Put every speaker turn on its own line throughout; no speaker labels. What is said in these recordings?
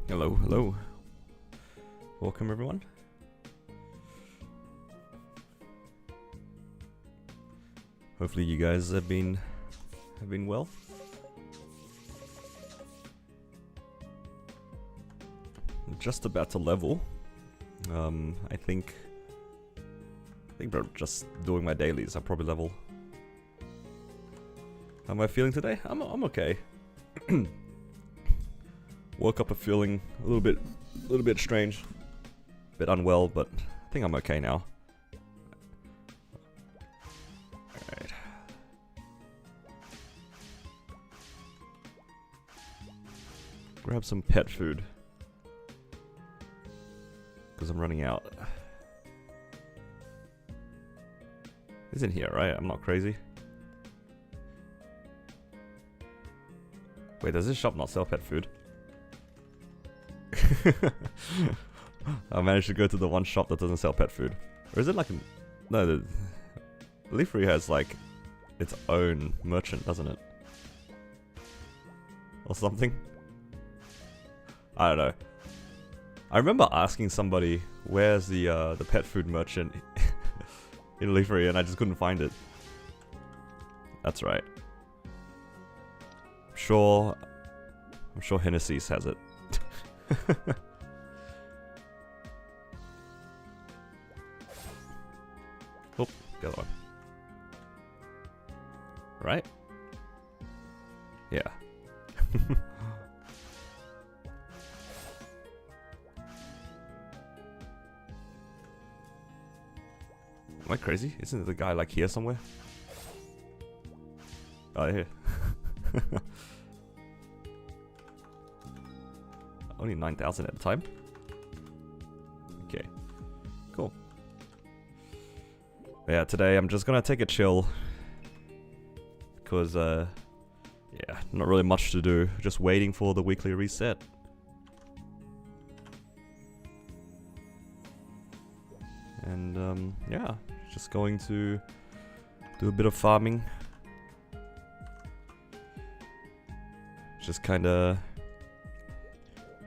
Hello, hello. Welcome everyone. Hopefully you guys have been well. I'm just about to level. I think bro, just doing my dailies, I'll probably level. How am I feeling today? I'm okay. Woke up feeling a little bit strange, a bit unwell, but I think I'm okay now. Alright. Grab some pet food, because I'm running out. It's in here, right? I'm not crazy. Wait, does this shop not sell pet food? I managed to go to the one shop that doesn't sell pet food. Or is it like no, the Leafery has like its own merchant, doesn't it? Or something? I don't know. I remember asking somebody where's the pet food merchant in Leafery, and I just couldn't find it. That's right. I'm sure Hennessy's has it. Oh, the other one. Right? Yeah. Am I crazy? Isn't the guy like here somewhere? Oh, here. Only 9,000 at a time? Okay. Cool. Yeah, today I'm just gonna take a chill. Because, yeah, not really much to do. Just waiting for the weekly reset. And, yeah, just going to do a bit of farming. Just kinda...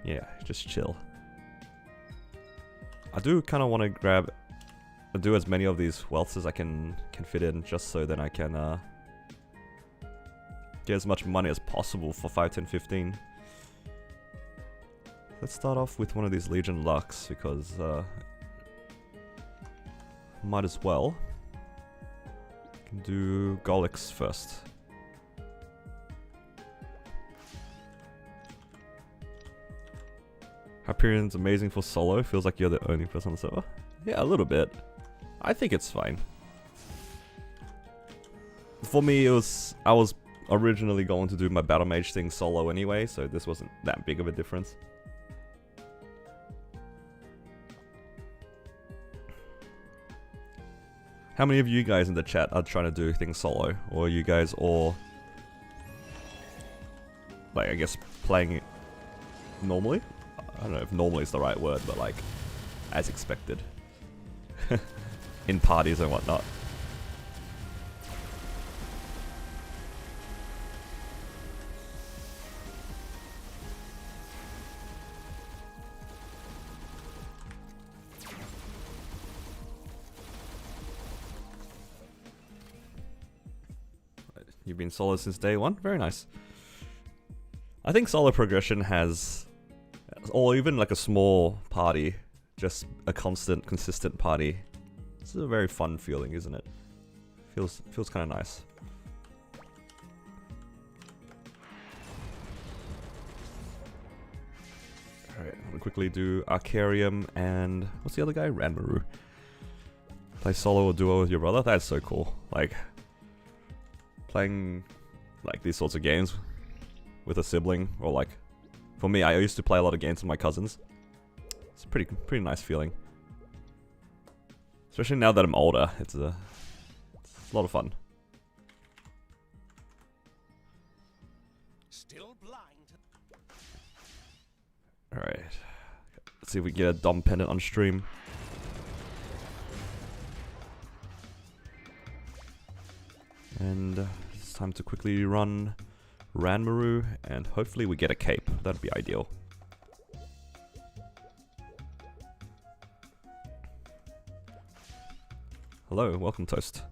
yeah, just chill. I do kind of want to do as many of these wealths as I can fit in, just so then I can get as much money as possible for 5, 10, 15. Let's start off with one of these Legion Lux, because might as well. Can do Golix first. Hyperion's amazing for solo. Feels like you're the only person on the server. Yeah, a little bit. I think it's fine. For me, I was originally going to do my battle mage thing solo anyway, so this wasn't that big of a difference. How many of you guys in the chat are trying to do things solo, or are you guys all, like, I guess playing it normally? I don't know if normally is the right word, but like, as expected. In parties and whatnot. You've been solo since day one? Very nice. I think solo progression has... or even like a small party, just a consistent party. It's a very fun feeling, isn't it? Feels kind of nice. Alright, I'm gonna quickly do Arcarium and... what's the other guy? Ranmaru. Play solo or duo with your brother? That's so cool. Like, playing like these sorts of games with a sibling, or like... for me, I used to play a lot of games with my cousins. It's a pretty nice feeling. Especially now that I'm older, it's a lot of fun.
Still blind.
Alright. Let's see if we can get a Dom pendant on stream. And it's time to quickly run Ranmaru, and hopefully we get a cape. That'd be ideal. Hello, welcome Toast.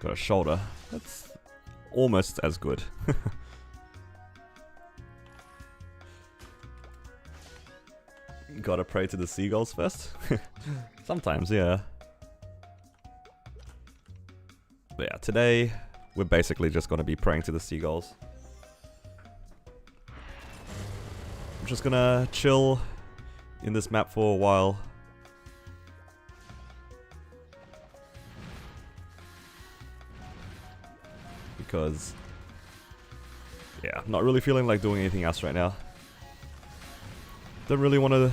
Got a shoulder. That's almost as good. Gotta pray to the seagulls first? Sometimes, yeah. But yeah, today we're basically just gonna be praying to the seagulls. I'm just gonna chill in this map for a while. Because, yeah, I'm not really feeling like doing anything else right now. Don't really want to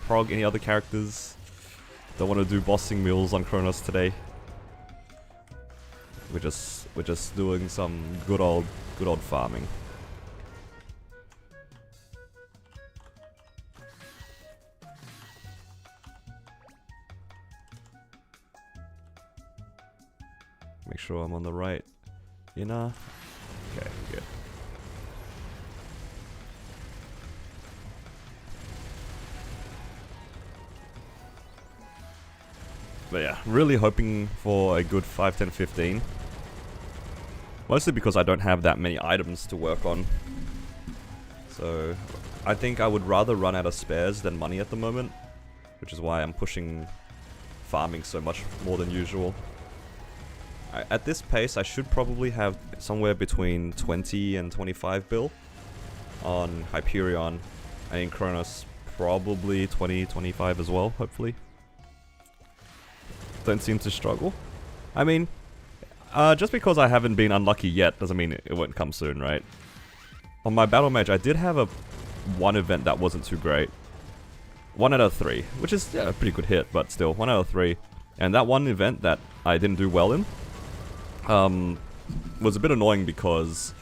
prog any other characters. Don't want to do bossing mules on Kronos today. We're just doing some good old farming. Make sure I'm on the right inner. Okay, good. But yeah, really hoping for a good 5, 10, 15. Mostly because I don't have that many items to work on. So I think I would rather run out of spares than money at the moment, which is why I'm pushing farming so much more than usual. At this pace, I should probably have somewhere between 20 and 25 bill on Hyperion, and in Kronos probably 20, 25 as well, hopefully. Don't seem to struggle. I mean, just because I haven't been unlucky yet doesn't mean it won't come soon, right? On my battle mage, I did have one event that wasn't too great. 1 out of 3, which is a pretty good hit, but still, 1 out of 3. And that one event that I didn't do well in was a bit annoying because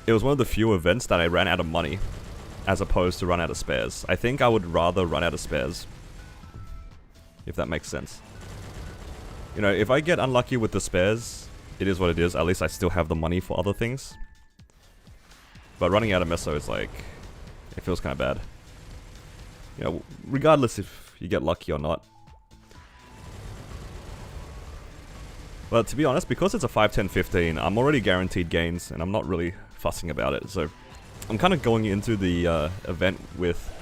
it was one of the few events that I ran out of money as opposed to run out of spares. I think I would rather run out of spares, if that makes sense. You know, if I get unlucky with the spares, it is what it is. At least I still have the money for other things. But running out of meso is like, it feels kind of bad. You know, regardless if you get lucky or not. But to be honest, because it's a 5, 10, 15, I'm already guaranteed gains, and I'm not really fussing about it. So I'm kind of going into the event with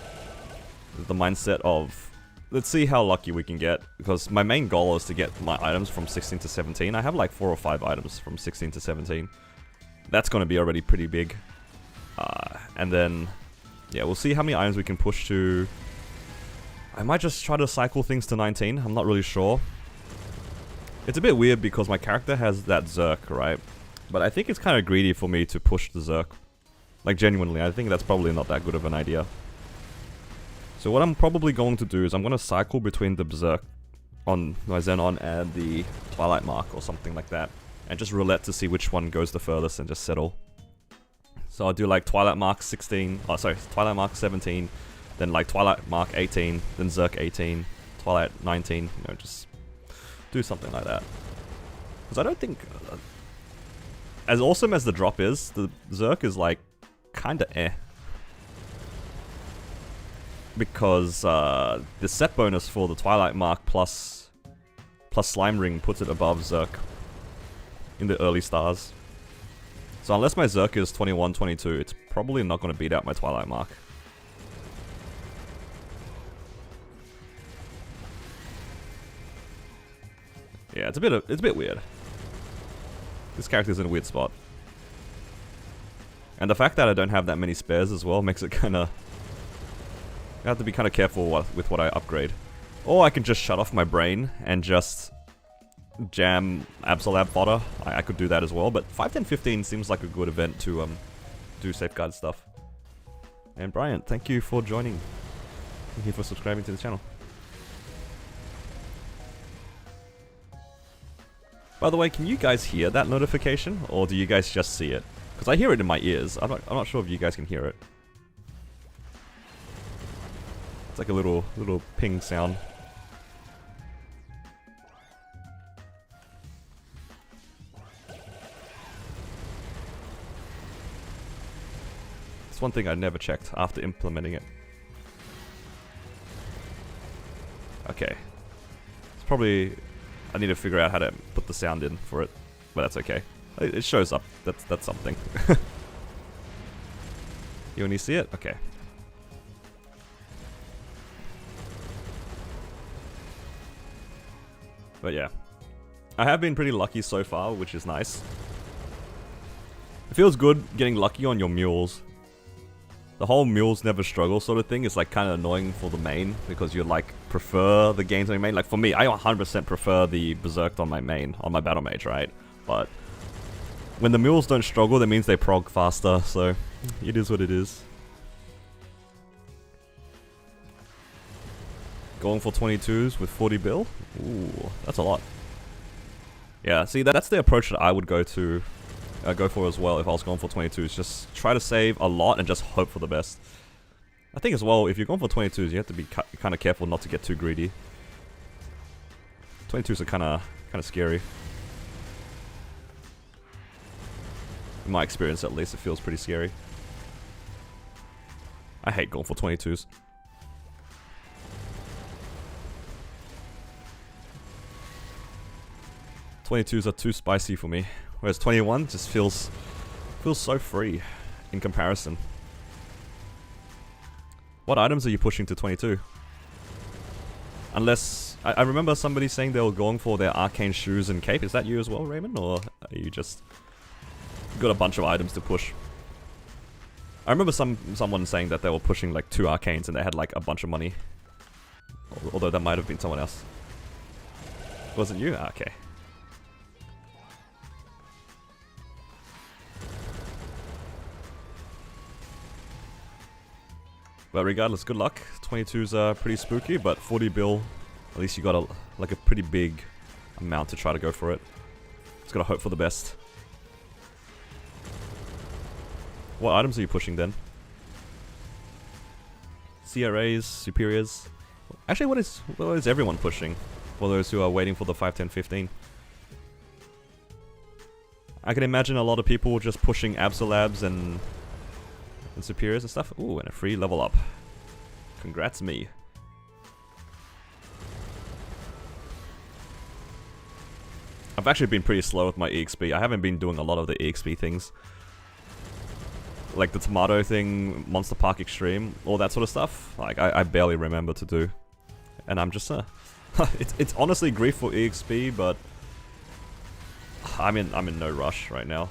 the mindset of, let's see how lucky we can get, because my main goal is to get my items from 16 to 17. I have like 4 or 5 items from 16 to 17. That's going to be already pretty big. And then, yeah, we'll see how many items we can push to. I might just try to cycle things to 19. I'm not really sure. It's a bit weird because my character has that Zerk, right? But I think it's kind of greedy for me to push the Zerk. Like, genuinely, I think that's probably not that good of an idea. So what I'm probably going to do is I'm going to cycle between the Berserk on my Zenon and the Twilight Mark or something like that. And just roulette to see which one goes the furthest and just settle. So I'll do like Twilight Mark 16, oh sorry, Twilight Mark 17, then like Twilight Mark 18, then Zerk 18, Twilight 19, you know, just do something like that. Because I don't think, as awesome as the drop is, the Zerk is like, kinda eh. Because the set bonus for the Twilight Mark plus Slime Ring puts it above Zerk in the early stars. So unless my Zerk is 21, 22, it's probably not going to beat out my Twilight Mark. Yeah, it's a bit weird. This character's in a weird spot. And the fact that I don't have that many spares as well makes it kinda... I have to be kinda careful with what I upgrade. Or I can just shut off my brain and just jam Absolab fodder. I could do that as well, but 5, 10, 15 seems like a good event to do safeguard stuff. And Bryant, thank you for joining. Thank you for subscribing to the channel. By the way, can you guys hear that notification, or do you guys just see it? Because I hear it in my ears. I'm not sure if you guys can hear it. It's like a little ping sound. one thing I never checked after implementing it. Okay. It's probably... I need to figure out how to put the sound in for it. But that's okay. It shows up. That's something. You only see it? Okay. But yeah. I have been pretty lucky so far, which is nice. It feels good getting lucky on your mules. The whole mules never struggle sort of thing is like kind of annoying for the main because you like prefer the gains on your main. Like for me, I 100% prefer the Berserk on my main, on my battle mage, right? But when the mules don't struggle, that means they prog faster, so it is what it is. Going for 22s with 40 bill? Ooh, that's a lot. Yeah, see, that's the approach that I would go for as well if I was going for 22s. Just try to save a lot and just hope for the best. I think as well, if you're going for 22s, you have to be kind of careful not to get too greedy. 22s are kind of scary. In my experience, at least, it feels pretty scary. I hate going for 22s. "22s are too spicy for me, whereas 21 just feels so free in comparison." What items are you pushing to 22? Unless... I remember somebody saying they were going for their arcane shoes and cape. Is that you as well, Raymond? Or are you just... got a bunch of items to push? I remember someone saying that they were pushing like 2 arcanes and they had like a bunch of money. Although that might have been someone else. Wasn't you? Ah, okay. But regardless, good luck. 22s are pretty spooky, but 40 bill, at least you got a pretty big amount to try to go for it. Just gotta hope for the best. What items are you pushing then? CRAs, superiors? Actually, what is everyone pushing? For those who are waiting for the 5, 10, 15. I can imagine a lot of people just pushing Absolabs and superiors and stuff. Ooh, and a free level up. Congrats me. I've actually been pretty slow with my EXP. I haven't been doing a lot of the EXP things. Like the tomato thing, Monster Park Extreme, all that sort of stuff. Like, I barely remember to do. And I'm just, it's honestly grief for EXP, but I'm in no rush right now.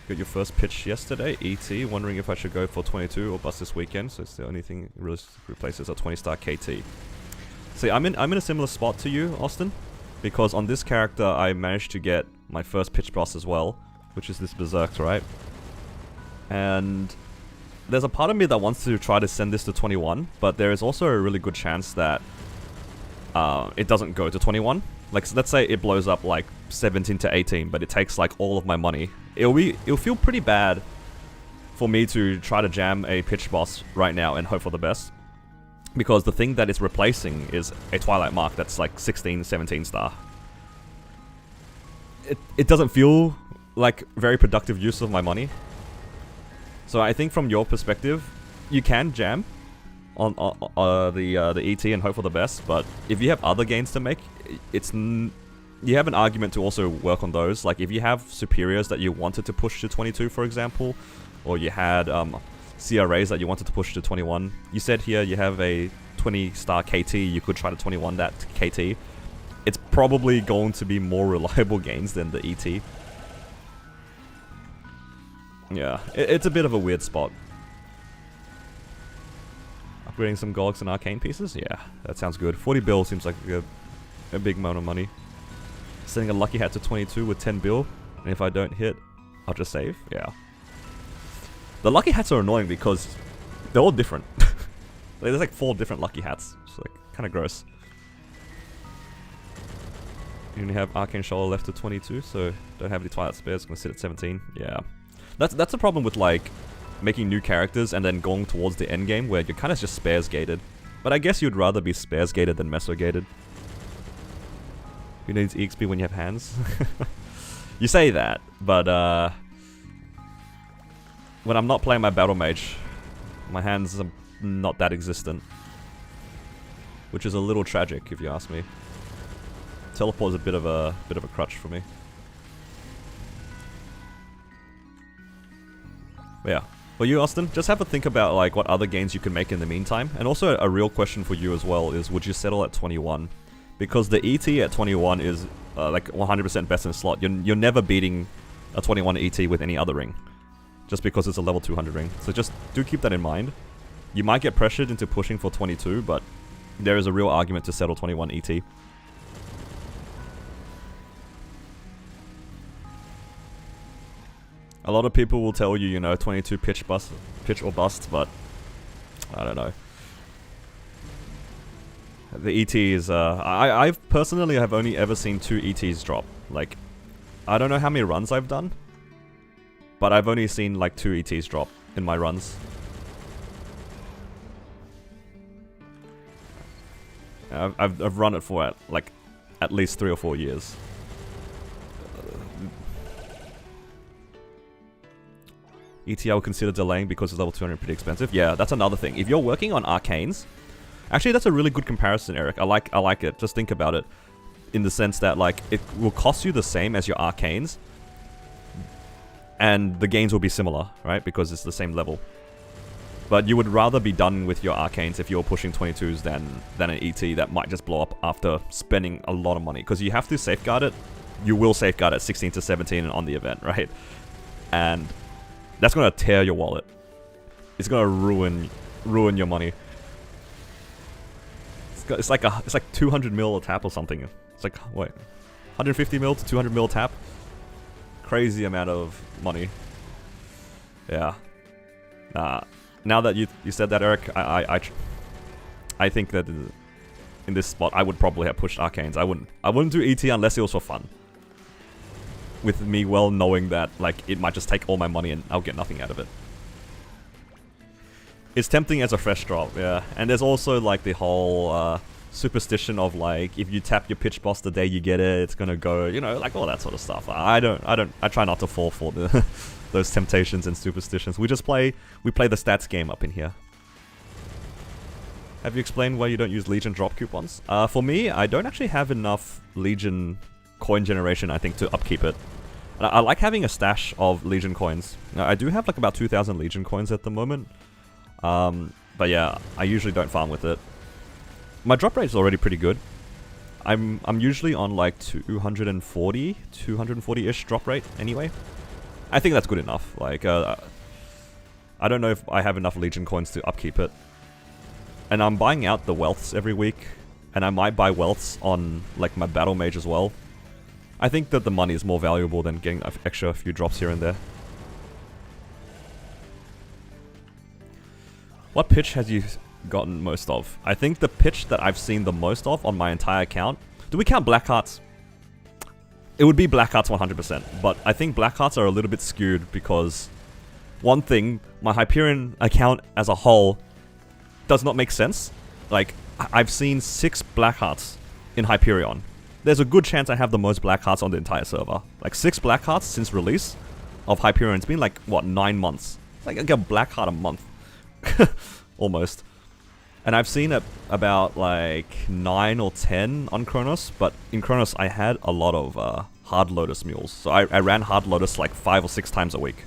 Got your first pitch yesterday, ET, wondering if I should go for 22 or bust this weekend, so it's the only thing really replaces a 20-star KT. See, I'm in a similar spot to you, Austin, because on this character I managed to get my first pitch boss as well, which is this Berserk, right? And there's a part of me that wants to try to send this to 21, but there is also a really good chance that it doesn't go to 21. Like, let's say it blows up like 17 to 18, but it takes like all of my money. It'll feel pretty bad for me to try to jam a pitch boss right now and hope for the best. Because the thing that it's replacing is a Twilight Mark that's like 16, 17 star. It doesn't feel like very productive use of my money. So I think from your perspective, you can jam on the ET and hope for the best, but if you have other gains to make, you have an argument to also work on those. Like if you have superiors that you wanted to push to 22, for example, or you had CRAs that you wanted to push to 21. You said here you have a 20-star KT, you could try to 21 that KT. It's probably going to be more reliable gains than the ET. Yeah, it's a bit of a weird spot. Upgrading some Gogs and Arcane pieces? Yeah, that sounds good. 40 bill seems like a big amount of money. Sending a lucky hat to 22 with 10 bill, and if I don't hit, I'll just save? Yeah. The lucky hats are annoying because they're all different. There's like 4 different lucky hats. It's like kind of gross. You only have Arcane Shoulder left to 22, so don't have any Twilight Spares. Gonna sit at 17. Yeah. That's the problem with like making new characters and then going towards the end game where you're kind of just spares gated. But I guess you'd rather be spares gated than meso gated. Who needs EXP when you have hands? You say that, but when I'm not playing my battle mage, my hands are not that existent. Which is a little tragic, if you ask me. Teleport is a bit of a crutch for me. But yeah. For you, Austin, just have a think about like what other gains you can make in the meantime. And also a real question for you as well is, would you settle at 21? Because the ET at 21 is like 100% best in slot. You're never beating a 21 ET with any other ring. Just because it's a level 200 ring. So just do keep that in mind. You might get pressured into pushing for 22, but there is a real argument to settle 21 ET. A lot of people will tell you, you know, 22 pitch or bust, but I don't know. The ET is, I personally have only ever seen 2 ETs drop. Like, I don't know how many runs I've done, but I've only seen like 2 ETs drop in my runs. I've run it for at least 3 or 4 years. ET I would consider delaying because it's level 200 pretty expensive. Yeah, that's another thing. If you're working on arcanes, actually that's a really good comparison, Eric. I like it. Just think about it in the sense that like it will cost you the same as your arcanes, and the gains will be similar, right? Because it's the same level. But you would rather be done with your arcanes if you're pushing 22s than an ET that might just blow up after spending a lot of money. Because you have to safeguard it. You will safeguard at 16 to 17 on the event, right? And that's gonna tear your wallet. It's gonna ruin your money. It's like 200 mil a tap or something. It's like, wait, 150 mil to 200 mil tap. Crazy amount of money. Yeah. Now that you said that, Eric, I think that in this spot I would probably have pushed arcanes. I wouldn't do ET unless it was for fun. With me well knowing that like it might just take all my money and I'll get nothing out of it. It's tempting as a fresh drop, yeah. And there's also like the whole superstition of like if you tap your pitch boss the day you get it, it's gonna go, you know, like all that sort of stuff. I try not to fall for the those temptations and superstitions. We play the stats game up in here. Have you explained why you don't use Legion drop coupons? For me, I don't actually have enough Legion coin generation, I think, to upkeep it. I like having a stash of Legion coins. Now, I do have like about 2,000 Legion coins at the moment. But yeah, I usually don't farm with it. My drop rate is already pretty good. I'm usually on like 240-ish drop rate anyway. I think that's good enough. Like, I don't know if I have enough Legion coins to upkeep it. And I'm buying out the wealths every week. And I might buy wealths on like my battle mage as well. I think that the money is more valuable than getting an extra few drops here and there. What pitch has you gotten most of? I think the pitch that I've seen the most of on my entire account... Do we count Black Hearts? It would be Black Hearts 100%, but I think Black Hearts are a little bit skewed because... One thing, my Hyperion account as a whole does not make sense. Like, I've seen 6 Black Hearts in Hyperion. There's a good chance I have the most Black Hearts on the entire server. Like 6 Black Hearts since release of Hyperion. It's been like, what, 9 months? It's like I get a Black Heart a month. Almost. And I've seen it about like 9 or 10 on Kronos, but in Kronos I had a lot of Hard Lotus mules. So I ran Hard Lotus like 5 or 6 times a week.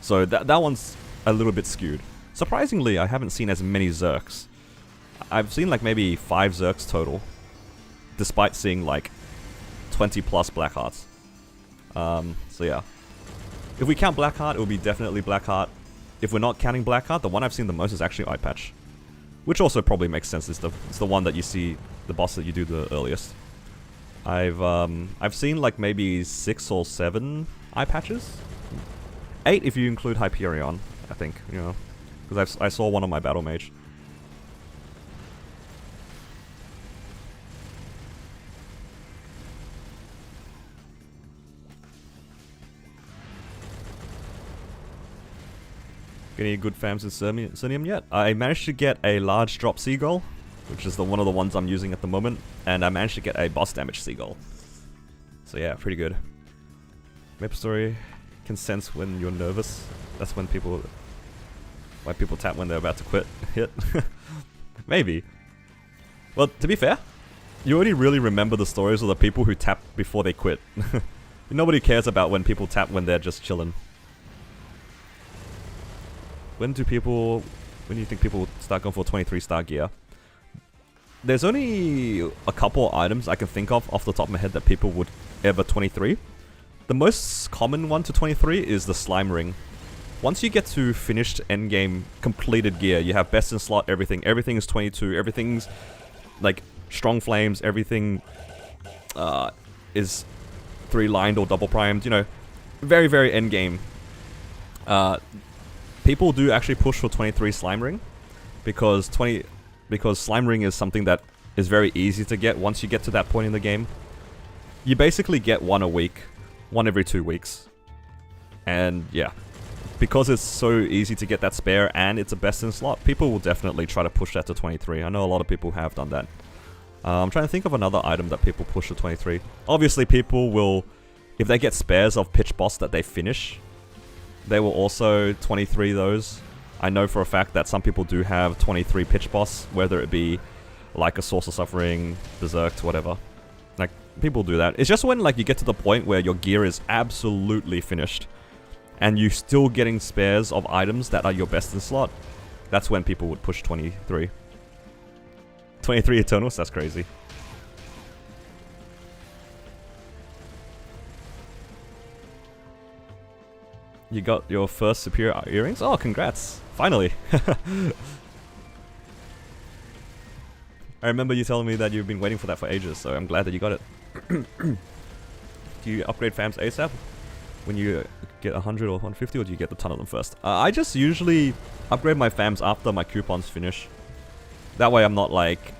So that one's a little bit skewed. Surprisingly, I haven't seen as many Zerks. I've seen like maybe 5 Zerks total, despite seeing like 20 plus Black Hearts. So yeah. If we count Black Heart, it will be definitely Black Heart. If we're not counting Black Heart, the one I've seen the most is actually Eye Patch. Which also probably makes sense. It's the one that you see, the boss that you do the earliest. I've seen like maybe 6 or 7 Eye Patches. 8 if you include Hyperion, I think, you know. Because I saw one on my battle mage. Any good fams in Sirnium yet? I managed to get a large drop seagull which is one of the ones I'm using at the moment, and I managed to get a boss damage seagull. So yeah, pretty good. Maple Story can sense when you're nervous. That's when why people tap when they're about to quit. Hit. Maybe. Well, to be fair, you only really remember the stories of the people who tap before they quit. Nobody cares about when people tap when they're just chilling. When do you think people start going for 23-star gear? There's only a couple of items I can think of off the top of my head that people would ever 23. The most common one to 23 is the slime ring. Once you get to finished endgame completed gear, you have best in slot everything. Everything is 22. Everything's like strong flames. Everything is 3-lined or double primed. You know, very, very endgame. People do actually push for 23 slime ring because slime ring is something that is very easy to get once you get to that point in the game. You basically get one a week, one every 2 weeks. And yeah, because it's so easy to get that spare and it's a best in slot, people will definitely try to push that to 23. I know a lot of people have done that. I'm trying to think of another item that people push to 23. Obviously people will, if they get spares of pitch boss that they finish, they will also 23 those. I know for a fact that some people do have 23 pitch boss, whether it be like a Source of Suffering, Berserk, whatever. Like, people do that. It's just when like you get to the point where your gear is absolutely finished and you're still getting spares of items that are your best in slot. That's when people would push 23. 23 Eternals? That's crazy. You got your first superior earrings? Oh, congrats. Finally. I remember you telling me that you've been waiting for that for ages, so I'm glad that you got it. Do you upgrade fams ASAP when you get 100 or 150, or do you get a ton of them first? I just usually upgrade my fams after my coupons finish. That way I'm not like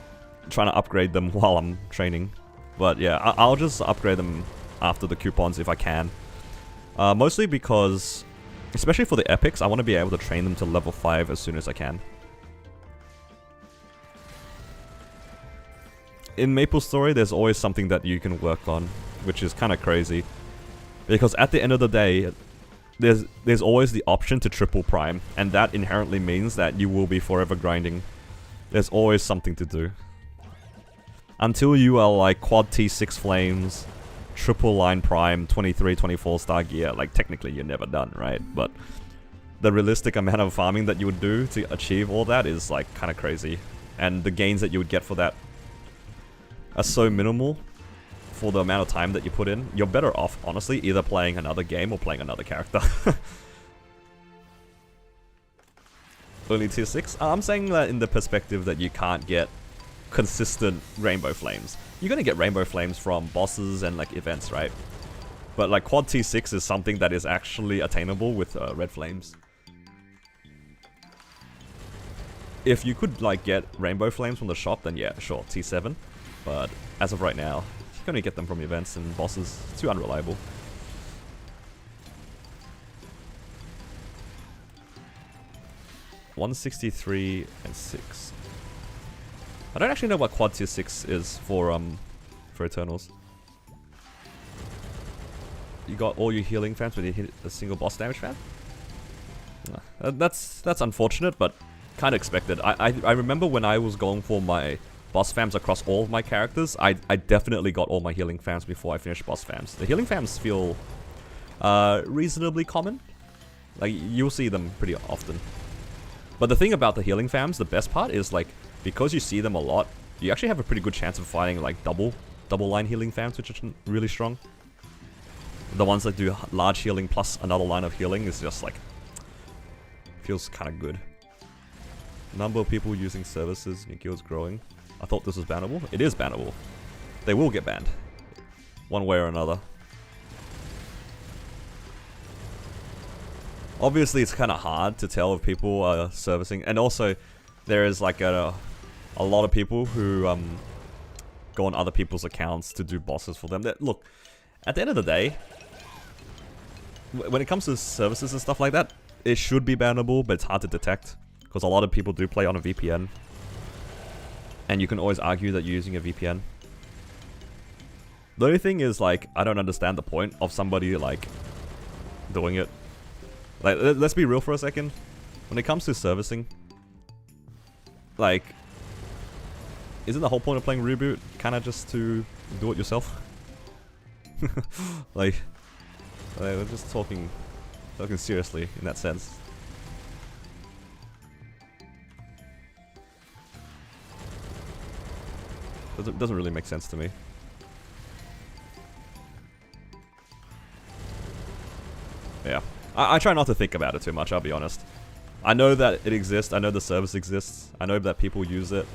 trying to upgrade them while I'm training. But yeah, I'll just upgrade them after the coupons if I can. Mostly because, especially for the epics, I want to be able to train them to level 5 as soon as I can. In Maple Story, there's always something that you can work on, which is kind of crazy. Because at the end of the day, there's always the option to triple prime, and that inherently means that you will be forever grinding. There's always something to do. Until you are like quad T6 flames, triple line prime, 23, 24 star gear, like technically you're never done, right? But the realistic amount of farming that you would do to achieve all that is like kind of crazy. And the gains that you would get for that are so minimal for the amount of time that you put in. You're better off, honestly, either playing another game or playing another character. Only tier 6? I'm saying that in the perspective that you can't get consistent rainbow flames. You're gonna get rainbow flames from bosses and like events, right? But like quad T6 is something that is actually attainable with red flames. If you could like get rainbow flames from the shop, then yeah, sure, T7. But as of right now, you can only get them from events and bosses. It's too unreliable. $163 and 6. I don't actually know what quad tier 6 is for Eternals. You got all your healing fans when you hit a single boss damage fan? That's unfortunate, but kind of expected. I remember when I was going for my boss fams across all of my characters, I definitely got all my healing fams before I finished boss fams. The healing fams feel reasonably common. Like, you'll see them pretty often. But the thing about the healing fams, the best part is like, because you see them a lot, you actually have a pretty good chance of finding like double line healing fams, which are really strong. The ones that do large healing plus another line of healing is just like, feels kind of good. Number of people using services in your guild's growing. I thought this was bannable. It is bannable. They will get banned, one way or another. Obviously, it's kind of hard to tell if people are servicing, and also there is like a lot of people who go on other people's accounts to do bosses for them. Look, at the end of the day, when it comes to services and stuff like that, it should be bannable, but it's hard to detect because a lot of people do play on a VPN. and you can always argue that you're using a VPN. The only thing is, like, I don't understand the point of somebody, like, doing it. Like, let's be real for a second. When it comes to servicing, like, isn't the whole point of playing Reboot kind of just to do it yourself? like, we're just talking seriously in that sense. Doesn't really make sense to me. Yeah. I try not to think about it too much, I'll be honest. I know that it exists, I know the service exists, I know that people use it.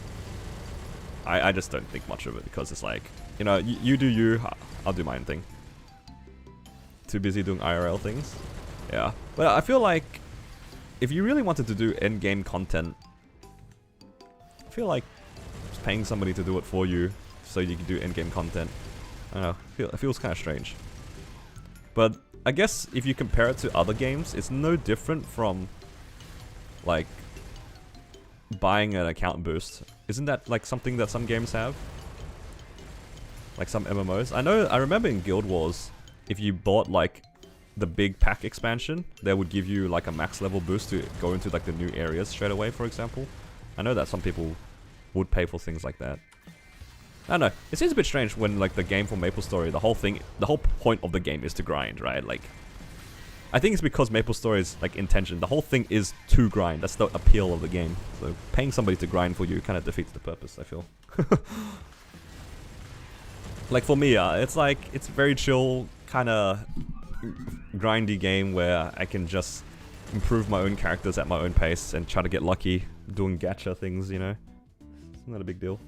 I just don't think much of it because it's like, you know, you do you, I'll do my own thing. Too busy doing IRL things. Yeah. But I feel like if you really wanted to do endgame content, I feel like just paying somebody to do it for you so you can do endgame content, I don't know, it feels kind of strange. But I guess if you compare it to other games, it's no different from, like, buying an account boost. Isn't that, like, something that some games have? Like some MMOs? I remember in Guild Wars, if you bought, like, the big pack expansion, they would give you, like, a max level boost to go into, like, the new areas straight away, for example. I know that some people would pay for things like that. I don't know, it seems a bit strange when, like, the game for MapleStory, the whole point of the game is to grind, right? Like, I think it's because MapleStory's, like, intention, the whole thing is to grind, that's the appeal of the game. So paying somebody to grind for you kind of defeats the purpose, I feel. Like, for me, it's like, it's a very chill, kind of grindy game where I can just improve my own characters at my own pace and try to get lucky doing gacha things, you know? It's not a big deal.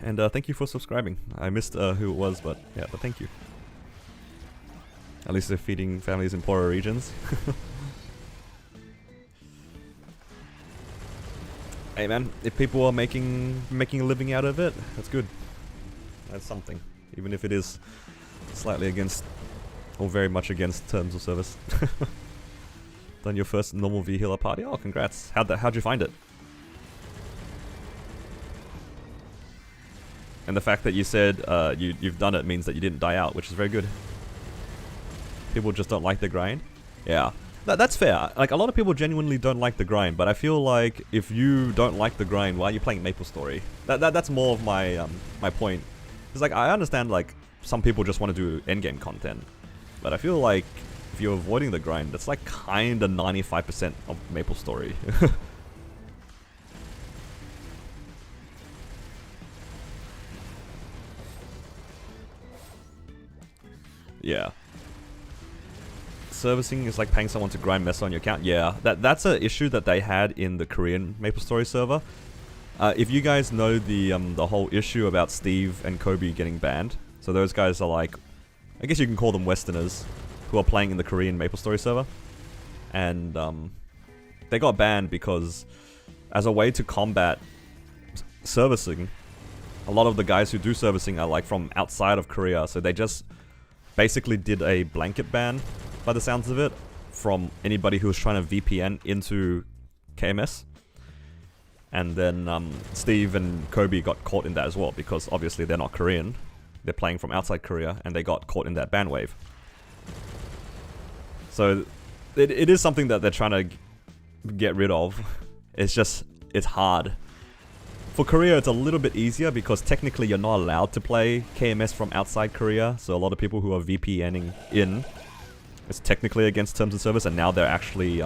And thank you for subscribing. I missed who it was, but yeah, but thank you. At least they're feeding families in poorer regions. Hey man, if people are making a living out of it, that's good. That's something, even if it is slightly against, or very much against terms of service. Done your first normal V healer party? Oh, congrats! How'd you find it? And the fact that you said you've done it means that you didn't die out, which is very good. People just don't like the grind. Yeah, that's fair. Like, a lot of people genuinely don't like the grind, but I feel like if you don't like the grind, why are you playing MapleStory? That's more of my my point. It's like, I understand, like, some people just want to do endgame content, but I feel like if you're avoiding the grind, that's like kinda 95% of MapleStory. Yeah. Servicing is like paying someone to grind mess on your account. Yeah, that's an issue that they had in the Korean MapleStory server. If you guys know the whole issue about Steve and Kobe getting banned, so those guys are like, I guess you can call them Westerners who are playing in the Korean MapleStory server, and they got banned because as a way to combat servicing, a lot of the guys who do servicing are like from outside of Korea, so they just basically did a blanket ban, by the sounds of it, from anybody who was trying to VPN into KMS. And then Steve and Kobe got caught in that as well, because obviously they're not Korean. They're playing from outside Korea, and they got caught in that ban wave. So it is something that they're trying to get rid of. It's just, it's hard. For Korea, it's a little bit easier because technically you're not allowed to play KMS from outside Korea. So a lot of people who are VPNing in, it's technically against terms of service, and now they're actually,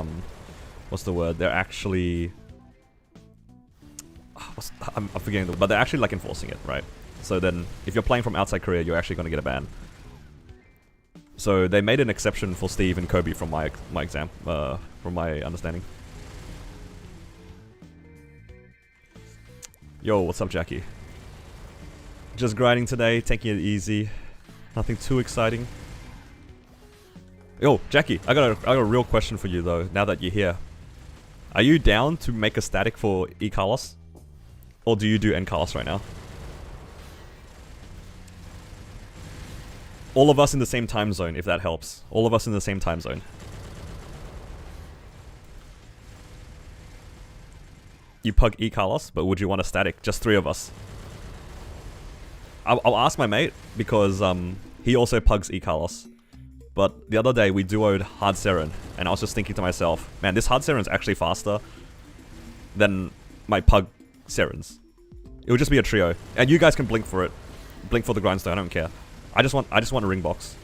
what's the word? They're actually, I'm forgetting, but they're actually like enforcing it, right? So then, if you're playing from outside Korea, you're actually going to get a ban. So they made an exception for Steve and Kobe from my understanding. Yo, what's up, Jackie? Just grinding today, taking it easy. Nothing too exciting. Yo, Jackie, I got a real question for you though, now that you're here. Are you down to make a static for E-Carlos? Or do you do N-Carlos right now? All of us in the same time zone, if that helps. All of us in the same time zone. you pug E Carlos, but would you want a static? Just 3 of us. I'll ask my mate, because he also pugs E Carlos. But the other day we duoed hard Sarin, and I was just thinking to myself, man, this hard Sarin's actually faster than my pug Sarins. It would just be a trio, and you guys can blink for it. Blink for the grindstone, I don't care. I just want a ring box.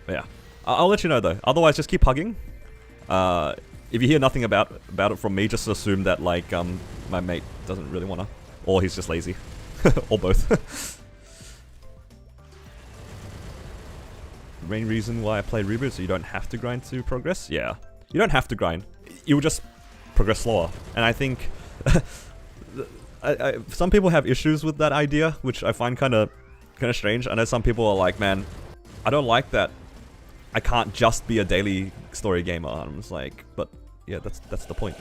Yeah, I'll let you know though. Otherwise, just keep hugging. If you hear nothing about it from me, just assume that like my mate doesn't really wanna, or he's just lazy, or both. Main reason why I play Reboot, so you don't have to grind to progress. Yeah, you don't have to grind. You will just progress slower, and I think some people have issues with that idea, which I find kind of strange. I know some people are like, man, I don't like that. I can't just be a daily story gamer. I'm just like, but yeah, that's the point.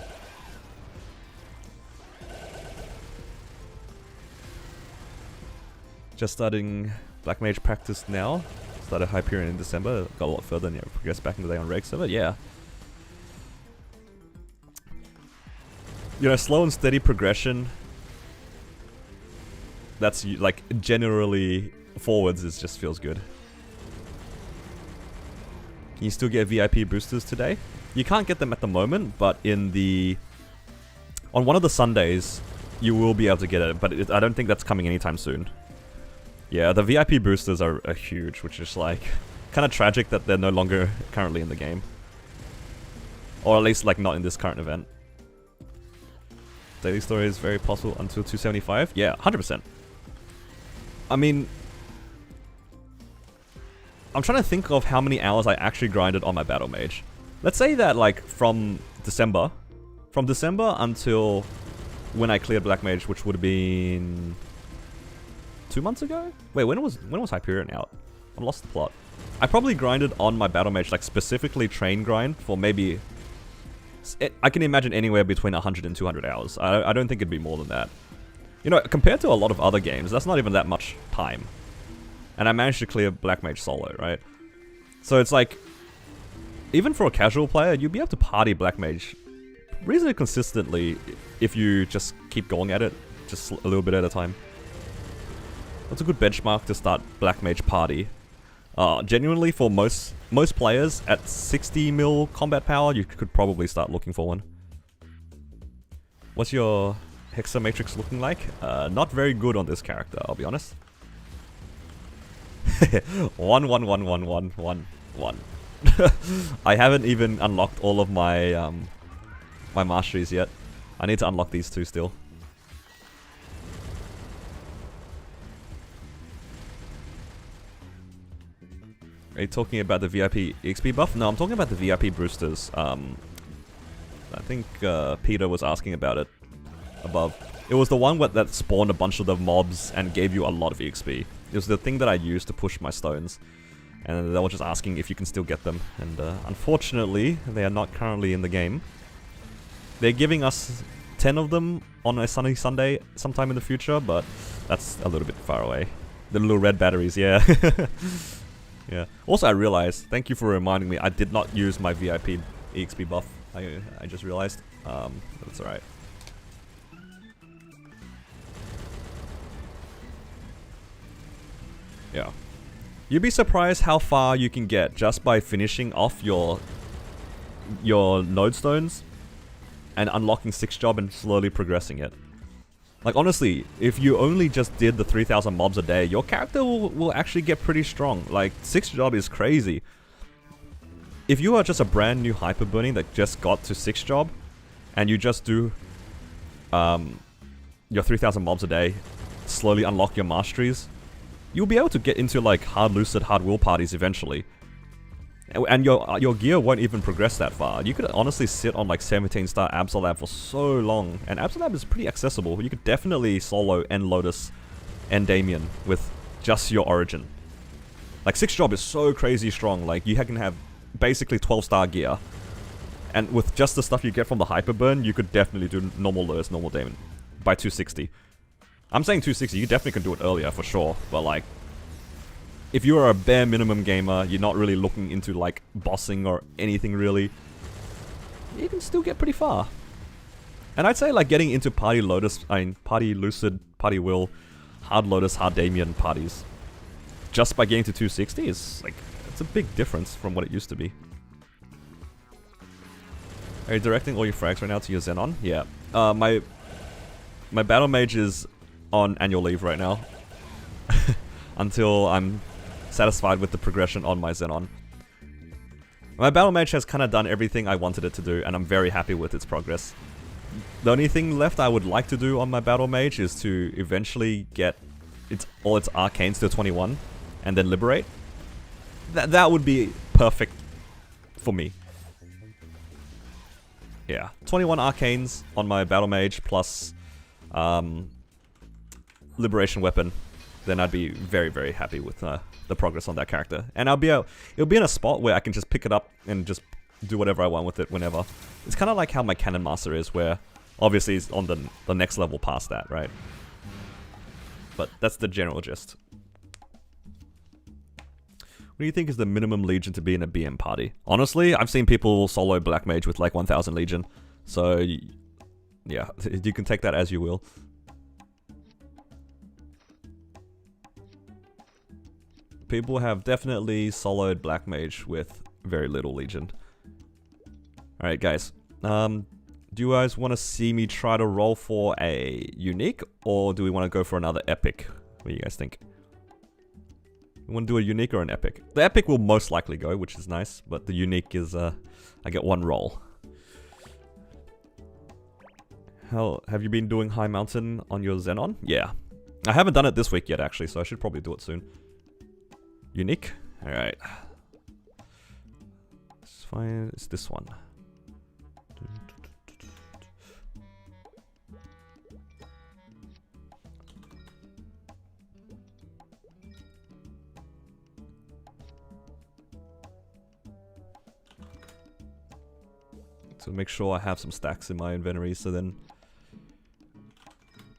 Just starting Black Mage practice now. Started Hyperion in December. Got a lot further and progressed back in the day on Reg server. Yeah. You know, slow and steady progression. That's like generally forwards. It just feels good. Can you still get VIP boosters today? You can't get them at the moment, but on one of the Sundays, you will be able to get it. But I don't think that's coming anytime soon. Yeah, the VIP boosters are huge, which is like kind of tragic that they're no longer currently in the game, or at least like not in this current event. Daily story is very possible until 275. Yeah, 100%. I mean, I'm trying to think of how many hours I actually grinded on my battle mage. Let's say that like from December until when I cleared Black Mage, which would have been 2 months ago? Wait, when was Hyperion out? I lost the plot. I probably grinded on my battle mage, like specifically train grind, for maybe... I can imagine anywhere between 100 and 200 hours. I don't think it'd be more than that. You know, compared to a lot of other games, that's not even that much time. And I managed to clear Black Mage solo, right? So it's like, even for a casual player, you'll be able to party Black Mage reasonably consistently if you just keep going at it, just a little bit at a time. That's a good benchmark to start Black Mage party. Genuinely, for most players, at 60 mil combat power, you could probably start looking for one. What's your Hexa Matrix looking like? Not very good on this character, I'll be honest. 1 1 1 1 1 1 1. I haven't even unlocked all of my my masteries yet. I need to unlock these two still. Are you talking about the VIP XP buff? No, I'm talking about the VIP boosters. I think Peter was asking about it above. It was the one that spawned a bunch of the mobs and gave you a lot of XP. It was the thing that I used to push my stones. And they were just asking if you can still get them. And unfortunately, they are not currently in the game. They're giving us 10 of them on a sunny Sunday sometime in the future, but that's a little bit far away. The little red batteries, yeah. Yeah. Also, I realized, thank you for reminding me, I did not use my VIP EXP buff. I just realized. That's alright. Yeah. You'd be surprised how far you can get just by finishing off your node stones and unlocking 6th job and slowly progressing it. Like honestly, if you only just did the 3,000 mobs a day, your character will actually get pretty strong. Like 6th job is crazy. If you are just a brand new Hyperburning that just got to 6th job and you just do your 3,000 mobs a day, slowly unlock your masteries, you'll be able to get into like hard lucid, hard will parties eventually. And your gear won't even progress that far. You could honestly sit on like 17-star Absolab for so long. And Absolab is pretty accessible. You could definitely solo End Lotus and Damien with just your origin. Like 6th job is so crazy strong. Like you can have basically 12-star gear. And with just the stuff you get from the Hyperburn, you could definitely do normal Lotus, normal Damien by 260. I'm saying 260, you definitely can do it earlier for sure, but like, if you are a bare minimum gamer, you're not really looking into like bossing or anything really, you can still get pretty far. And I'd say like getting into Party Lotus, Party Lucid, Party Will, Hard Lotus, Hard Damien parties, just by getting to 260 is like, it's a big difference from what it used to be. Are you directing all your frags right now to your Zenon? Yeah. My battle mage is on annual leave right now. Until I'm satisfied with the progression on my Zenon. My battle mage has kind of done everything I wanted it to do, and I'm very happy with its progress. The only thing left I would like to do on my battle mage is to eventually get all its arcanes to 21, and then liberate. That would be perfect for me. Yeah, 21 arcanes on my battle mage plus liberation weapon. Then I'd be very, very happy with the progress on that character. And it'll be in a spot where I can just pick it up and just do whatever I want with it whenever. It's kind of like how my Cannon Master is, where obviously it's on the next level past that, right? But that's the general gist. What do you think is the minimum Legion to be in a BM party? Honestly, I've seen people solo Black Mage with like 1000 Legion. So, yeah, you can take that as you will. People have definitely soloed Black Mage with very little Legion. Alright guys, do you guys want to see me try to roll for a unique, or do we want to go for another epic? What do you guys think? We want to do a unique or an epic? The epic will most likely go, which is nice, but the unique is, I get one roll. Hell, have you been doing High Mountain on your Zenon? Yeah. I haven't done it this week yet, actually, so I should probably do it soon. Unique? Alright. It's fine, it's this one. So make sure I have some stacks in my inventory so then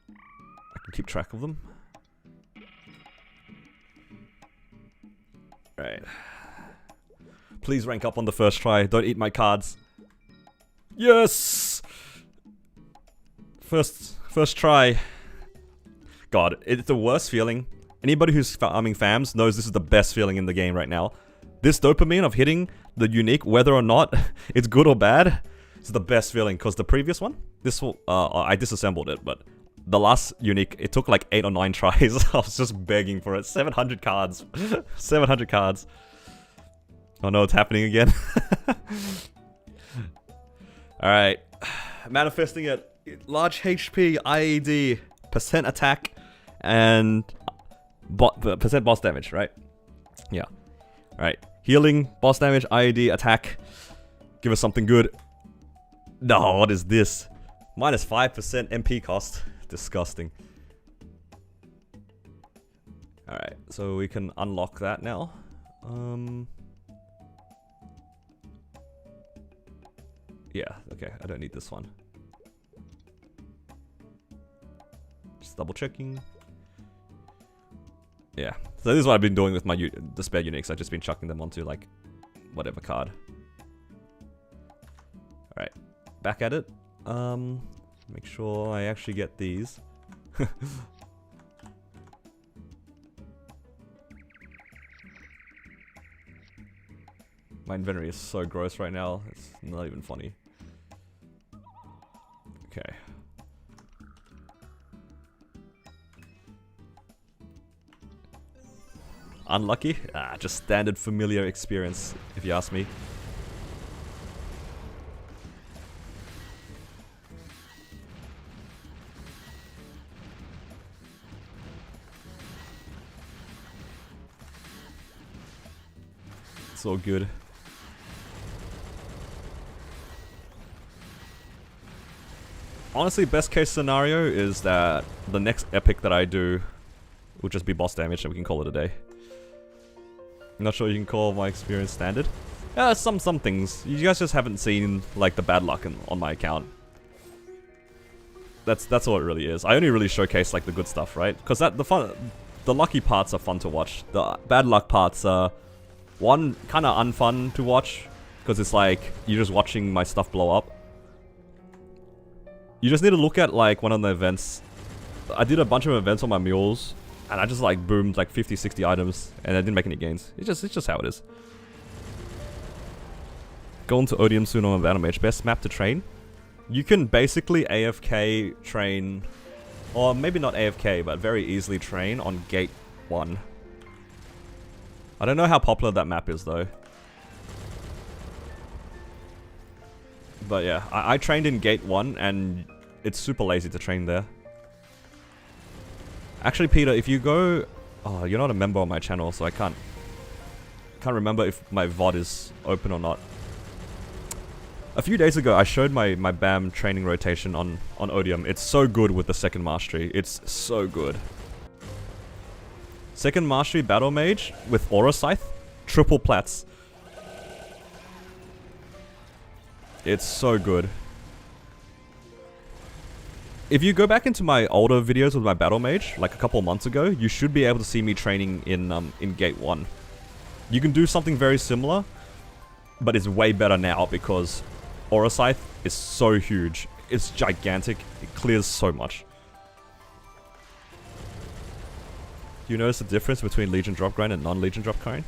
I can keep track of them. Right. Please rank up on the first try. Don't eat my cards. Yes! First try. God, it's the worst feeling. Anybody who's farming FAMs knows this is the best feeling in the game right now. This dopamine of hitting the unique, whether or not it's good or bad, it's the best feeling. Because the previous one, I disassembled it, but the last unique, it took like 8 or 9 tries. I was just begging for it. 700 cards. 700 cards. Oh no, it's happening again. Alright. Manifesting it. Large HP, IED, percent attack, and percent boss damage, right? Yeah. Alright. Healing, boss damage, IED, attack. Give us something good. No, what is this? Minus 5% MP cost. Disgusting. Alright, so we can unlock that now. Yeah, okay, I don't need this one. Just double checking. Yeah, so this is what I've been doing with my the spare uniques. I've just been chucking them onto like whatever card. Alright, back at it. Make sure I actually get these. My inventory is so gross right now, it's not even funny. Okay. Unlucky? Ah, just standard familiar experience, if you ask me. It's all good. Honestly, best case scenario is that the next epic that I do will just be boss damage and we can call it a day. I'm not sure you can call my experience standard. Some things. You guys just haven't seen like the bad luck on my account. That's all it really is. I only really showcase like the good stuff, right? Because the lucky parts are fun to watch. The bad luck parts are one kind of unfun to watch because it's like you're just watching my stuff blow up. You just need to look at like one of the events. I did a bunch of events on my mules, and I just like boomed like 50, 60 items, and I didn't make any gains. It's just how it is. Going to Odium soon on a battle mage. Best map to train. You can basically AFK train, or maybe not AFK, but very easily train on Gate 1. I don't know how popular that map is though. But yeah, I trained in Gate 1 and it's super lazy to train there. Actually, Peter, if you go... Oh, you're not a member on my channel, so I can't remember if my VOD is open or not. A few days ago, I showed my BAM training rotation on Odium. It's so good with the second mastery. It's so good. Second mastery battle mage with aura scythe, triple plats. It's so good. If you go back into my older videos with my battle mage, like a couple months ago, you should be able to see me training in Gate 1. You can do something very similar, but it's way better now because Aura Scythe is so huge. It's gigantic. It clears so much. Do you notice the difference between Legion drop grind and non-Legion drop grind?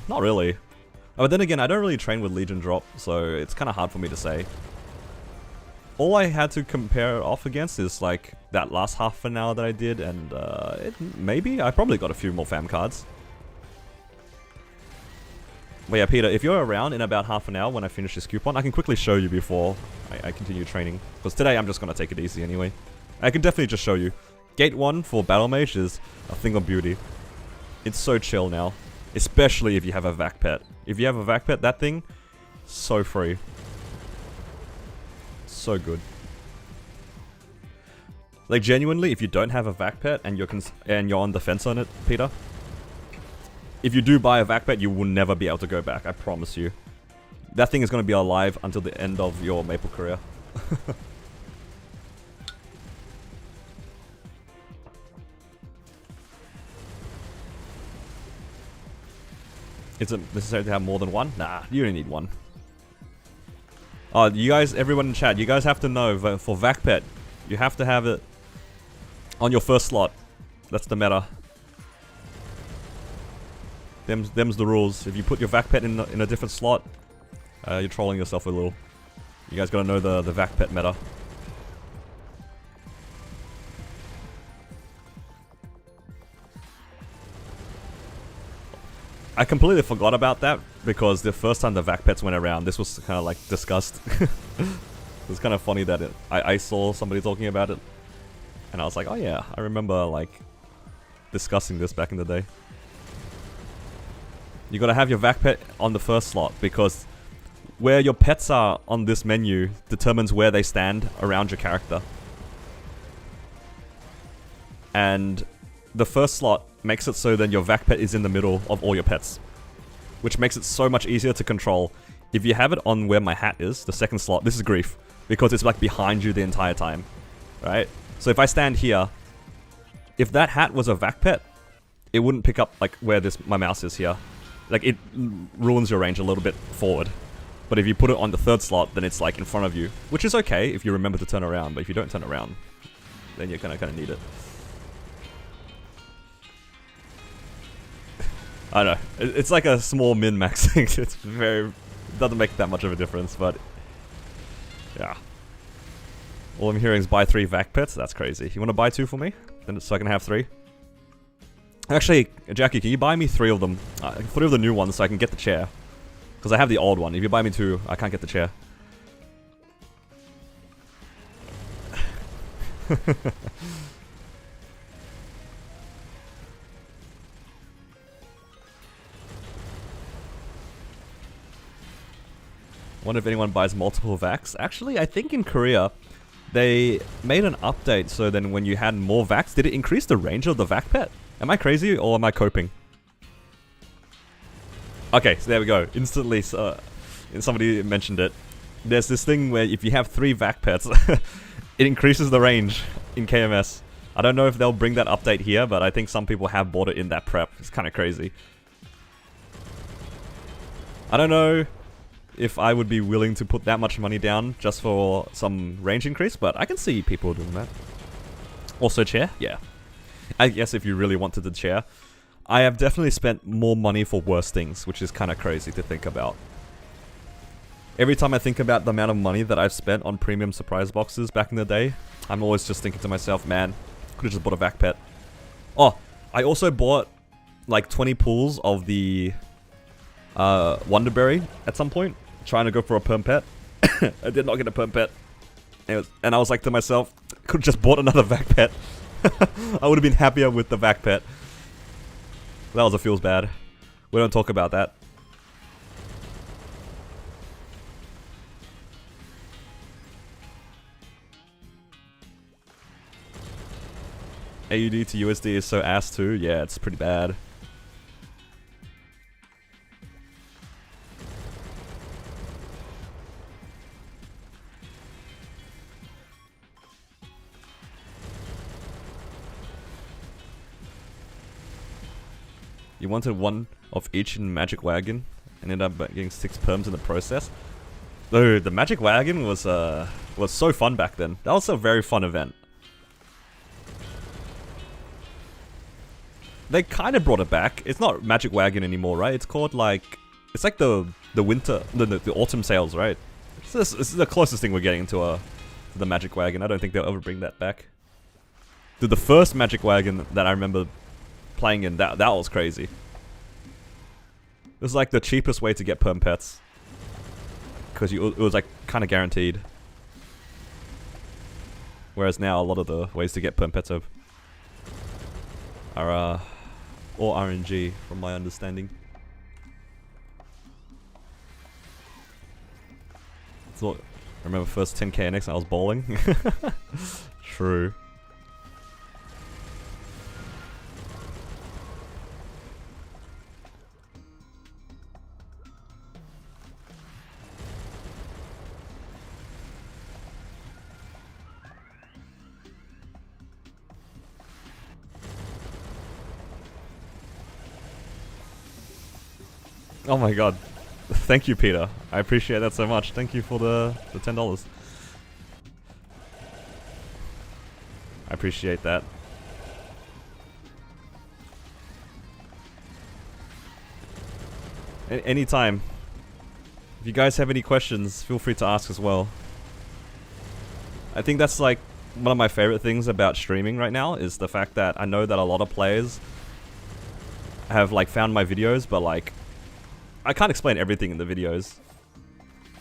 Not really. Oh, but then again, I don't really train with Legion drop, so it's kind of hard for me to say. All I had to compare off against is like that last half an hour that I did, and maybe I probably got a few more fam cards. But yeah, Peter, if you're around in about half an hour when I finish this coupon, I can quickly show you before I continue training. Because today I'm just going to take it easy anyway. I can definitely just show you. Gate 1 for Battle Mage is a thing of beauty. It's so chill now. Especially if you have a vac pet. If you have a vac pet, that thing, so free. So good. Like genuinely, if you don't have a vac pet and you're on the fence on it, Peter, if you do buy a vac pet, you will never be able to go back. I promise you. That thing is going to be alive until the end of your Maple career. Is it necessary to have more than one? Nah, you don't need one. Oh, you guys, everyone in chat, you guys have to know, for vac pet, you have to have it on your first slot. That's the meta. Them's the rules. If you put your vac pet in a different slot, you're trolling yourself a little. You guys gotta know the vac pet meta. I completely forgot about that because the first time the vac pets went around, this was kind of like discussed. It was kind of funny that I saw somebody talking about it, and I was like, oh yeah, I remember like discussing this back in the day. You gotta have your vac pet on the first slot because where your pets are on this menu determines where they stand around your character. And the first slot makes it so then your vac pet is in the middle of all your pets, which makes it so much easier to control. If you have it on where my hat is, the second slot, this is grief, because it's like behind you the entire time, right? So if I stand here, if that hat was a vac pet, it wouldn't pick up like where my mouse is here. Like it ruins your range a little bit forward. But if you put it on the third slot, then it's like in front of you, which is okay if you remember to turn around. But if you don't turn around, then you're kind of need it. I don't know. It's like a small min-max thing. It's doesn't make that much of a difference, but yeah. All I'm hearing is buy 3 vac pets. That's crazy. You want to buy 2 for me, then so I can have 3? Actually, Jackie, can you buy me 3 of them? 3 of the new ones so I can get the chair. Because I have the old one. If you buy me 2, I can't get the chair. Wonder if anyone buys multiple vacs. Actually, I think in Korea, they made an update so then when you had more vacs, did it increase the range of the vac pet? Am I crazy or am I coping? Okay, so there we go. Instantly, somebody mentioned it. There's this thing where if you have 3 vac pets, it increases the range in KMS. I don't know if they'll bring that update here, but I think some people have bought it in that prep. It's kind of crazy. I don't know if I would be willing to put that much money down just for some range increase, but I can see people doing that. Also chair? Yeah. I guess if you really wanted the chair. I have definitely spent more money for worse things, which is kind of crazy to think about. Every time I think about the amount of money that I've spent on premium surprise boxes back in the day, I'm always just thinking to myself, man, could have just bought a vac pet. Oh, I also bought like 20 pulls of the Wonderberry at some point, trying to go for a perm pet. I did not get a perm pet. And I was like to myself, could have just bought another vac pet. I would have been happier with the vac pet. That was a feels bad. We don't talk about that. AUD to USD is so ass too. Yeah, it's pretty bad. You wanted one of each in Magic Wagon and ended up getting 6 perms in the process. Dude, the Magic Wagon was so fun back then. That was a very fun event. They kind of brought it back. It's not Magic Wagon anymore, right? It's called like... It's like the winter... The autumn sales, right? This is the closest thing we're getting to the Magic Wagon. I don't think they'll ever bring that back. Dude, the first Magic Wagon that I remember playing in, that was crazy. It was like the cheapest way to get perm pets. Because it was like kind of guaranteed. Whereas now a lot of the ways to get perm pets are all RNG, from my understanding. So, I remember first 10k NX and I was bowling. True. Oh my god. Thank you, Peter. I appreciate that so much. Thank you for the $10. I appreciate that. Anytime. If you guys have any questions, feel free to ask as well. I think that's like one of my favorite things about streaming right now is the fact that I know that a lot of players have like found my videos, but like I can't explain everything in the videos.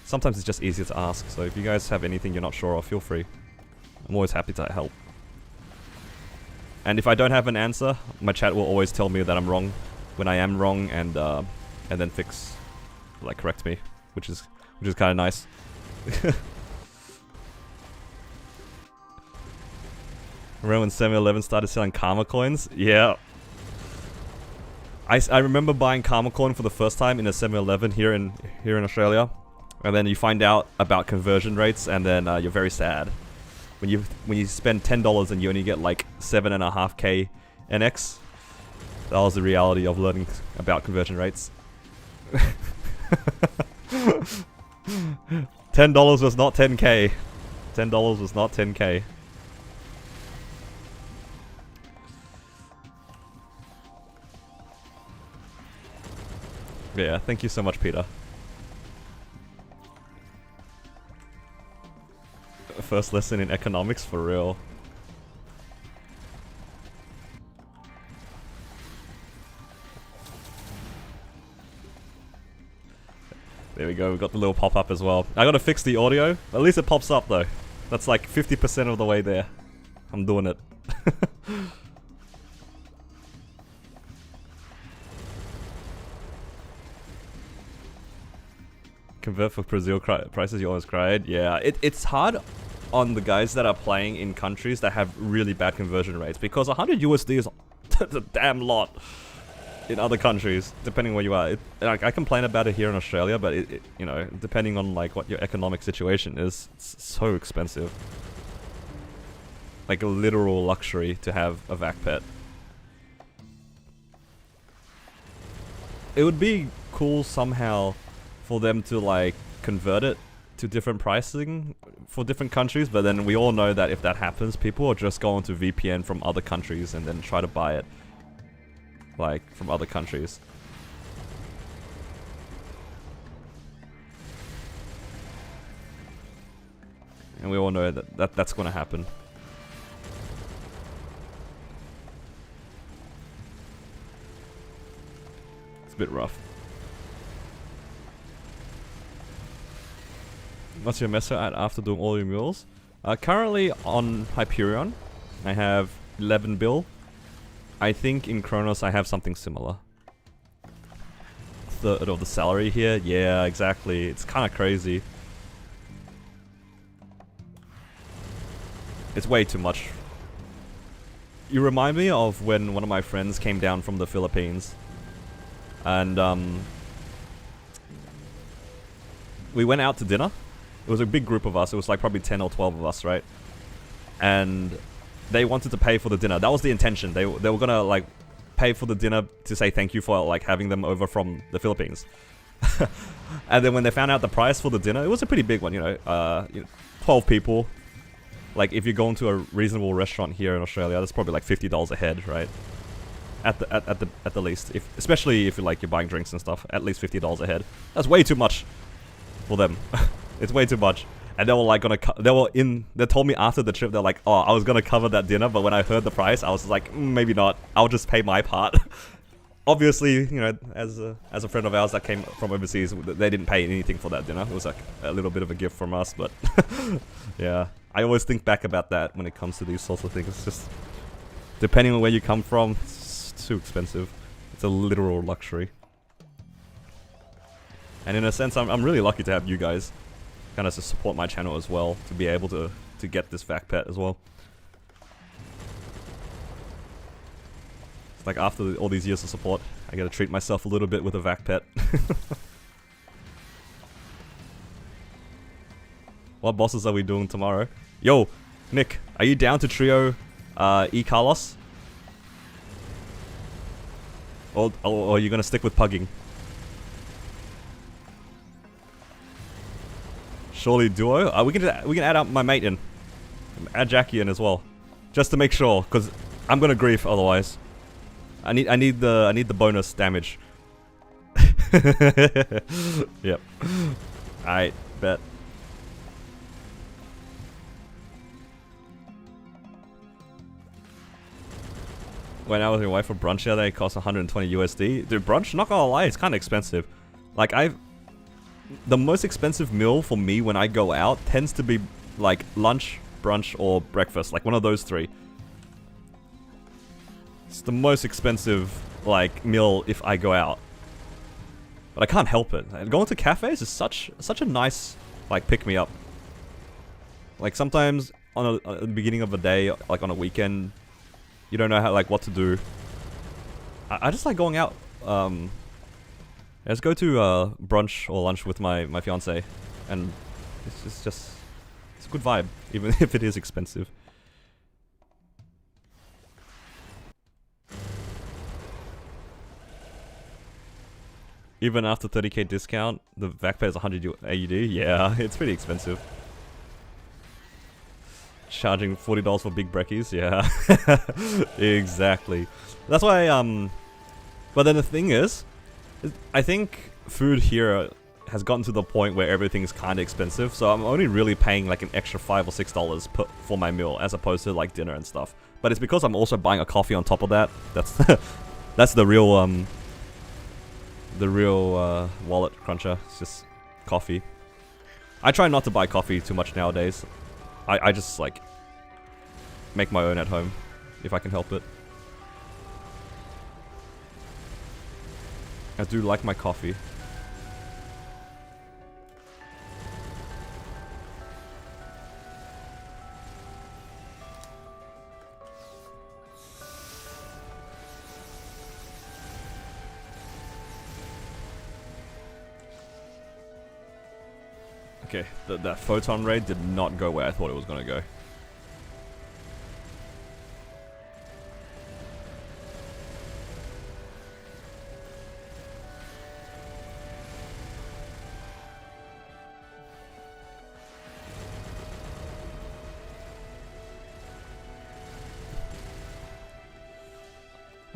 Sometimes it's just easier to ask, so if you guys have anything you're not sure of, feel free. I'm always happy to help. And if I don't have an answer, my chat will always tell me that I'm wrong when I am wrong, and then correct me, which is kind of nice. Remember when 7-Eleven started selling Karma coins? Yeah. I remember buying Karma coin for the first time in a 7-Eleven here in Australia, and then you find out about conversion rates, and then you're very sad when you spend $10 and you only get like 7.5k NX. That was the reality of learning about conversion rates. $10 was not 10k. $10 was not 10k. Yeah, thank you so much, Peter. First lesson in economics, for real. There we go, we got the little pop-up as well. I gotta fix the audio. At least it pops up though. That's like 50% of the way there. I'm doing it. Convert for Brazil prices, you always cried. Yeah, it's hard on the guys that are playing in countries that have really bad conversion rates, because 100 USD is a damn lot in other countries, depending where you are. I complain about it here in Australia, but you know, depending on like what your economic situation is, it's so expensive. like a literal luxury to have a vac pet. It would be cool somehow for them to like convert it to different pricing for different countries, but then we all know that if that happens, people will just go onto VPN from other countries and then try to buy it like from other countries. And we all know that that's going to happen. It's a bit rough. What's your mesa at after doing all your mules? Currently on Hyperion, I have 11 bill. I think in Kronos I have something similar. Third of the salary here? Yeah, exactly. It's kind of crazy. It's way too much. You remind me of when one of my friends came down from the Philippines. And we went out to dinner. It was a big group of us. It was like probably 10 or 12 of us, right? And they wanted to pay for the dinner. That was the intention. They were gonna like pay for the dinner to say thank you for like having them over from the Philippines. And then when they found out the price for the dinner, it was a pretty big one, you know, 12 people. Like if you're going to a reasonable restaurant here in Australia, that's probably like $50 a head, right? At the least, especially if you're buying drinks and stuff, at least $50 a head. That's way too much for them. It's way too much. And they were like they told me after the trip, they're like, oh, I was gonna cover that dinner, but when I heard the price, I was like, maybe not. I'll just pay my part. Obviously, you know, as a friend of ours that came from overseas, they didn't pay anything for that dinner. It was like a little bit of a gift from us, but yeah. I always think back about that when it comes to these sorts of things. It's just, depending on where you come from, it's too expensive. It's a literal luxury. And in a sense, I'm really lucky to have you guys kind of to support my channel as well, to be able to get this vac pet as well. It's like after all these years of support, I gotta treat myself a little bit with a vac pet. What bosses are we doing tomorrow? Yo, Nick, are you down to trio E. Carlos? Or are you gonna stick with pugging? Surely duo? We can add up my mate in. Add Jackie in as well. Just to make sure, because I'm gonna grief otherwise. I need the bonus damage. Yep. Alright, bet. Went out with your wife for brunch the other day, it cost 120 USD. Dude, brunch, not gonna lie, it's kind of expensive. Like, the most expensive meal for me when I go out tends to be like lunch, brunch, or breakfast. Like one of those three. It's the most expensive like meal if I go out. But I can't help it. And going to cafes is such a nice like pick me up. Like sometimes on the beginning of a day, like on a weekend, you don't know how what to do. I just like going out. Let's go to brunch or lunch with my fiance, and it's just it's a good vibe, even if it is expensive. Even after 30k discount, the vac pay is 100 AUD. Yeah, it's pretty expensive. Charging $40 for big brekkies, yeah. Exactly. That's why, but then the thing is, I think food here has gotten to the point where everything is kind of expensive, so I'm only really paying like an extra $5 or $6 for my meal, as opposed to like dinner and stuff. But it's because I'm also buying a coffee on top of that. That's the real wallet cruncher. It's just coffee. I try not to buy coffee too much nowadays. I just like make my own at home if I can help it. I do like my coffee. Okay, that photon raid did not go where I thought it was gonna go.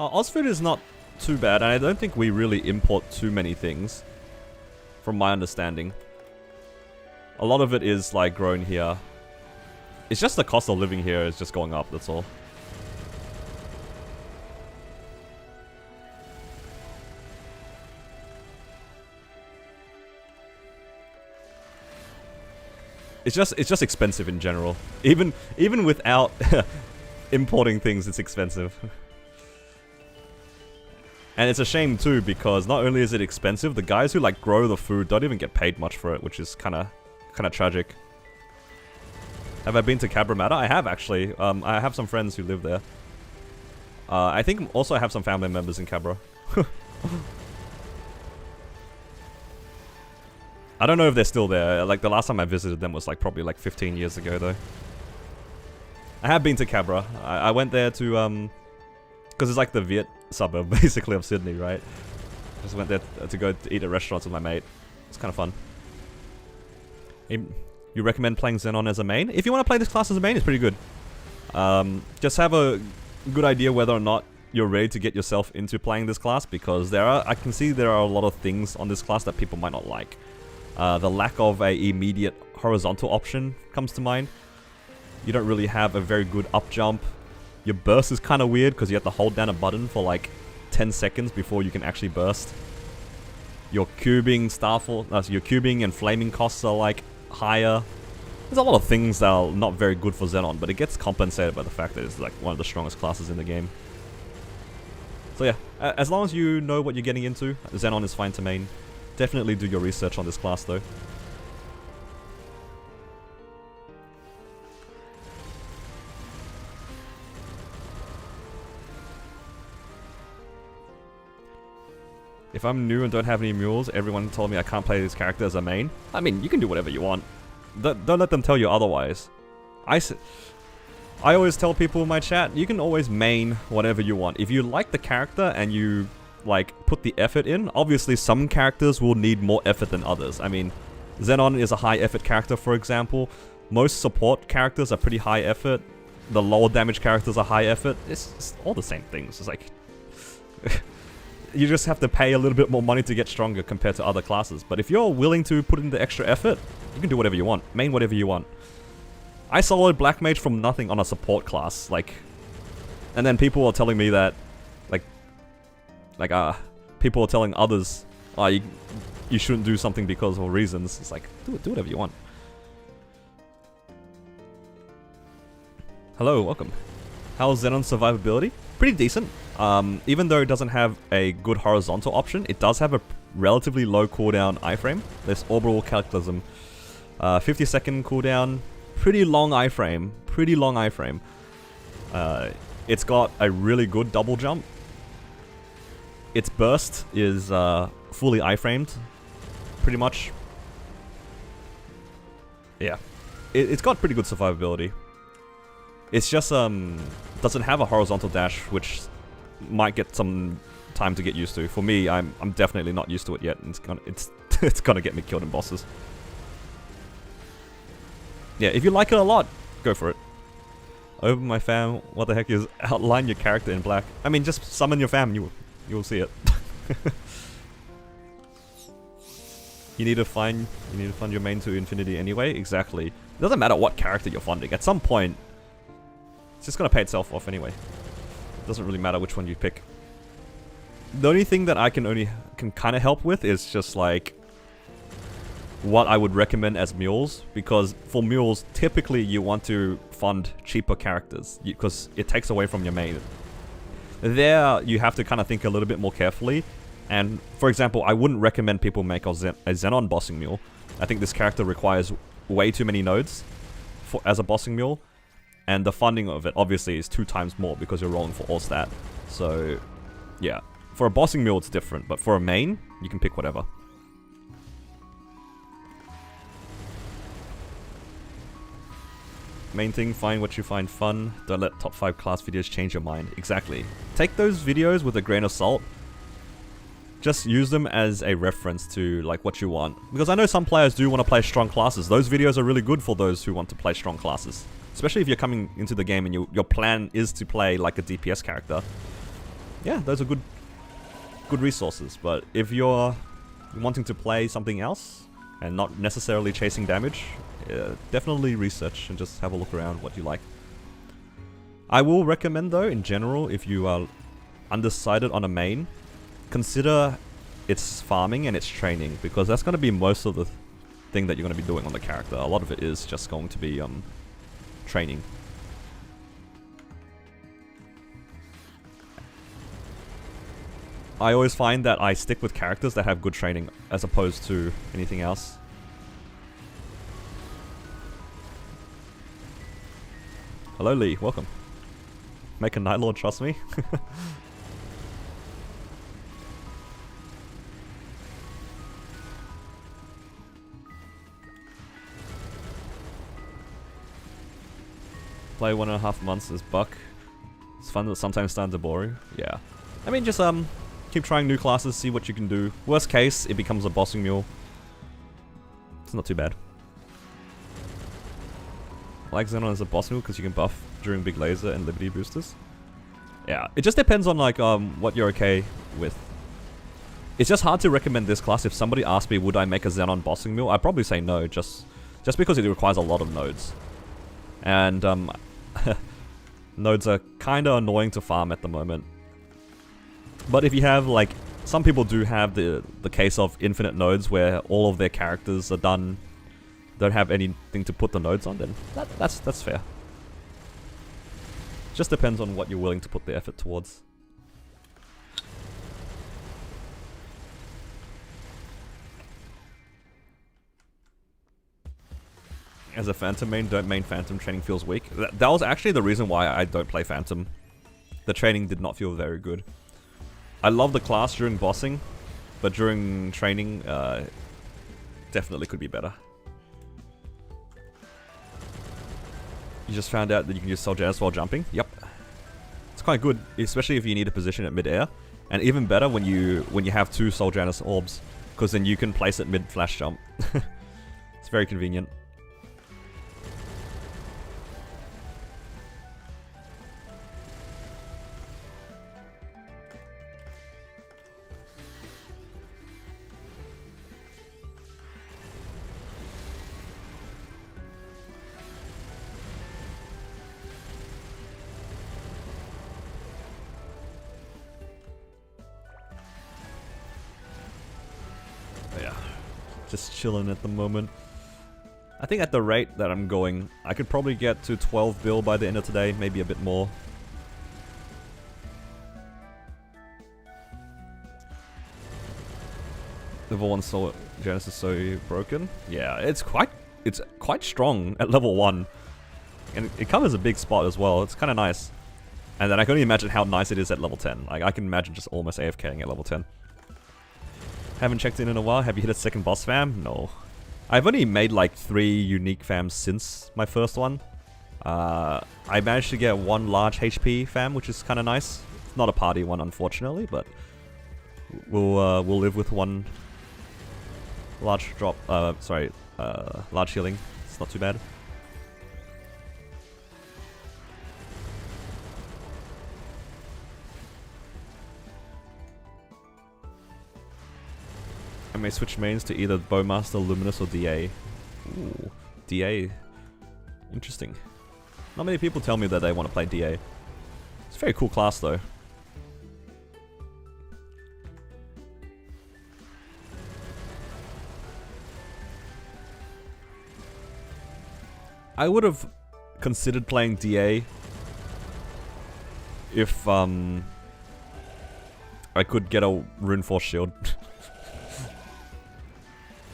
Ozfood is not too bad, and I don't think we really import too many things, from my understanding. A lot of it is like grown here. It's just the cost of living here is just going up, that's all. It's just expensive in general. Even without importing things, it's expensive. And it's a shame too, because not only is it expensive, the guys who like grow the food don't even get paid much for it, which is kind of tragic. Have I been to Cabramatta? I have actually. I have some friends who live there. I think also I have some family members in Cabra. I don't know if they're still there. Like the last time I visited them was like probably like 15 years ago though. I have been to Cabra. I went there to because it's like the Viet suburb basically of Sydney, right? Just went there to go to eat at restaurants with my mate. It's kind of fun. You recommend playing Zenon as a main? If you want to play this class as a main, it's pretty good. Just have a good idea whether or not you're ready to get yourself into playing this class, because I can see there are a lot of things on this class that people might not like. The lack of a immediate horizontal option comes to mind. You don't really have a very good up jump. Your burst is kind of weird because you have to hold down a button for like 10 seconds before you can actually burst. Your cubing, your cubing and flaming costs are like higher. There's a lot of things that are not very good for Zenon, but it gets compensated by the fact that it's like one of the strongest classes in the game. So yeah, as long as you know what you're getting into, Zenon is fine to main. Definitely do your research on this class though. If I'm new and don't have any mules, everyone told me I can't play this character as a main. I mean, you can do whatever you want. Don't let them tell you otherwise. I always tell people in my chat, you can always main whatever you want. If you like the character and you like put the effort in, obviously some characters will need more effort than others. I mean, Zenon is a high effort character, for example. Most support characters are pretty high effort. The lower damage characters are high effort. It's all the same things. It's like you just have to pay a little bit more money to get stronger compared to other classes. But if you're willing to put in the extra effort, you can do whatever you want. Main whatever you want. I soloed Black Mage from nothing on a support class, like, and then people are telling me that, people are telling others, oh, you shouldn't do something because of reasons. It's like, do whatever you want. Hello, welcome. How's Xenon's survivability? Pretty decent. Even though it doesn't have a good horizontal option, it does have a relatively low cooldown iframe. There's orbital cataclysm. 50-second cooldown. Pretty long iframe. Pretty long iframe. It's got a really good double jump. Its burst is fully iframed. Pretty much. Yeah. It's got pretty good survivability. It's just doesn't have a horizontal dash, which might get some time to get used to. For me, I'm definitely not used to it yet, and it's gonna get me killed in bosses. Yeah, if you like it a lot, go for it. Open my fam, what the heck is outline your character in black? I mean, just summon your fam, you'll see it. You need to find your main to infinity anyway. Exactly. It doesn't matter what character you're funding. At some point, it's just gonna pay itself off anyway. It doesn't really matter which one you pick. The only thing that I can kind of help with is just like what I would recommend as mules, because for mules, typically you want to fund cheaper characters because it takes away from your main. There, you have to kind of think a little bit more carefully. And for example, I wouldn't recommend people make a Zenon bossing mule. I think this character requires way too many nodes as a bossing mule. And the funding of it obviously is 2 times more because you're rolling for all stat. So, yeah. For a bossing mule, it's different. But for a main, you can pick whatever. Main thing, find what you find fun. Don't let top 5 class videos change your mind. Exactly. Take those videos with a grain of salt. Just use them as a reference to like what you want. Because I know some players do want to play strong classes. Those videos are really good for those who want to play strong classes. Especially if you're coming into the game and your plan is to play like a DPS character. yeah, those are good resources. But if you're wanting to play something else and not necessarily chasing damage, definitely research and just have a look around what you like. I will recommend though, in general, if you are undecided on a main, consider its farming and its training, because that's going to be most of the thing that you're going to be doing on the character. A lot of it is just going to be training. I always find that I stick with characters that have good training as opposed to anything else. Hello Lee, welcome. Make a Night Lord, trust me. Play 1.5 months as Buck. It's fun, but sometimes starts to boring. Yeah. I mean, just keep trying new classes, see what you can do. Worst case, it becomes a bossing mule. It's not too bad. I like Zenon as a boss mule because you can buff during big laser and liberty boosters. Yeah, it just depends on like what you're okay with. It's just hard to recommend this class. If somebody asked me, would I make a Zenon bossing mule, I'd probably say no, just because it requires a lot of nodes. And nodes are kinda annoying to farm at the moment. But if you have like, some people do have the case of infinite nodes where all of their characters are done, don't have anything to put the nodes on, then that's fair. Just depends on what you're willing to put the effort towards. As a Phantom main, don't main Phantom, training feels weak. That was actually the reason why I don't play Phantom. The training did not feel very good. I love the class during bossing, but during training, definitely could be better. You just found out that you can use Soul Janus while jumping? Yep. It's quite good, especially if you need a position at mid-air. And even better when you have 2 Soul Janus orbs, because then you can place it mid-flash jump. It's very convenient. Just chilling at the moment. I think at the rate that I'm going, I could probably get to 12 bill by the end of today, maybe a bit more. Level 1 Soul Janus is so broken. Yeah, it's quite strong at level 1. And it covers a big spot as well. It's kind of nice. And then I can only imagine how nice it is at level 10. Like, I can imagine just almost AFKing at level 10. Haven't checked in a while. Have you hit a second boss fam? No. I've only made like 3 unique fams since my first one. I managed to get 1 large HP fam, which is kind of nice. It's not a party one, unfortunately, but we'll live with 1 large drop. Large healing. It's not too bad. I may switch mains to either Bowmaster, Luminous, or DA. Ooh, DA. Interesting. Not many people tell me that they want to play DA. It's a very cool class though. I would have considered playing DA if I could get a Rune Force shield.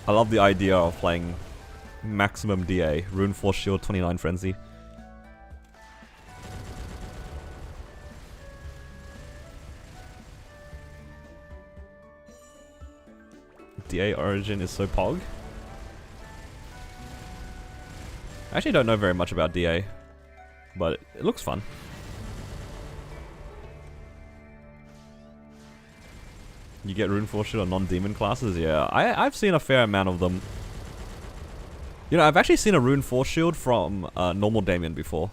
I love the idea of playing maximum DA, Rune Force Shield, 29 Frenzy. DA origin is so pog. I actually don't know very much about DA, but it looks fun. You get Rune Force Shield on non-demon classes? Yeah, I've seen a fair amount of them. You know, I've actually seen a Rune Force Shield from normal Damien before.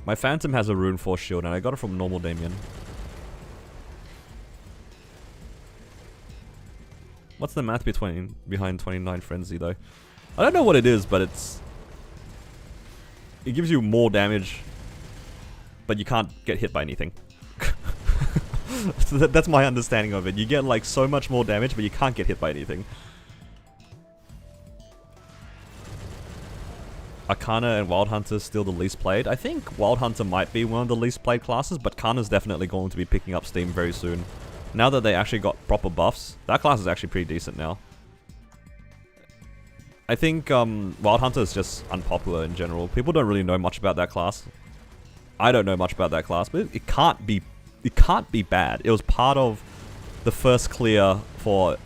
My Phantom has a Rune Force shield, and I got it from normal Damien. What's the math behind 29 Frenzy, though? I don't know what it is, but it gives you more damage, but you can't get hit by anything. So that's my understanding of it. You get like so much more damage, but you can't get hit by anything. Arcana and Wild Hunter is still the least played. I think Wild Hunter might be one of the least played classes, but Arcana's definitely going to be picking up steam very soon. Now that they actually got proper buffs, that class is actually pretty decent now. I think Wild Hunter is just unpopular in general. People don't really know much about that class. I don't know much about that class, but it can't be bad. It was part of the first clear for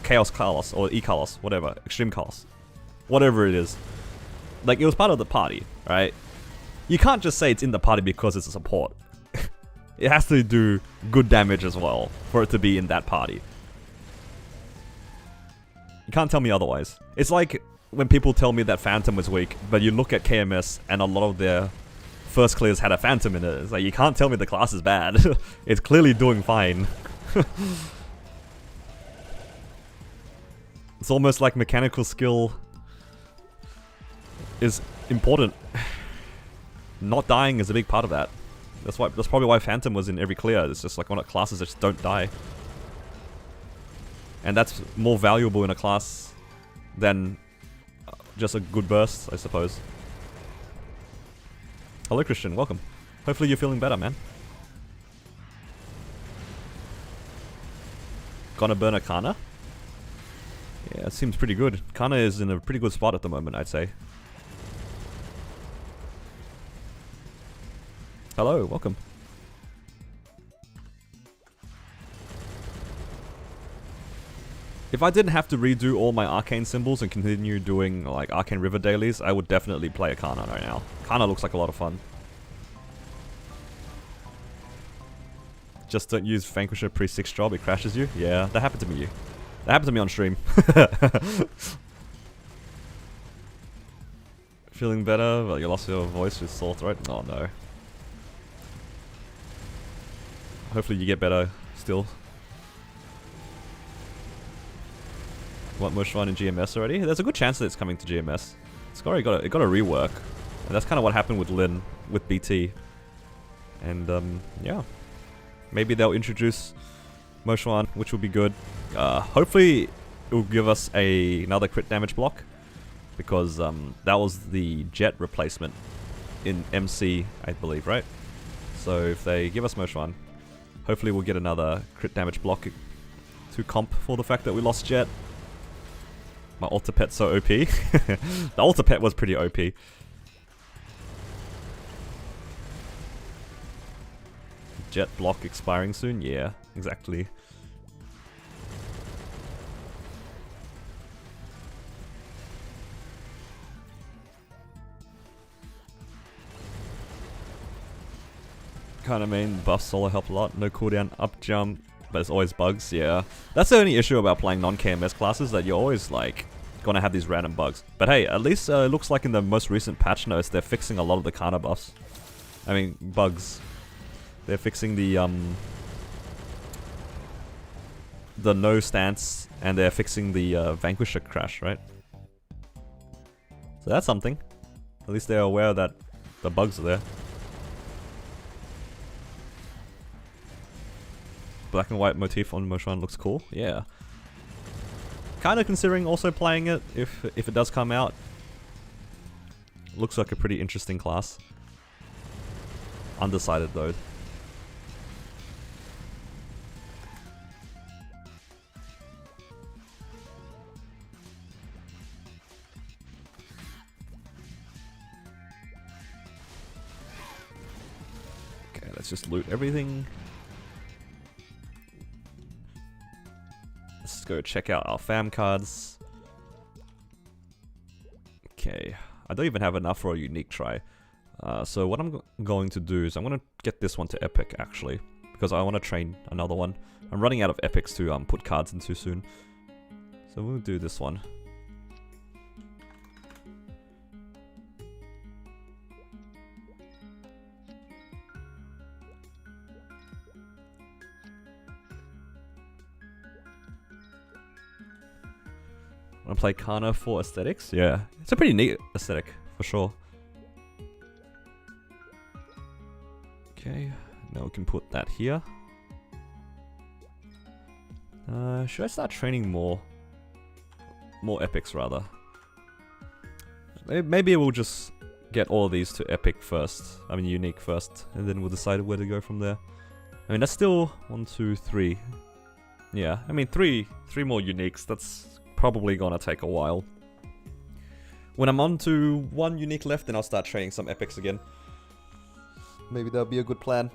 Chaos Kalos or E-Kalos, whatever, Extreme Kalos, whatever it is. Like, it was part of the party, right? You can't just say it's in the party because it's a support. It has to do good damage as well for it to be in that party. You can't tell me otherwise. It's like when people tell me that Phantom was weak, but you look at KMS and a lot of their first clears had a Phantom in it. It's like, you can't tell me the class is bad. It's clearly doing fine. It's almost like mechanical skill is important. Not dying is a big part of that. That's probably why Phantom was in every clear. It's just like one of the classes that just don't die. And that's more valuable in a class than just a good burst, I suppose. Hello Christian, welcome. Hopefully you're feeling better, man. Gonna burn a Kana? Yeah, it seems pretty good. Kana is in a pretty good spot at the moment, I'd say. Hello, welcome. If I didn't have to redo all my arcane symbols and continue doing like Arcane River dailies, I would definitely play a Kana right now. Kana looks like a lot of fun. Just don't use Vanquisher pre-6 job, it crashes you. Yeah, that happened to me. That happened to me on stream. Feeling better, but you lost your voice with sore throat? Oh no. Hopefully you get better still. Want Mushwan in GMS already? There's a good chance that it's coming to GMS. It's already got a rework. And that's kind of what happened with Lin, with BT. And yeah. Maybe they'll introduce Mushwan, which will be good. Hopefully it will give us another crit damage block. Because that was the Jet replacement in MC, I believe, right? So if they give us Mushwan, hopefully we'll get another crit damage block to comp for the fact that we lost Jet. My Alter Pet's so OP. The Alter Pet was pretty OP. Jet block expiring soon? Yeah, exactly. Kinda main buff solo help a lot. No cooldown, up jump, but it's always bugs, yeah. That's the only issue about playing non-KMS classes, that you're always like gonna have these random bugs. But hey, at least it looks like in the most recent patch notes they're fixing a lot of the Kana buffs. I mean, bugs. They're fixing the no stance, and they're fixing the Vanquisher crash, right? So that's something. At least they're aware that the bugs are there. Black and white motif on Moshan looks cool. Yeah. Kinda considering also playing it if it does come out. Looks like a pretty interesting class. Undecided though. Okay, let's just loot everything. Let's go check out our fam cards. Okay, I don't even have enough for a unique try. So what I'm going to do is I'm going to get this one to epic actually, because I want to train another one. I'm running out of epics to put cards into soon. So we'll do this one. Wanna play Kana for aesthetics? Yeah. It's a pretty neat aesthetic, for sure. Okay, now we can put that here. Should I start training more? More epics, rather. Maybe we'll just get all of these to epic first. I mean, unique first. And then we'll decide where to go from there. I mean, that's still 1, 2, 3. Yeah, I mean, three more uniques. That's probably gonna take a while. When I'm on to 1 unique left, then I'll start training some epics again. Maybe that'll be a good plan.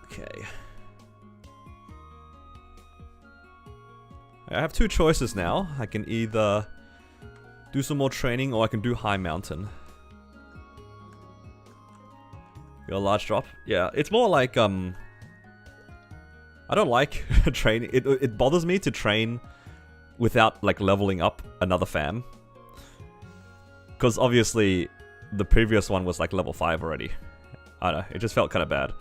Okay. I have 2 choices now. I can either do some more training or I can do high mountain. Got a large drop? Yeah, it's more like, I don't like training. It bothers me to train without, like, leveling up another fam. Because obviously, the previous one was, like, level 5 already. I don't know, it just felt kind of bad.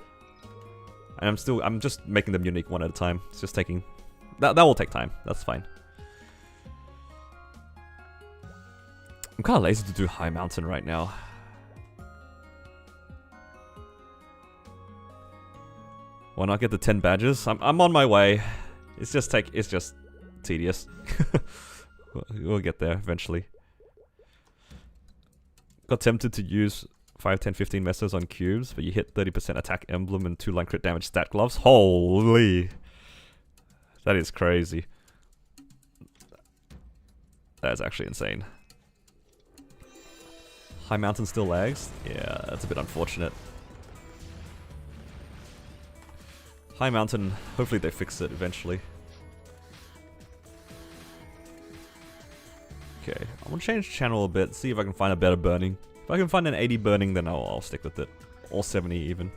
And I'm just making them unique one at a time. It's just taking... That will take time, that's fine. I'm kind of lazy to do high mountain right now. Why not get the 10 badges? I'm on my way. It's just tedious. We'll get there eventually. Got tempted to use 5, 10, 15 messes on cubes, but you hit 30% attack emblem and 2-line crit damage stat gloves. Holy! That is crazy. That is actually insane. High mountain still lags? Yeah, that's a bit unfortunate. High mountain, hopefully they fix it eventually. Okay, I'm gonna change channel a bit, see if I can find a better burning. If I can find an 80 burning, then I'll stick with it. Or 70 even.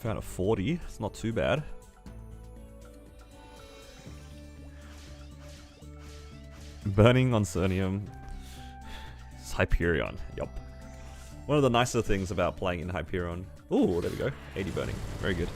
Found a 40, it's not too bad. Burning on Cernium. It's Hyperion, yup. One of the nicer things about playing in Hyperion. Ooh, there we go. 80 burning, very good.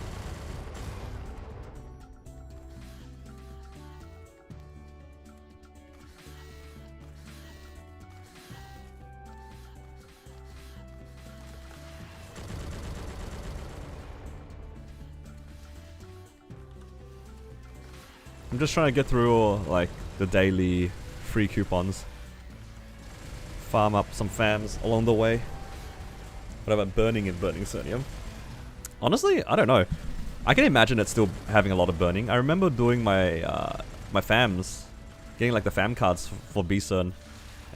I'm just trying to get through like the daily free coupons. Farm up some fams along the way. What about burning and burning Cernium? Honestly, I don't know. I can imagine it still having a lot of burning. I remember doing my my fams, getting like the fam cards for B-Cern,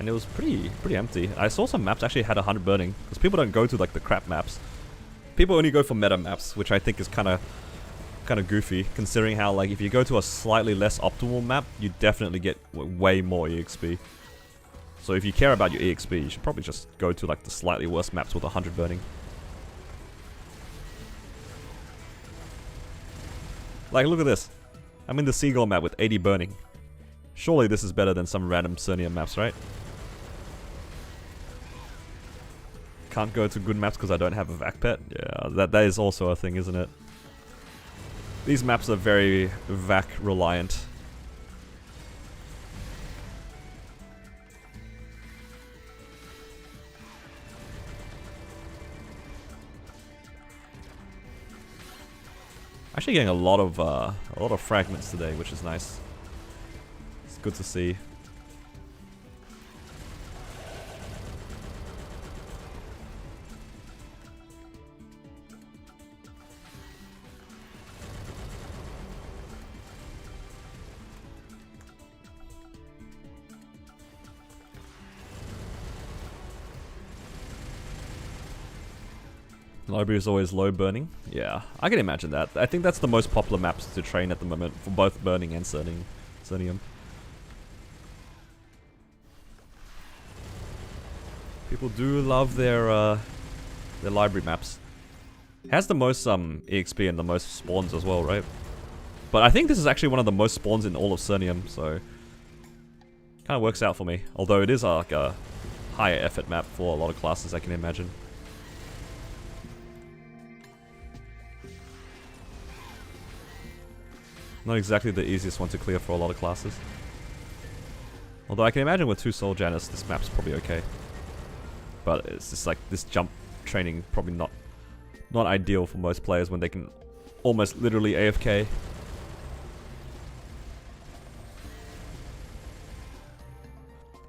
and it was pretty empty. I saw some maps actually had 100 burning because people don't go to like the crap maps. People only go for meta maps, which I think is kind of goofy, considering how, like, if you go to a slightly less optimal map, you definitely get way more EXP. So if you care about your EXP, you should probably just go to, like, the slightly worse maps with 100 burning. Like, look at this. I'm in the Seagull map with 80 burning. Surely this is better than some random Cernium maps, right? Can't go to good maps because I don't have a vac pet? Yeah, that is also a thing, isn't it? These maps are very vac reliant. Actually getting a lot of fragments today, which is nice. It's good to see. Library is always low burning. Yeah, I can imagine that. I think that's the most popular maps to train at the moment for both burning and Cernium. People do love their library maps. Has the most EXP and the most spawns as well, right? But I think this is actually one of the most spawns in all of Cernium, so kind of works out for me. Although it is like a higher effort map for a lot of classes, I can imagine. Not exactly the easiest one to clear for a lot of classes. Although I can imagine with 2 Soul Janus, this map's probably okay. But it's just like this jump training probably not ideal for most players when they can almost literally AFK.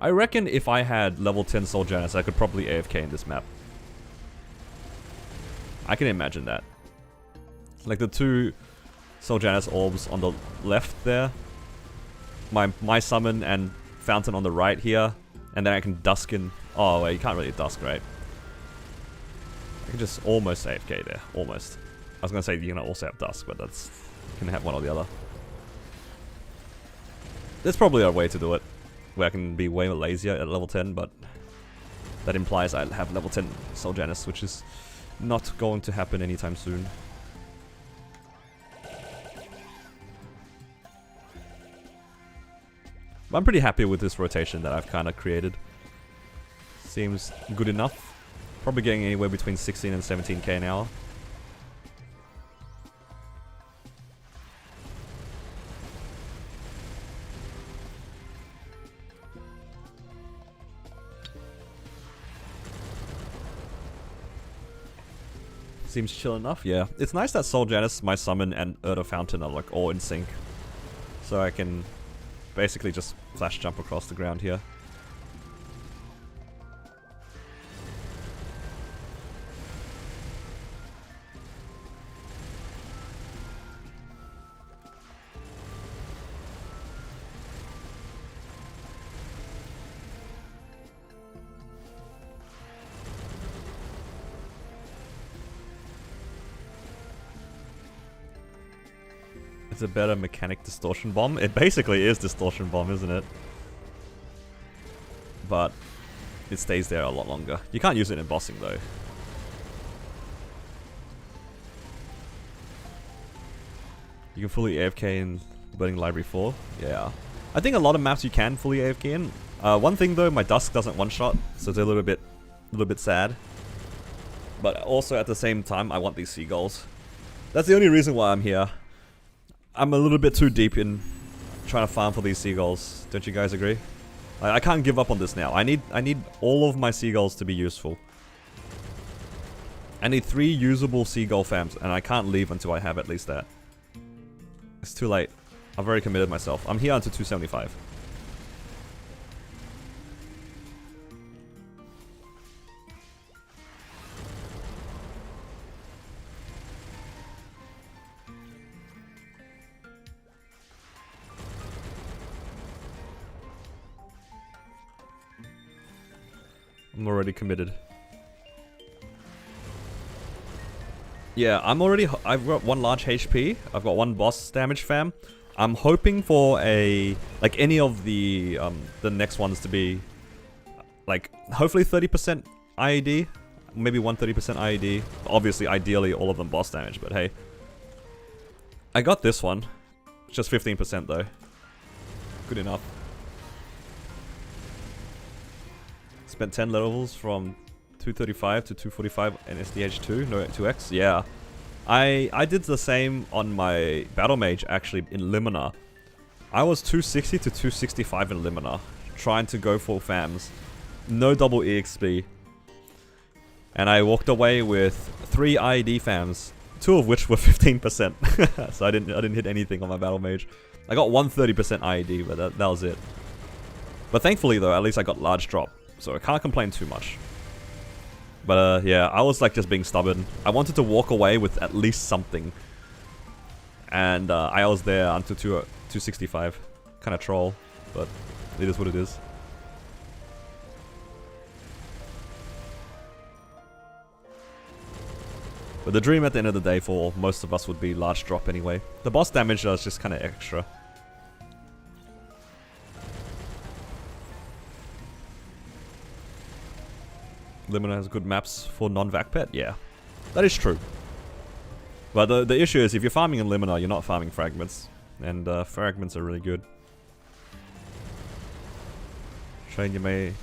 I reckon if I had level 10 Soul Janus, I could probably AFK in this map. I can imagine that. Like the 2 Soul Janus orbs on the left there. My summon and fountain on the right here. And then I can dusk in. Oh wait, you can't really dusk, right? I can just almost AFK there. Almost. I was gonna say you can also have dusk, but that's... You can have one or the other. There's probably a way to do it where I can be way lazier at level 10, but that implies I have level 10 Soul Janus, which is not going to happen anytime soon. But I'm pretty happy with this rotation that I've kind of created. Seems good enough. Probably getting anywhere between 16 and 17k an hour. Seems chill enough, yeah. It's nice that Soul Janus, my summon, and Erda Fountain are like all in sync. So I can basically just flash jump across the ground here. It's a better mechanic distortion bomb. It basically is distortion bomb, isn't it? But it stays there a lot longer. You can't use it in bossing though. You can fully AFK in Burning Library 4. Yeah. I think a lot of maps you can fully AFK in. One thing though, my Dusk doesn't one-shot, so it's a little bit sad. But also at the same time, I want these seagulls. That's the only reason why I'm here. I'm a little bit too deep in trying to farm for these seagulls. Don't you guys agree? I can't give up on this now. I need all of my seagulls to be useful. I need 3 usable seagull farms, and I can't leave until I have at least that. It's too late. I've already committed myself. I'm here until 275. I'm already committed. Yeah, I've got 1 large HP. I've got 1 boss damage fam. I'm hoping for like any of the next ones to be like hopefully 30% IED, maybe 130% IED. Obviously, ideally all of them boss damage, but hey. I got this one. It's just 15% though. Good enough. Spent 10 levels from 235 to 245 in SDH2, no 2x, yeah. I did the same on my Battle Mage actually in Limina. I was 260 to 265 in Limina, trying to go full fams. No double EXP. And I walked away with 3 IED fams, 2 of which were 15%. So I didn't hit anything on my Battle Mage. I got 130% IED, but that was it. But thankfully though, at least I got large drop. So I can't complain too much. But yeah, I was like just being stubborn. I wanted to walk away with at least something. And I was there until 265. Kind of troll, but it is what it is. But the dream at the end of the day for most of us would be large drop anyway. The boss damage is just kind of extra. Limina has good maps for non-vac pet, yeah. That is true. But the issue is if you're farming in Limina, you're not farming fragments. and fragments are really good. Train your main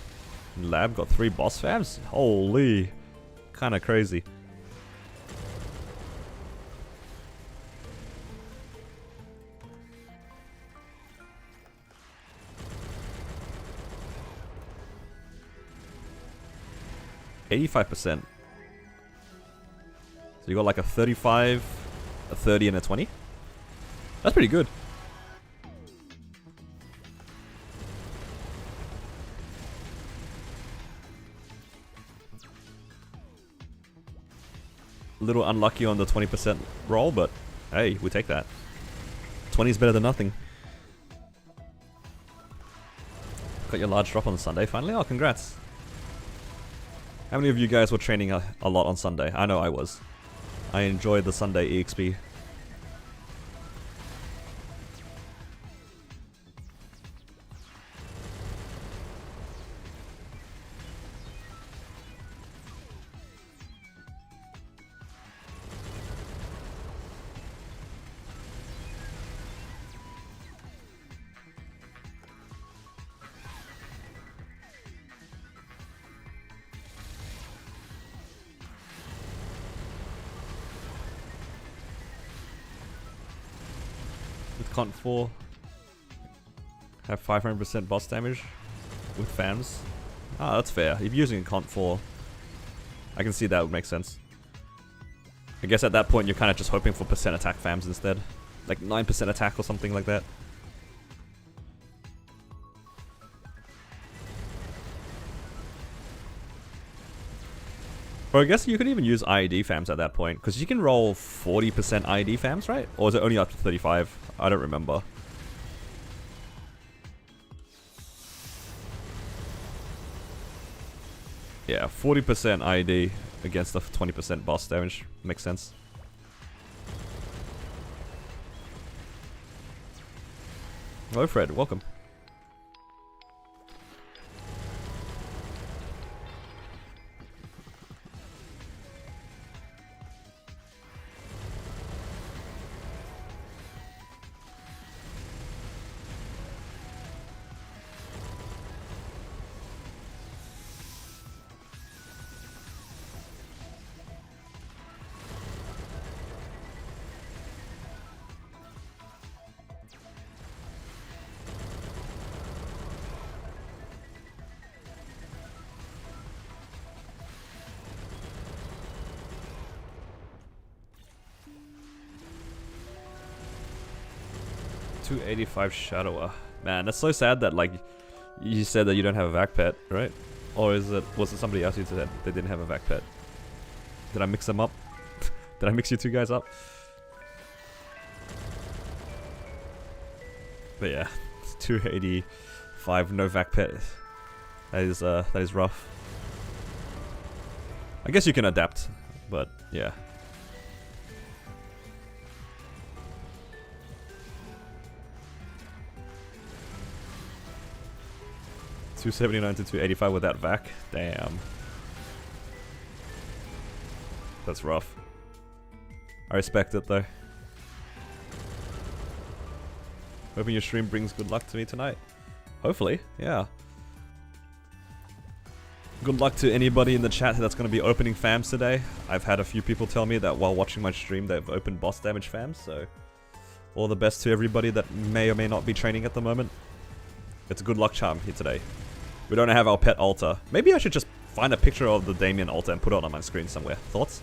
lab, got 3 boss fabs? Holy, kinda crazy. $85%. So you got like a 35, a 30, and a 20? That's pretty good. A little unlucky on the 20% roll, but hey, we take that. 20 is better than nothing. Got your large drop on Sunday finally? Oh, congrats. How many of you guys were training a lot on Sunday? I know I was. I enjoyed the Sunday EXP. With Cont 4, have 500% boss damage with fams. Ah, that's fair. If you're using a Cont 4, I can see that would make sense. I guess at that point you're kind of just hoping for percent attack fams instead. Like 9% attack or something like that. Or I guess you could even use IED fams at that point, because you can roll 40% IED fams, right? Or is it only up to 35? I don't remember. Yeah, 40% IED against the 20% boss damage. Makes sense. Hello Fred, welcome. $285 Shadower. Man, that's so sad that like you said that you don't have a vac pet, right? Or was it somebody else who said they didn't have a vac pet? Did I mix them up? Did I mix you two guys up? But yeah, 285 no vac pet. That is rough. I guess you can adapt, but yeah. $279 to $285 without vac. Damn. That's rough. I respect it though. Hoping your stream brings good luck to me tonight. Hopefully, yeah. Good luck to anybody in the chat that's going to be opening fams today. I've had a few people tell me that while watching my stream they've opened boss damage fams, so all the best to everybody that may or may not be training at the moment. It's a good luck charm here today. We don't have our pet altar. Maybe I should just find a picture of the Damien altar and put it on my screen somewhere. Thoughts?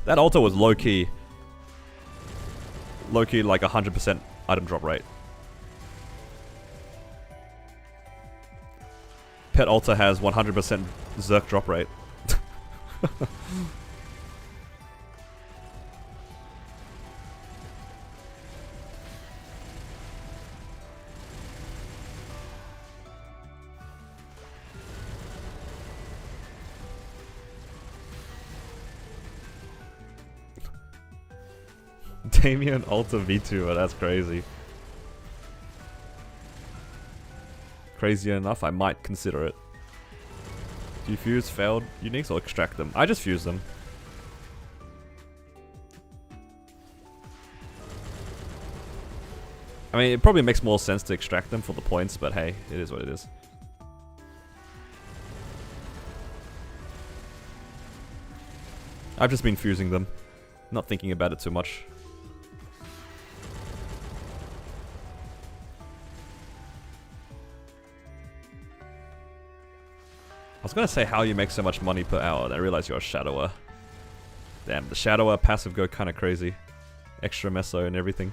That altar was low-key like 100% item drop rate. Pet altar has 100% Zerk drop rate. Damien Alta V2, oh, that's crazy. Crazy enough, I might consider it. Do you fuse failed uniques or extract them? I just fuse them. I mean, it probably makes more sense to extract them for the points, but hey, it is what it is. I've just been fusing them, not thinking about it too much. I was gonna say how you make so much money per hour, and I realized you're a shadower. Damn, the shadower passive go kinda crazy. Extra meso and everything.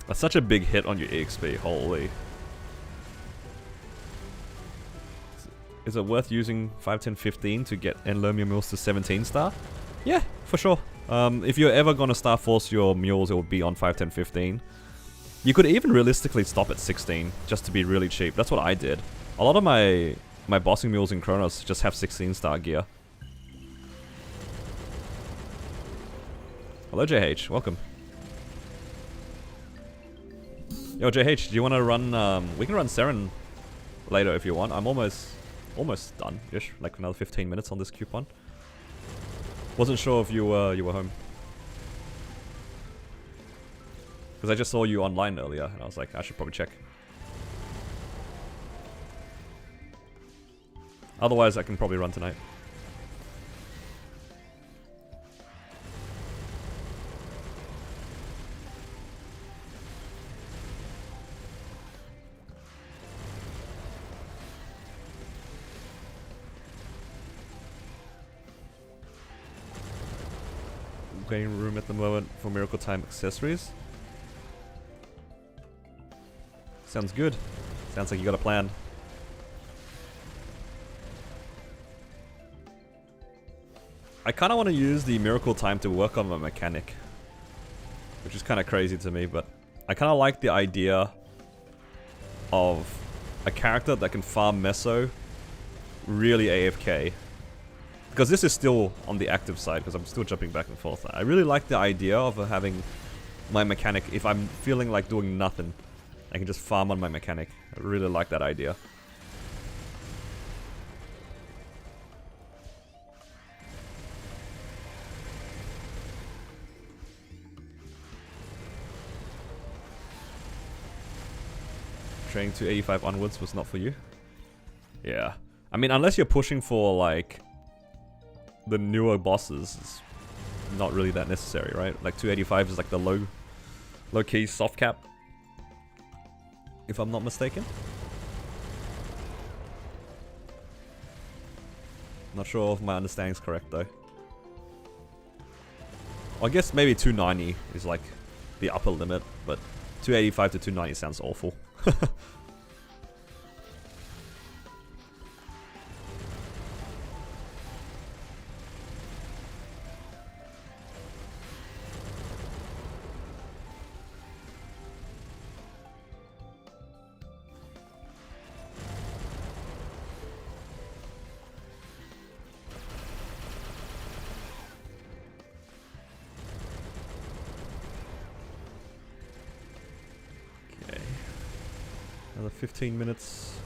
That's such a big hit on your EXP, holy. Is it worth using 5, 10, 15 to get Enlomia mules to 17 star? Yeah, for sure. If you're ever gonna star force your mules, it would be on 5, 10, 15. You could even realistically stop at 16, just to be really cheap. That's what I did. A lot of my bossing mules in Chronos just have 16 star gear. Hello JH, welcome. Yo JH, do you want to run, we can run Sarin later if you want. I'm almost done-ish, like another 15 minutes on this coupon. Wasn't sure if you were home. Because I just saw you online earlier, and I was like, I should probably check. Otherwise, I can probably run tonight. Waiting room at the moment for Miracle Time accessories. Sounds good. Sounds like you got a plan. I kind of want to use the Miracle Time to work on my mechanic, which is kind of crazy to me, but I kind of like the idea of a character that can farm meso really AFK. Because this is still on the active side, because I'm still jumping back and forth. I really like the idea of having my mechanic, if I'm feeling like doing nothing, I can just farm on my mechanic. I really like that idea. Training to 85 onwards was not for you? Yeah. I mean, unless you're pushing for, like, the newer bosses, it's not really that necessary, right? Like, 285 is like the low-key soft cap, if I'm not mistaken. Not sure if my understanding is correct, though. Well, I guess maybe 290 is, like, the upper limit, but 285 to 290 sounds awful. Another 15 minutes.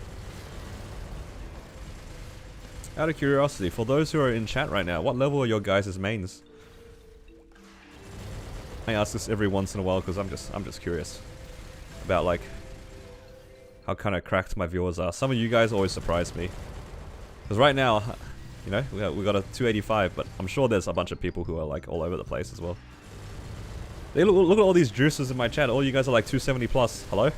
Out of curiosity, for those who are in chat right now, what level are your guys' mains? I ask this every once in a while because I'm just curious about, like, how kind of cracked my viewers are. Some of you guys always surprise me. Because right now, you know, we got a 285, but I'm sure there's a bunch of people who are, like, all over the place as well. They look at all these juices in my chat. All you guys are like 270 plus. Hello?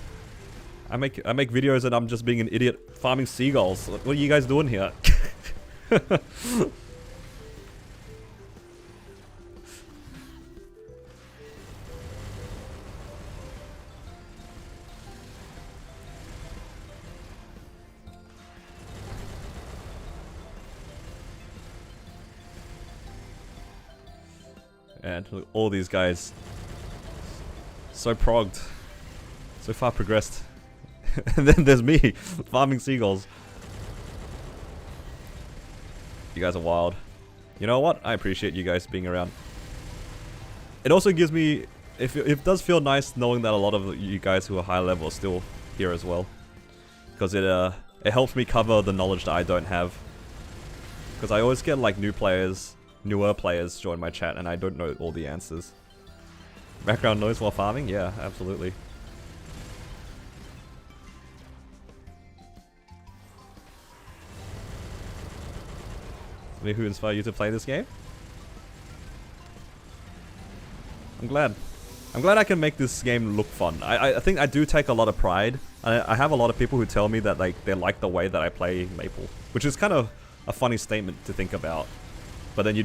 I make videos and I'm just being an idiot farming seagulls. What are you guys doing here? And look, all these guys, so progged, so far progressed. And then there's me, farming seagulls. You guys are wild. You know what? I appreciate you guys being around. It also gives me, it does feel nice knowing that a lot of you guys who are high level are still here as well. Because it helps me cover the knowledge that I don't have. Because I always get like new players newer players join my chat and I don't know all the answers. Background noise while farming? Yeah, absolutely. Who inspired you to play this game? I'm glad. I'm glad I can make this game look fun. I think I do take a lot of pride. I have a lot of people who tell me that they like the way that I play Maple, which is kind of a funny statement to think about. But then we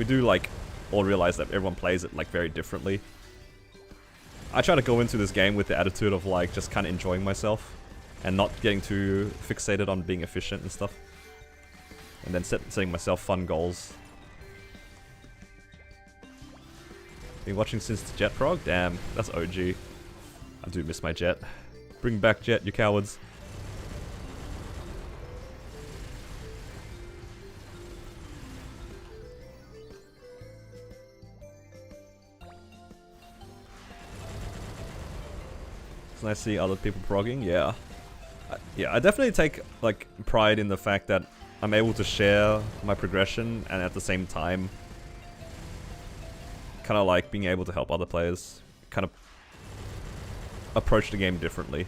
do like all realize that everyone plays it like very differently. I try to go into this game with the attitude of like just kind of enjoying myself and not getting too fixated on being efficient and stuff. And then setting myself fun goals. Been watching since the Jet prog? Damn, that's OG. I do miss my Jet. Bring back Jet, you cowards. It's nice to see other people progging, yeah. Yeah, I definitely take like pride in the fact that I'm able to share my progression and at the same time kind of like being able to help other players kind of approach the game differently.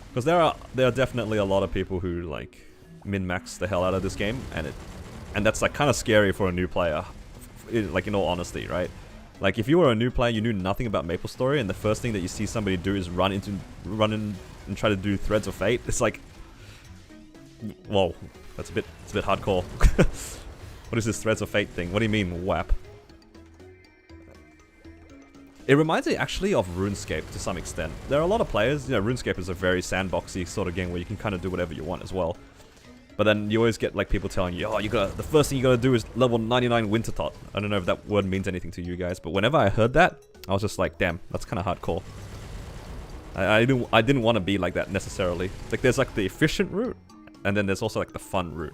Because there are definitely a lot of people who like min-max the hell out of this game, and that's like kind of scary for a new player, like in all honesty, right? Like if you were a new player, you knew nothing about MapleStory, and the first thing that you see somebody do is run in and try to do Threads of Fate, it's like, whoa, it's a bit hardcore. What is this Threads of Fate thing? What do you mean, WAP? It reminds me actually of RuneScape to some extent. There are a lot of players, you know, RuneScape is a very sandboxy sort of game where you can kind of do whatever you want as well. But then you always get like people telling you, oh, the first thing you gotta do is level 99 Wintertot. I don't know if that word means anything to you guys, but whenever I heard that, I was just like, damn, that's kind of hardcore. I didn't want to be like that necessarily. Like there's like the efficient route, and then there's also like the fun route.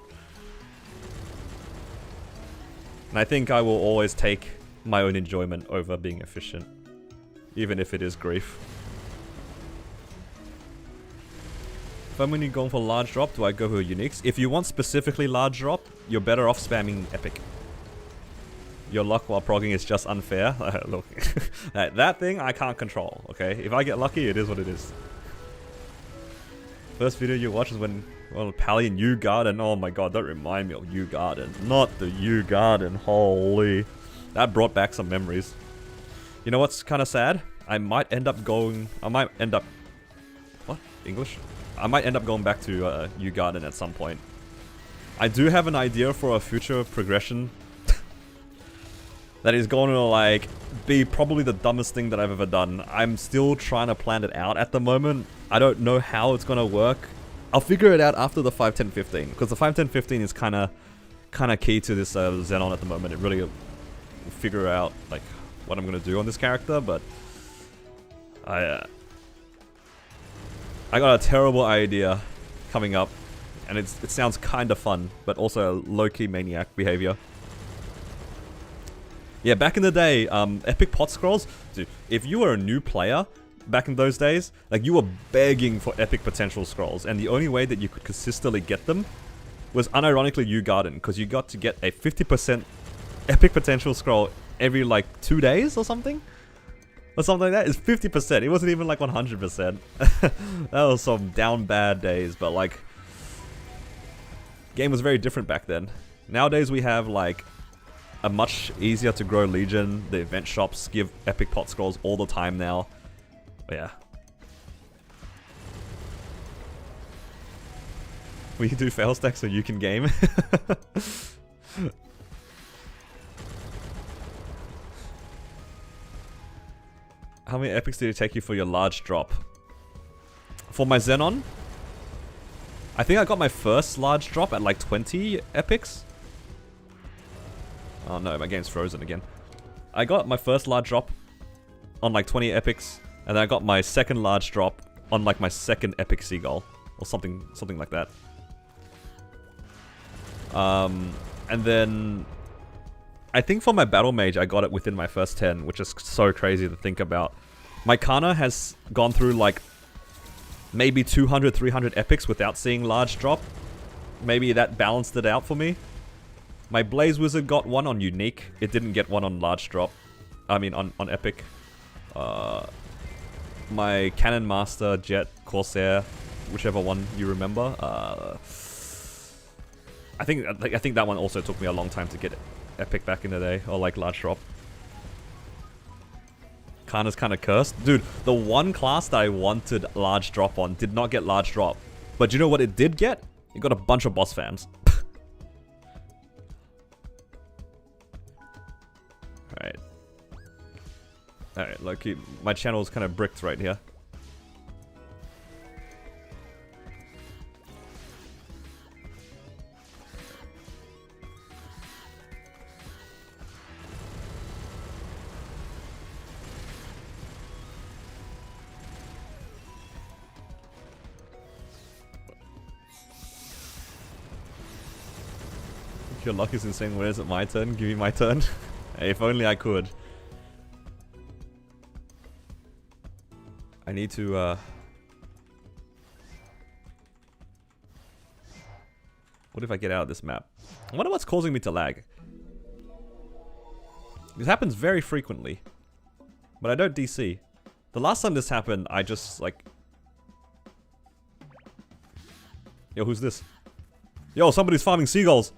And I think I will always take my own enjoyment over being efficient, even if it is grief. If I'm only going for large drop, do I go for uniques? If you want specifically large drop, you're better off spamming epic. Your luck while progging is just unfair. Look, that thing I can't control, okay? If I get lucky, it is what it is. First video you watch is when, well, Pally and Yew Garden. Oh my god, don't remind me of Yew Garden. Not the Yew Garden, holy. That brought back some memories. You know what's kind of sad? I might end up... What? English? I might end up going back to Yew Garden at some point. I do have an idea for a future progression that is going to like be probably the dumbest thing that I've ever done. I'm still trying to plan it out at the moment. I don't know how it's going to work. I'll figure it out after the 5.10.15, because the 5.10.15 is kind of key to this Zenon at the moment. It really figure out like what I'm going to do on this character, but I got a terrible idea coming up, and it sounds kind of fun, but also low-key maniac behavior. Yeah, back in the day, epic pot scrolls, dude, if you were a new player back in those days, like you were begging for epic potential scrolls, and the only way that you could consistently get them was unironically Yew Garden, because you got to get a 50% epic potential scroll every like 2 days or something? Or something like that. It's 50%. It wasn't even like 100%. That was some down bad days, but like, game was very different back then. Nowadays we have like a much easier to grow legion. The event shops give epic pot scrolls all the time now. But yeah. We can do fail stacks so you can game. How many epics did it take you for your large drop? For my Zenon, I think I got my first large drop at like 20 epics. Oh no, my game's frozen again. I got my first large drop on like 20 epics, and then I got my second large drop on like my second epic seagull, or something like that. And then I think for my battle mage, I got it within my first 10, which is so crazy to think about. My Kana has gone through like maybe 200, 300 epics without seeing large drop. Maybe that balanced it out for me. My Blaze Wizard got one on Unique. It didn't get one on Large Drop. I mean, on Epic. My Cannon Master, Jet, Corsair, whichever one you remember. I think that one also took me a long time to get Epic back in the day, or like Large Drop. Kana's kind of cursed. Dude, the one class that I wanted Large Drop on did not get Large Drop. But you know what it did get? It got a bunch of boss fans. Alright. Alright, Loki, my channel's kind of bricked right here. Your luck is insane. When is it my turn? Give me my turn. Hey, if only I could. I need to, what if I get out of this map? I wonder what's causing me to lag. This happens very frequently. But I don't DC. The last time this happened, I just, like... Yo, who's this? Yo, somebody's farming seagulls!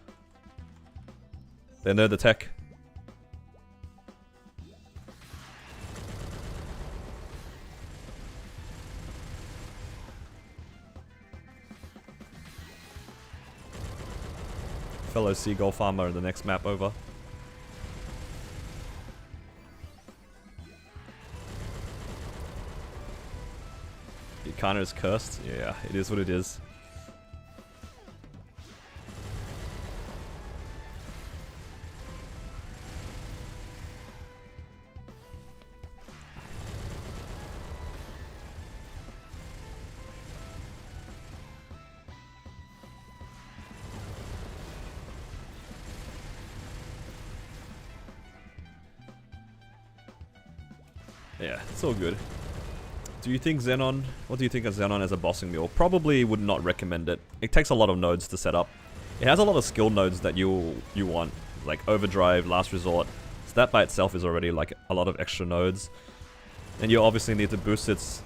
They know the tech. Fellow seagull farmer in the next map over. Ikana is cursed? Yeah, it is what it is. Yeah, it's all good. Do you think Zenon... What do you think of Zenon as a bossing mule? Probably would not recommend it. It takes a lot of nodes to set up. It has a lot of skill nodes that you want. Like Overdrive, Last Resort. So that by itself is already like a lot of extra nodes. And you obviously need to boost its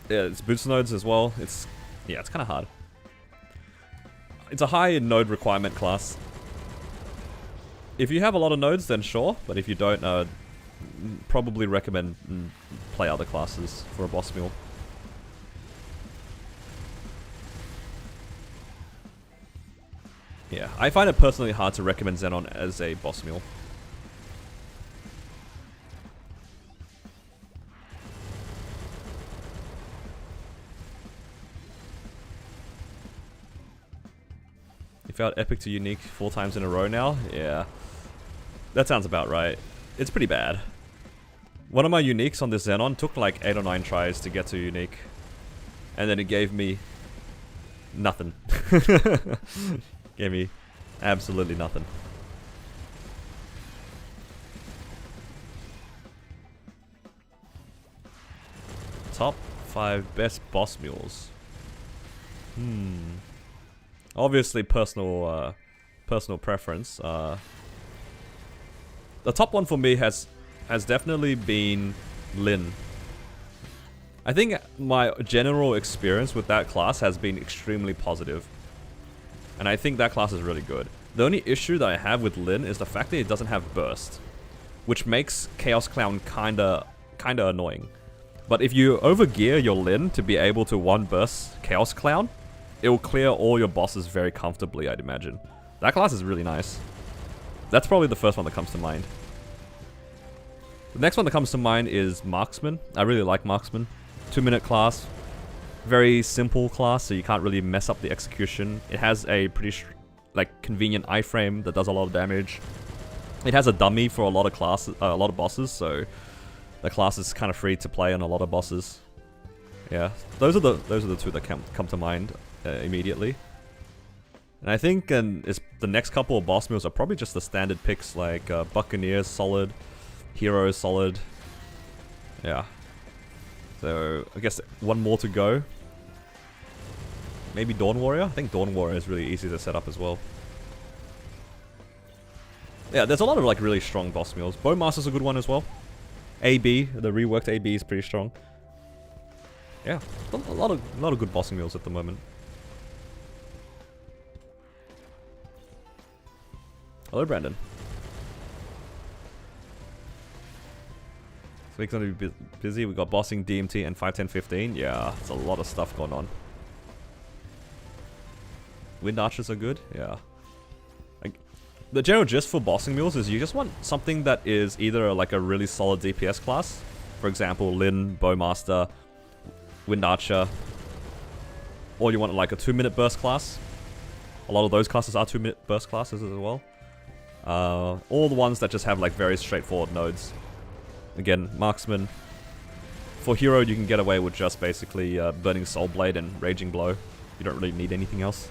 boost nodes as well. It's kind of hard. It's a high node requirement class. If you have a lot of nodes, then sure. But if you don't, probably recommend play other classes for a boss mule. Yeah, I find it personally hard to recommend Zenon as a boss mule. You found Epic to Unique 4 times in a row now? Yeah. That sounds about right. It's pretty bad. One of my uniques on this Zenon took like 8 or 9 tries to get to Unique. And then it gave me... nothing. Gave me absolutely nothing. Top 5 best boss mules. Obviously personal preference. The top one for me has definitely been Lin. I think my general experience with that class has been extremely positive. And I think that class is really good. The only issue that I have with Lin is the fact that it doesn't have burst, which makes Chaos Clown kinda annoying. But if you overgear your Lin to be able to one burst Chaos Clown, it will clear all your bosses very comfortably, I'd imagine. That class is really nice. That's probably the first one that comes to mind. The next one that comes to mind is Marksman. I really like Marksman. 2-minute class. Very simple class, so you can't really mess up the execution. It has a pretty convenient iframe that does a lot of damage. It has a dummy for a lot of bosses, so the class is kind of free to play on a lot of bosses. Yeah, those are the two that come to mind immediately. And I think the next couple of boss mules are probably just the standard picks, like Buccaneers solid, Heroes solid. Yeah. So I guess one more to go. Maybe Dawn Warrior? I think Dawn Warrior is really easy to set up as well. Yeah, there's a lot of like really strong boss mules. Bowmaster's a good one as well. AB, the reworked AB is pretty strong. Yeah, a lot of good bossing mules at the moment. Hello, Brandon. This week's gonna be busy. We got bossing, DMT, and 5.10.15. Yeah, it's a lot of stuff going on. Wind archers are good. Yeah. Like, the general gist for bossing mules is you just want something that is either like a really solid DPS class, for example, Lin, Bowmaster, Wind Archer, or you want like a 2-minute burst class. A lot of those classes are 2-minute burst classes as well. All the ones that just have like very straightforward nodes. Again, marksman. For hero, you can get away with just basically Burning Soul Blade and Raging Blow. You don't really need anything else.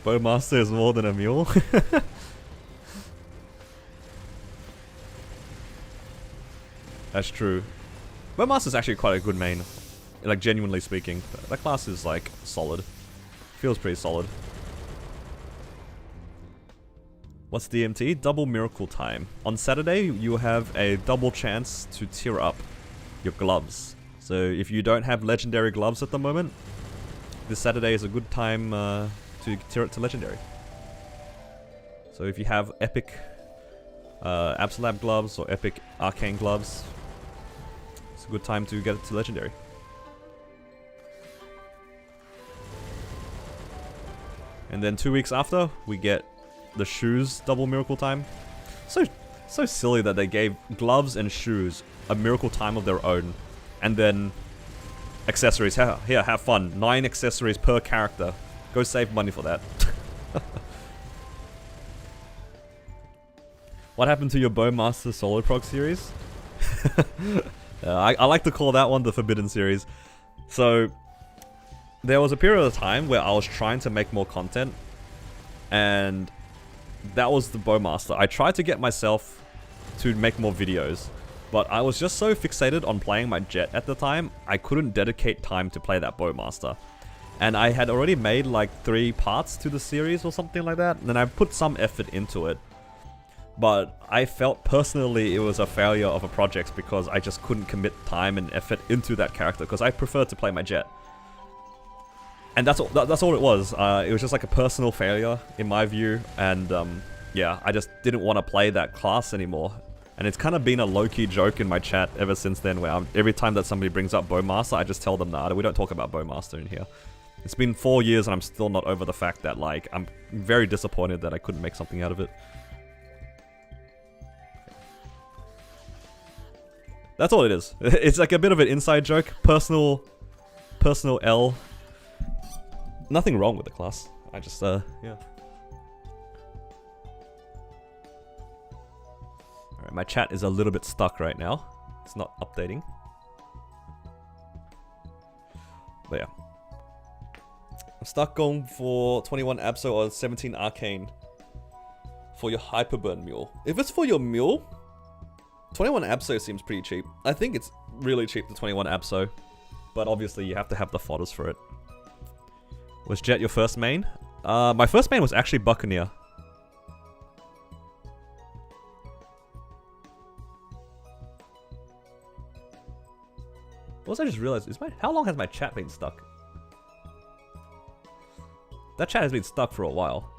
Bowmaster is more than a mule. That's true. Bowmaster is actually quite a good main. Like, genuinely speaking. That class is, like, solid. Feels pretty solid. What's DMT? Double Miracle Time. On Saturday, you have a double chance to tier up your gloves. So, if you don't have legendary gloves at the moment, this Saturday is a good time to tier it to legendary. So, if you have epic Absolab gloves or epic Arcane gloves, it's a good time to get it to legendary. And then 2 weeks after, we get the shoes double miracle time. So silly that they gave gloves and shoes a miracle time of their own. And then accessories. Here, have fun. 9 accessories per character. Go save money for that. What happened to your Bowmaster Solo Prog series? I like to call that one the Forbidden series. So, there was a period of time where I was trying to make more content, and that was the Bowmaster. I tried to get myself to make more videos, but I was just so fixated on playing my jet at the time, I couldn't dedicate time to play that Bowmaster. And I had already made like 3 parts to the series or something like that, and I put some effort into it. But I felt personally it was a failure of a project because I just couldn't commit time and effort into that character because I preferred to play my jet. And that's all it was. It was just like a personal failure in my view, and yeah, I just didn't want to play that class anymore. And it's kind of been a low-key joke in my chat ever since then, where every time that somebody brings up Bowmaster, I just tell them, nah, we don't talk about Bowmaster in here. It's been 4 years and I'm still not over the fact that, like, I'm very disappointed that I couldn't make something out of it. That's all it is. It's like a bit of an inside joke. Personal L. Nothing wrong with the class. I just, yeah. Alright, my chat is a little bit stuck right now. It's not updating. But yeah. I'm stuck going for 21 Absol or 17 Arcane for your Hyperburn mule. If it's for your mule, 21 Absol seems pretty cheap. I think it's really cheap, the 21 Absol. But obviously you have to have the fodders for it. Was Jet your first main? My first main was actually Buccaneer. What was I just realized? How long has my chat been stuck? That chat has been stuck for a while.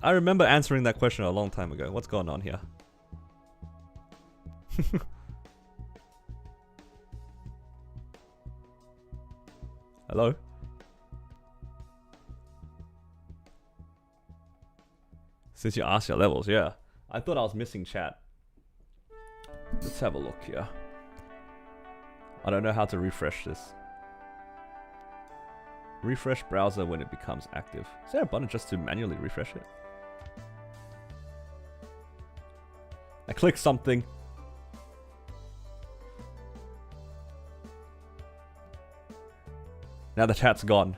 I remember answering that question a long time ago. What's going on here? Hello? Since you asked your levels, yeah. I thought I was missing chat. Let's have a look here. I don't know how to refresh this. Refresh browser when it becomes active. Is there a button just to manually refresh it? I clicked something. Now the chat's gone.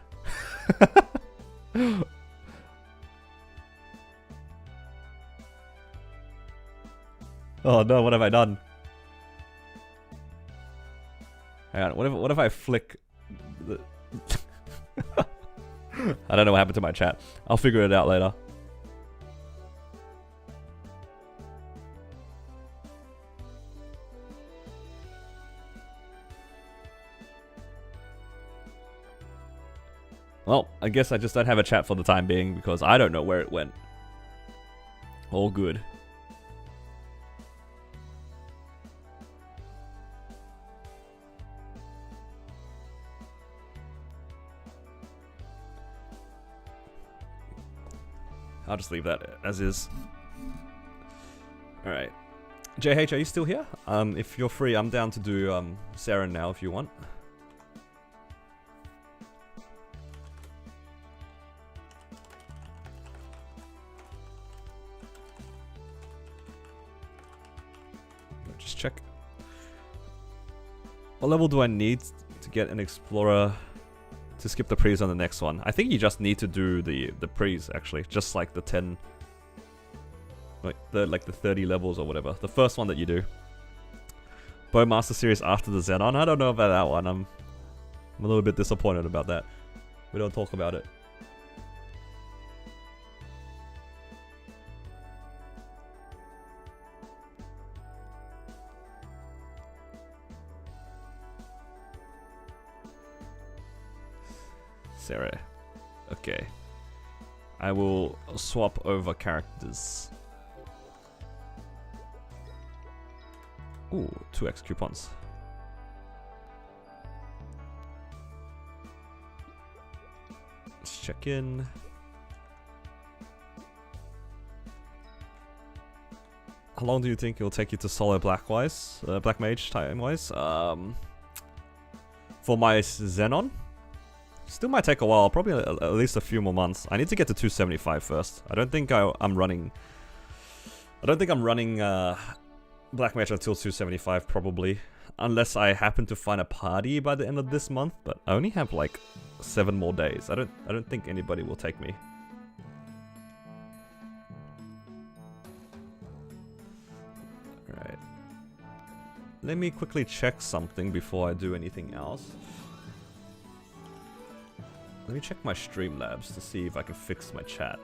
Oh no, what have I done? Hang on, what if I flick the... I don't know what happened to my chat. I'll figure it out later. Well, I guess I just don't have a chat for the time being because I don't know where it went. All good. I'll just leave that as is. Alright. JH, are you still here? If you're free, I'm down to do Sarin now if you want. Just check. What level do I need to get an Explorer to skip the pre's on the next one? I think you just need to do the pre's actually, just like the 10, like the 30 levels or whatever. The first one that you do. Bowmaster series after the Zenon. I don't know about that one. I'm a little bit disappointed about that. We don't talk about it. Sarah. Okay. I will swap over characters. Ooh, 2x coupons. Let's check in. How long do you think it will take you to solo Black Mage time-wise? For my Zenon? Still might take a while, probably at least a few more months. I need to get to 275 first. I don't think I'm running Black Mage until 275 probably, unless I happen to find a party by the end of this month. But I only have like 7 more days. I don't think anybody will take me. All right. Let me quickly check something before I do anything else. Let me check my Streamlabs to see if I can fix my chat.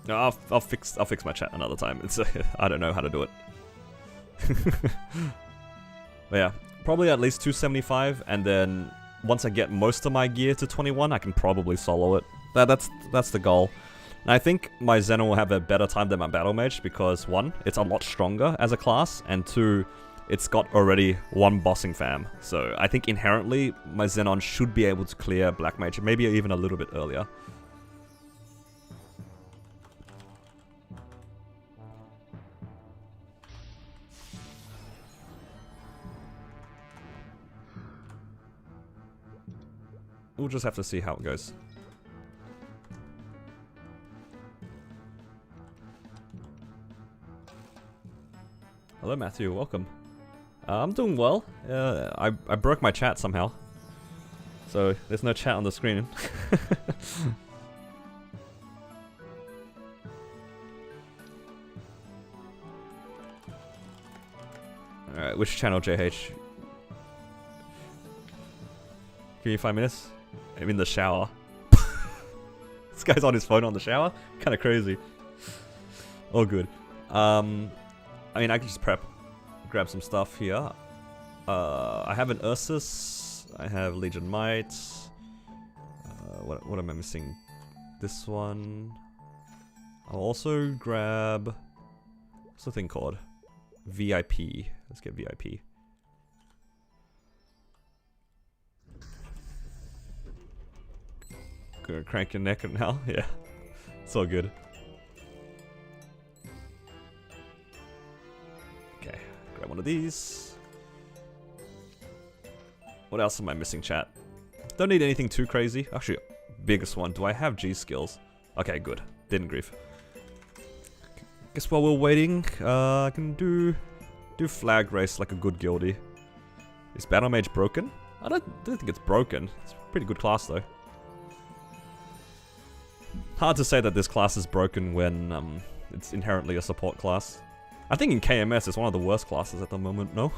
No, I'll fix my chat another time. It's I don't know how to do it. But yeah, probably at least 275, and then once I get most of my gear to 21, I can probably solo it. That's the goal. And I think my Zenon will have a better time than my Battle Mage because 1, it's a lot stronger as a class, and 2, it's got already 1 bossing fam. So I think inherently my Zenon should be able to clear Black Mage, maybe even a little bit earlier. We'll just have to see how it goes. Hello Matthew, welcome. I'm doing well. I broke my chat somehow. So there's no chat on the screen. Alright, which channel, JH? Give me 5 minutes. I'm in the shower. This guy's on his phone on the shower? Kinda crazy. All good. I mean, I can just grab some stuff here. I have an Ursus. I have Legion Might. What am I missing? This one. I'll also grab... what's the thing called? VIP. Let's get VIP. Gonna crank your neck now? Yeah. It's all good. Okay, grab one of these. What else am I missing, chat? Don't need anything too crazy. Actually, biggest one. Do I have G skills? Okay, good. Didn't grief. Guess while we're waiting, I can do flag race like a good guildie. Is Battle Mage broken? I don't think it's broken. It's a pretty good class though. Hard to say that this class is broken when it's inherently a support class. I think in KMS it's one of the worst classes at the moment, no?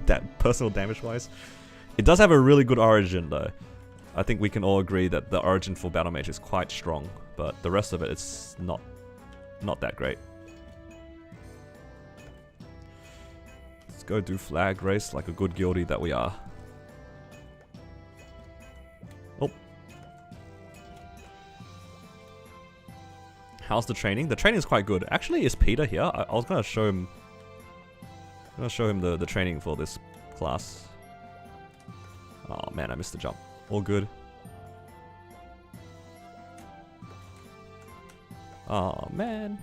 That personal damage wise. It does have a really good origin though. I think we can all agree that the origin for Battle Mage is quite strong, but the rest of it is not that great. Let's go do flag race like a good guildie that we are. Oh. How's the training? The training is quite good. Actually, is Peter here? I was gonna show him. I'm gonna show him the training for this class. Oh man, I missed the jump. All good. Oh man.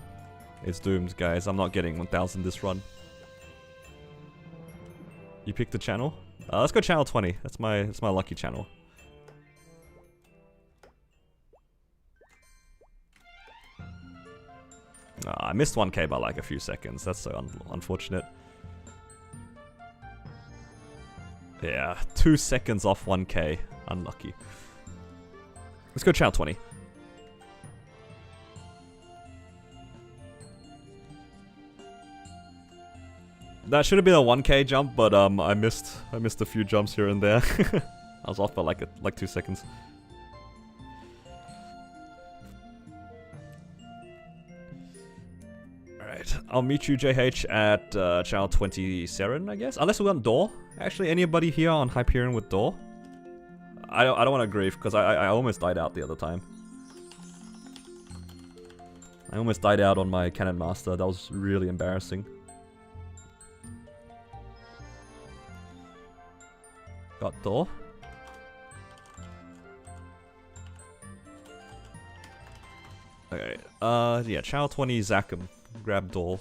It's doomed, guys. I'm not getting 1000 this run. You picked the channel? Let's go channel 20. That's my lucky channel. I missed 1k by like a few seconds. That's so unfortunate. Yeah, 2 seconds off 1k. Unlucky. Let's go channel 20. That should have been a 1k jump, but I missed a few jumps here and there. I was off by like 2 seconds. Alright, I'll meet you JH at channel 20 Sarin, I guess. Unless we want door. Actually, anybody here on Hyperion with door? I don't want to grief because I almost died out the other time. I almost died out on my Cannon Master. That was really embarrassing. Got door. Okay. Yeah, channel 20 Zakum. Grab door.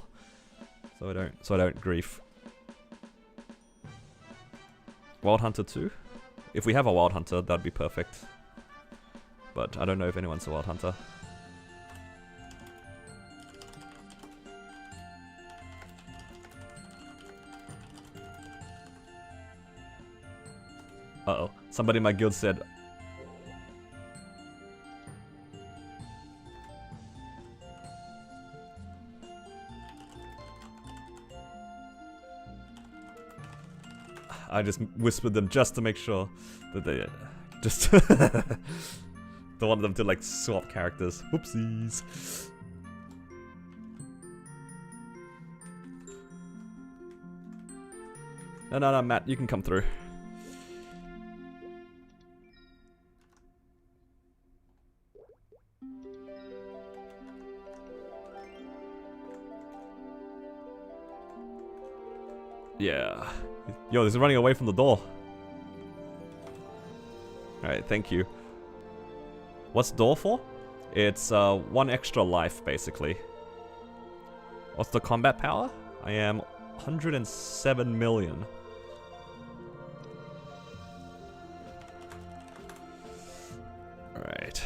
So I don't grief. Wild Hunter 2? If we have a Wild Hunter, that'd be perfect. But I don't know if anyone's a Wild Hunter. Uh-oh. Somebody in my guild said... I just whispered them just to make sure that they... just... don't want them to like swap characters. Whoopsies. No, Matt, you can come through. Yeah. Yo, this is running away from the door. Alright, thank you. What's door for? It's 1 extra life, basically. What's the combat power? I am 107 million. Alright.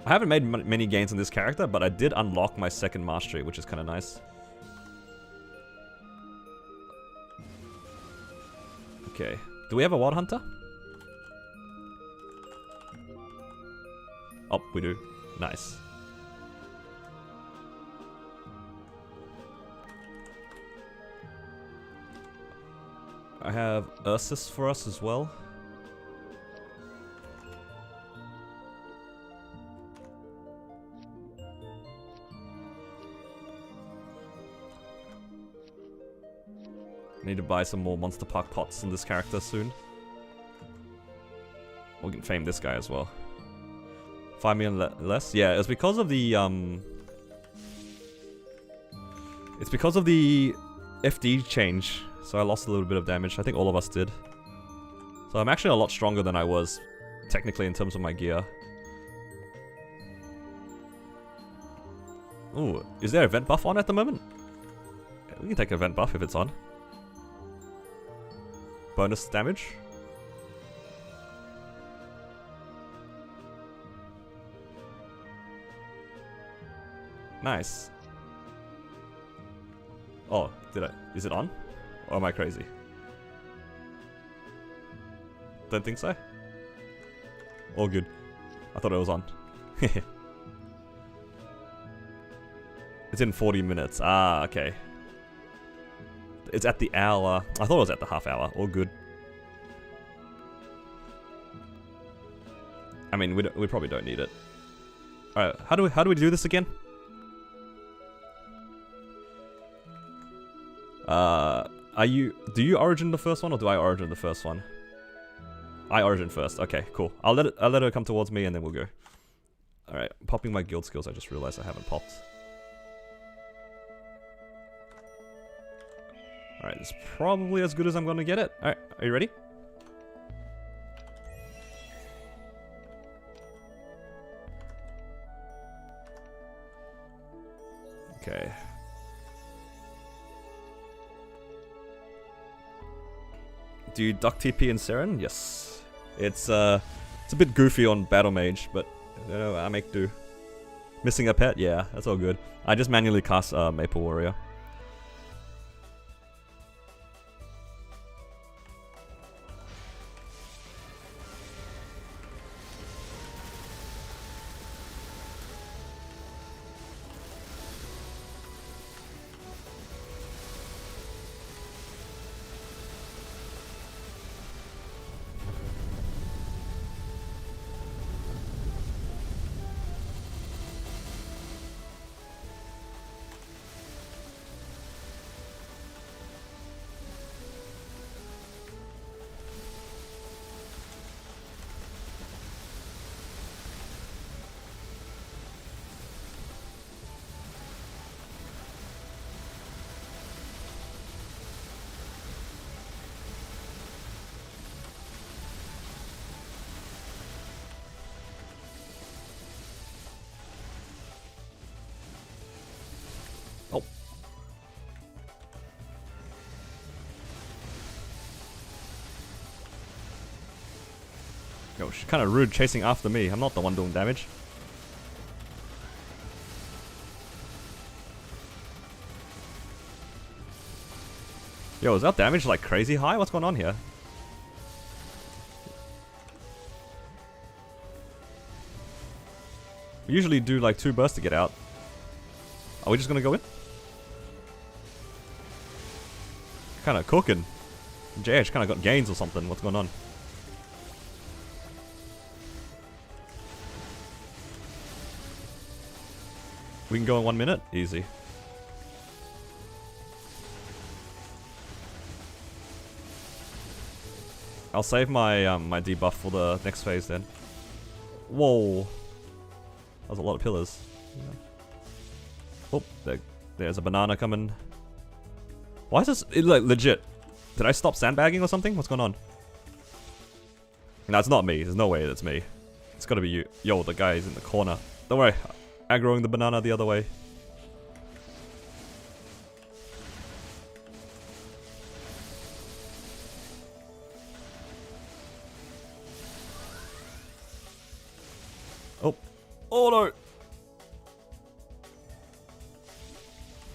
I haven't made many gains in this character, but I did unlock my 2nd mastery, which is kind of nice. Okay. Do we have a Wild Hunter? Oh, we do. Nice. I have Ursus for us as well. Need to buy some more Monster Park pots in this character soon. We can fame this guy as well. 5 million less? Yeah, it's because of the it's because of the FD change. So I lost a little bit of damage. I think all of us did. So I'm actually a lot stronger than I was, technically, in terms of my gear. Ooh, is there event buff on at the moment? Yeah, we can take event buff if it's on. Bonus damage? Nice. Oh, is it on? Or am I crazy? Don't think so? All good. I thought it was on. It's in 40 minutes. Ah, okay. It's at the hour. I thought it was at the half hour. All good. I mean, we probably don't need it. Alright, how do we do this again? Do you origin the first one or do I origin the first one? I origin first. Okay, cool. I'll let her come towards me and then we'll go. Alright, popping my guild skills. I just realized I haven't popped. Alright, it's probably as good as I'm gonna get it. Alright, are you ready? Okay. Do you duck TP in Sarin? Yes. It's a bit goofy on Battle Mage, but you know, I make do. Missing a pet? Yeah, that's all good. I just manually cast Maple Warrior. Oh. Yo, she's kind of rude chasing after me. I'm not the one doing damage. Yo, is that damage like crazy high? What's going on here? We usually do like 2 bursts to get out. Are we just gonna go in? Kinda cooking. JH kinda got gains or something. What's going on? We can go in 1 minute? Easy. I'll save my my debuff for the next phase then. Whoa. That was a lot of pillars. Yeah. Oh, there's a banana coming. Why is this like legit? Did I stop sandbagging or something? What's going on? No, it's not me. There's no way that's me. It's gotta be you. Yo, the guy is in the corner. Don't worry. Aggroing the banana the other way. Oh. Oh no!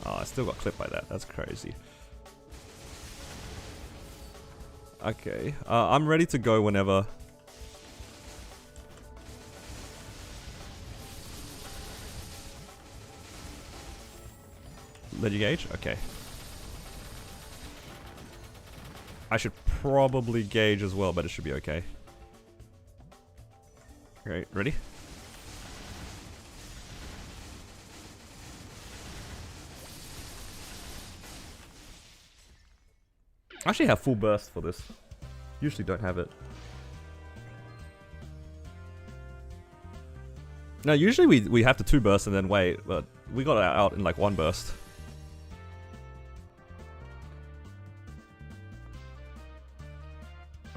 Oh, I still got clipped by that. That's crazy. Okay. I'm ready to go whenever. Let you gauge? Okay. I should probably gauge as well, but it should be okay. Great, ready? I actually have full burst for this. Usually don't have it. No, usually we have the 2 bursts and then wait, but we got it out in like 1 burst.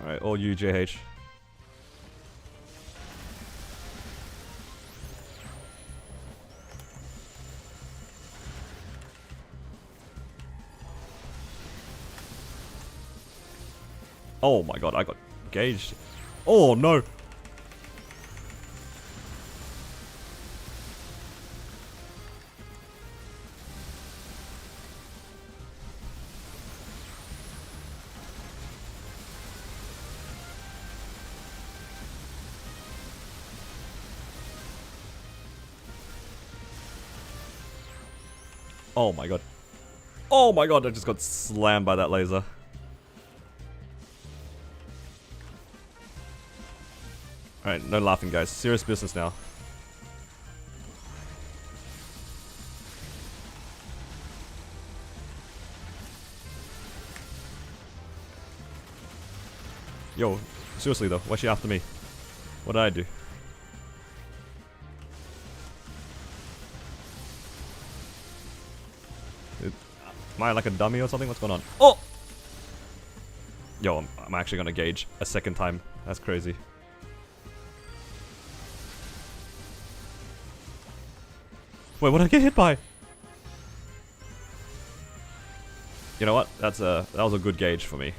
Alright, all you, JH. Oh my god, I got gauged. Oh no! Oh my god. Oh my god, I just got slammed by that laser. Alright, no laughing guys. Serious business now. Yo, seriously though, why's she after me? What did I do? Am I like a dummy or something? What's going on? Oh! Yo, I'm actually gonna gauge a second time. That's crazy. Wait, what did I get hit by? You know what? That was a good gauge for me.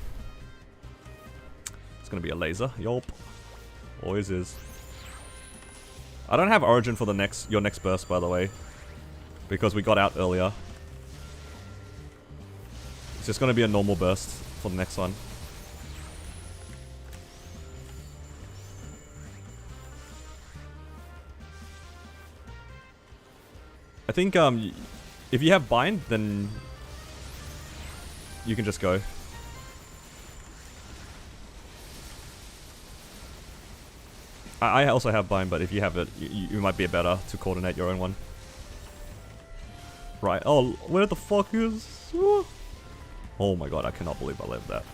It's gonna be a laser. Yup. Always is. I don't have origin for your next burst, by the way, because we got out earlier. It's just gonna be a normal burst for the next one. I think if you have bind, then you can just go. I also have bind, but if you have it, you might be better to coordinate your own one. Right. Oh, where the fuck is? Oh my god, I cannot believe I lived that.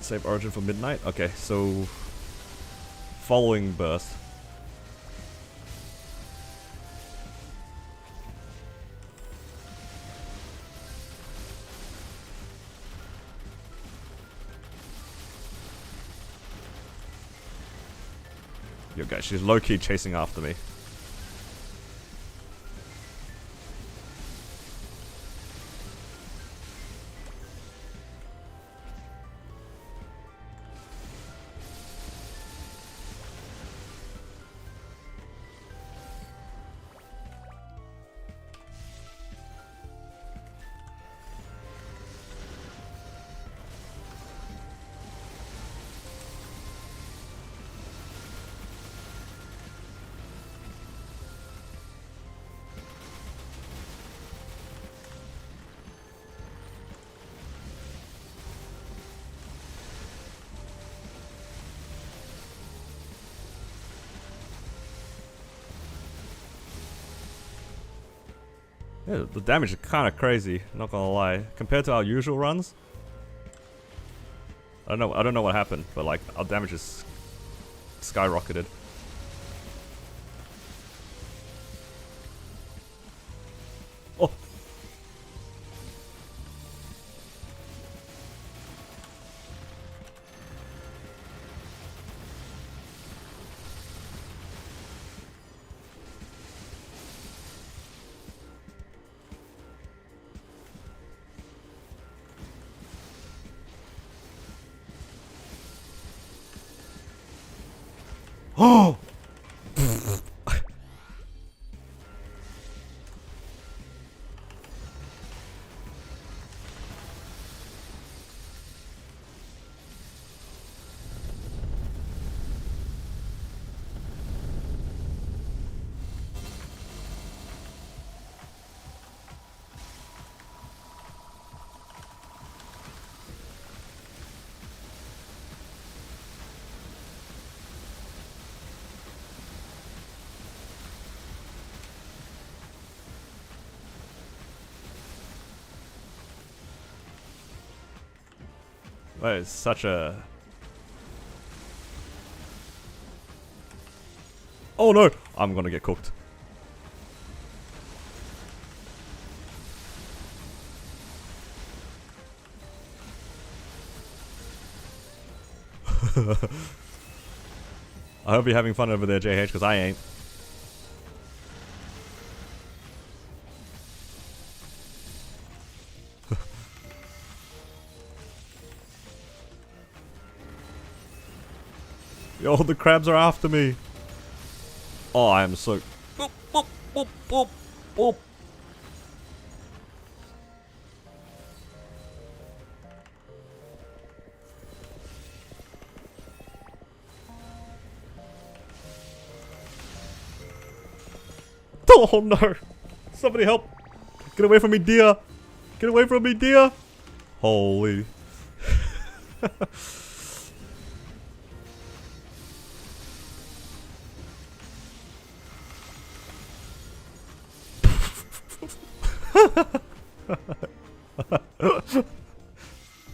Save origin for midnight? Okay, so following burst. Yo guys, she's low-key chasing after me. Yeah, the damage is kind of crazy, not gonna lie. Compared to our usual runs, I don't know what happened, but like our damage is skyrocketed. Oh. Oh! That is such a... Oh no! I'm gonna get cooked. I hope you're having fun over there, JH, because I ain't. Yo, the crabs are after me. Oh, I am so... Boop, boop, boop, boop, boop. Oh no! Somebody help! Get away from me, dear! Get away from me, dear! Holy.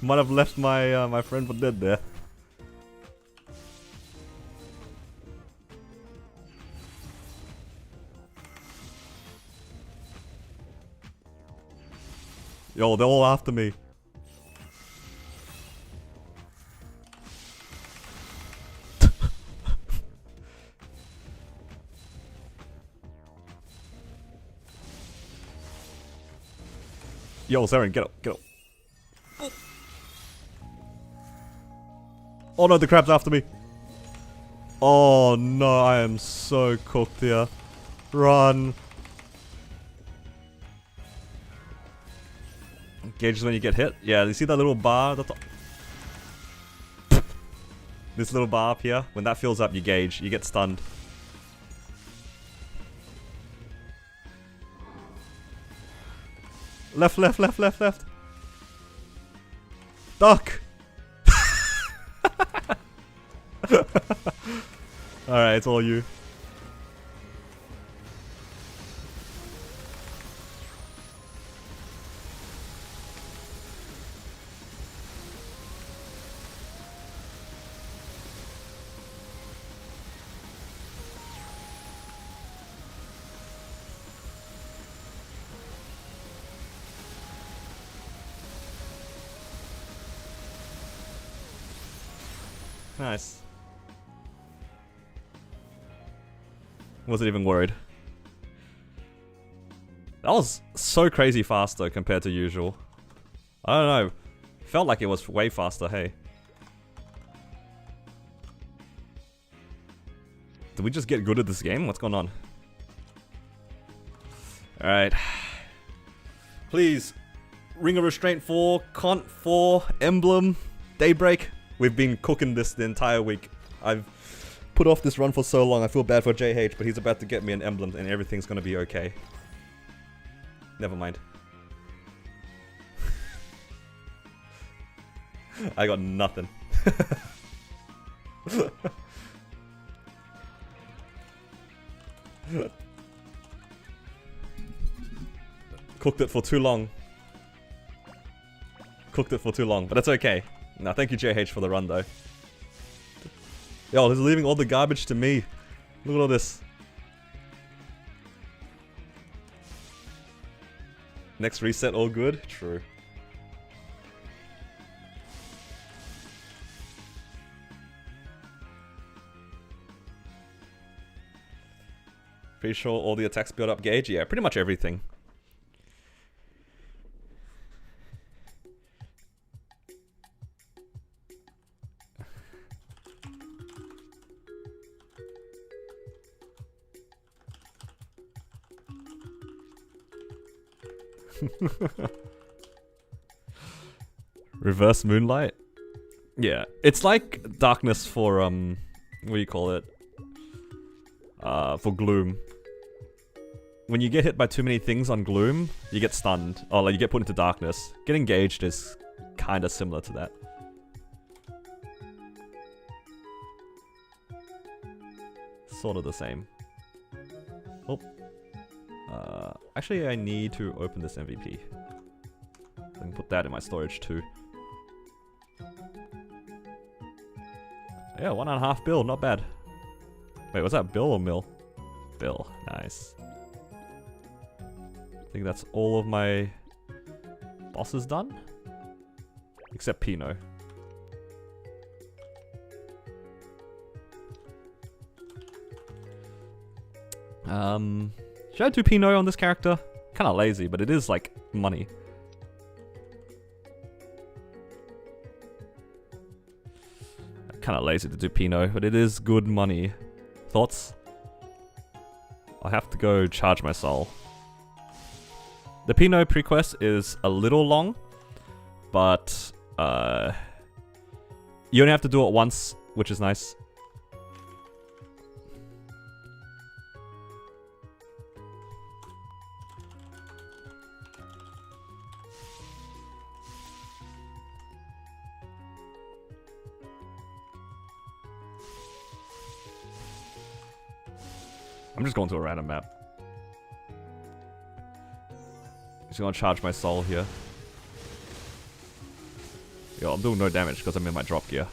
Might have left my my friend for dead there. Yo, they're all after me. Yo, Sarin, get up, get up. Oh no, the crab's after me. Oh no, I am so cooked here. Run. Engages when you get hit. Yeah, you see that little bar at the top? This little bar up here, when that fills up, you gauge. You get stunned. Left, left, left, left, left. Duck! Alright, it's all you. Nice. Wasn't even worried. That was so crazy fast though compared to usual. I don't know. Felt like it was way faster, hey. Did we just get good at this game? What's going on? Alright. Please. Ring of Restraint 4, Cont 4, Emblem, Daybreak. We've been cooking this the entire week. I've put off this run for so long. I feel bad for JH, but he's about to get me an emblem and everything's gonna be okay. Never mind. I got nothing. Cooked it for too long. Cooked it for too long, but it's okay. Nah, thank you JH for the run though. Yo, he's leaving all the garbage to me. Look at all this. Next reset all good? True. Pretty sure all the attacks build up gauge? Yeah, pretty much everything. Reverse Moonlight? Yeah, it's like darkness for what do you call it? For Gloom. When you get hit by too many things on Gloom, you get stunned. Or like you get put into darkness. Getting engaged is kinda similar to that. Sort of the same. Oh. Actually I need to open this MVP. I can put that in my storage too. Yeah, 1.5 bill, not bad. Wait, was that bill or mil? Bill, nice. I think that's all of my bosses done? Except Pinot. Should I do Pinot on this character? Kinda lazy, but it is like money. Kinda lazy to do Pinot, but it is good money. Thoughts? I have to go charge my soul. The Pinot prequest is a little long, but you only have to do it once, which is nice. I'm just going to a random map. Just gonna charge my soul here. Yo, I'm doing no damage because I'm in my drop gear.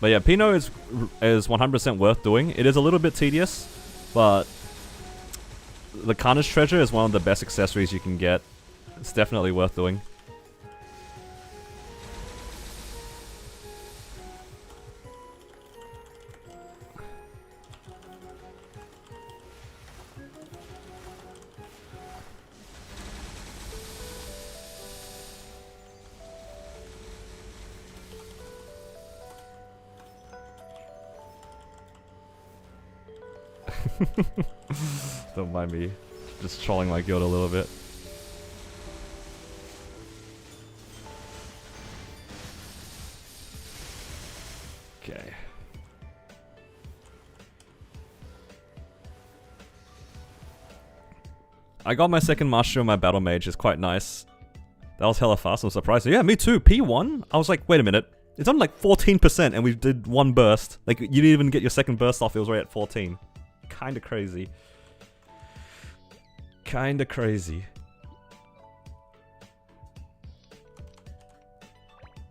But yeah, Pinot is 100% worth doing. It is a little bit tedious, but the Carnage Treasure is one of the best accessories you can get. It's definitely worth doing. Don't mind me. Just trolling my guild a little bit. Okay. I got my second mastery on my battle mage. It's quite nice. That was hella fast. I'm surprised. Yeah, me too. P1? I was like, wait a minute. It's on like 14% and we did one burst. Like, you didn't even get your second burst off. It was already at 14. Kinda crazy. Kinda crazy.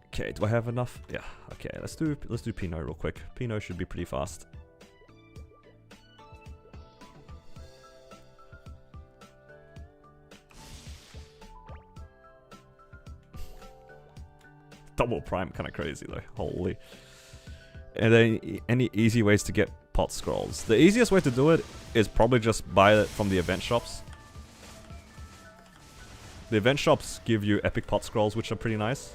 Okay, do I have enough? Yeah. Okay, let's do Pinot real quick. Pinot should be pretty fast. Double prime, kind of crazy though. Holy. And then any easy ways to get pot scrolls? The easiest way to do it is probably just buy it from the event shops. The event shops give you epic pot scrolls, which are pretty nice.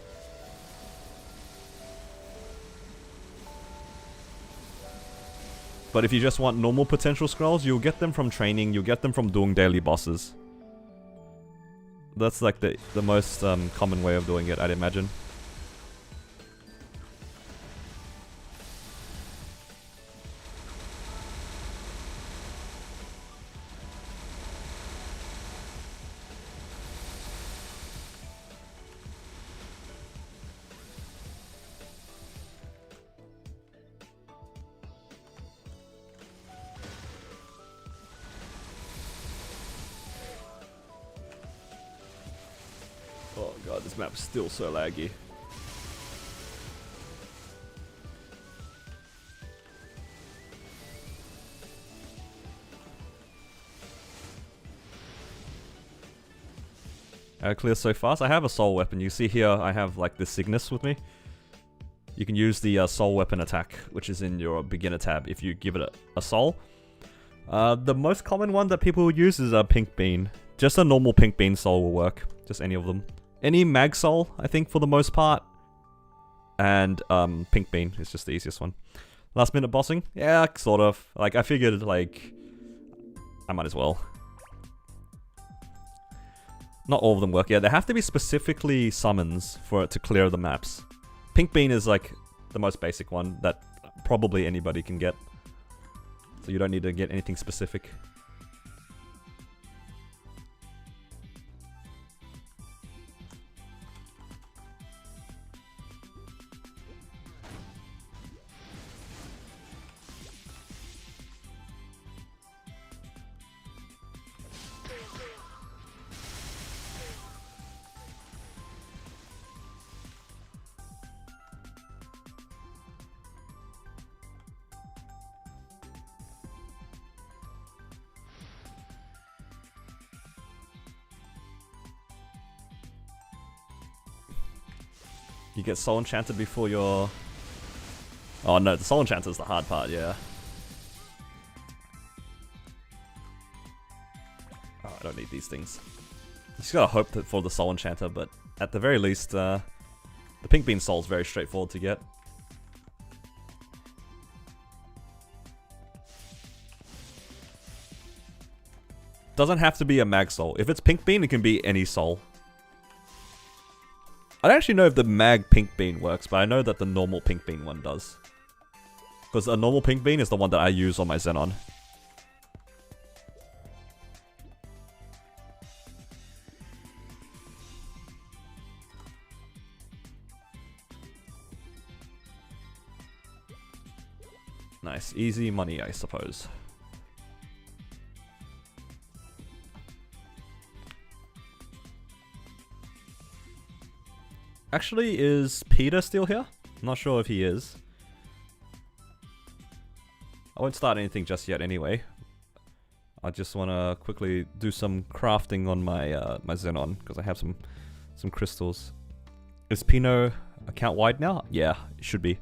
But if you just want normal potential scrolls, you'll get them from training, you'll get them from doing daily bosses. That's like the most common way of doing it, I'd imagine. Oh god, this map's still so laggy. Clear so fast. I have a soul weapon. You see here, I have like the Cygnus with me. You can use the soul weapon attack, which is in your beginner tab if you give it a soul. The most common one that people will use is a pink bean. Just a normal pink bean soul will work. Just any of them. Any mag soul, I think, for the most part. And pink bean is just the easiest one. Last minute bossing? Yeah, sort of. Like, I figured, like, I might as well. Not all of them work. Yeah, there have to be specifically summons for it to clear the maps. Pink bean is, like, the most basic one that probably anybody can get. So you don't need to get anything specific. You get Soul Enchanted before your... Oh no, the Soul Enchanted is the hard part, yeah. Oh, I don't need these things. You just gotta hope that for the Soul Enchanter, but at the very least, the Pink Bean Soul is very straightforward to get. Doesn't have to be a Mag Soul. If it's Pink Bean, it can be any soul. I don't actually know if the Mag Pink Bean works, but I know that the normal Pink Bean one does. Because a normal Pink Bean is the one that I use on my Zenon. Nice, easy money, I suppose. Actually, is Peter still here? I'm not sure if he is. I won't start anything just yet anyway. I just want to quickly do some crafting on my my Zenon, because I have some crystals. Is Pino account wide now? Yeah, it should be.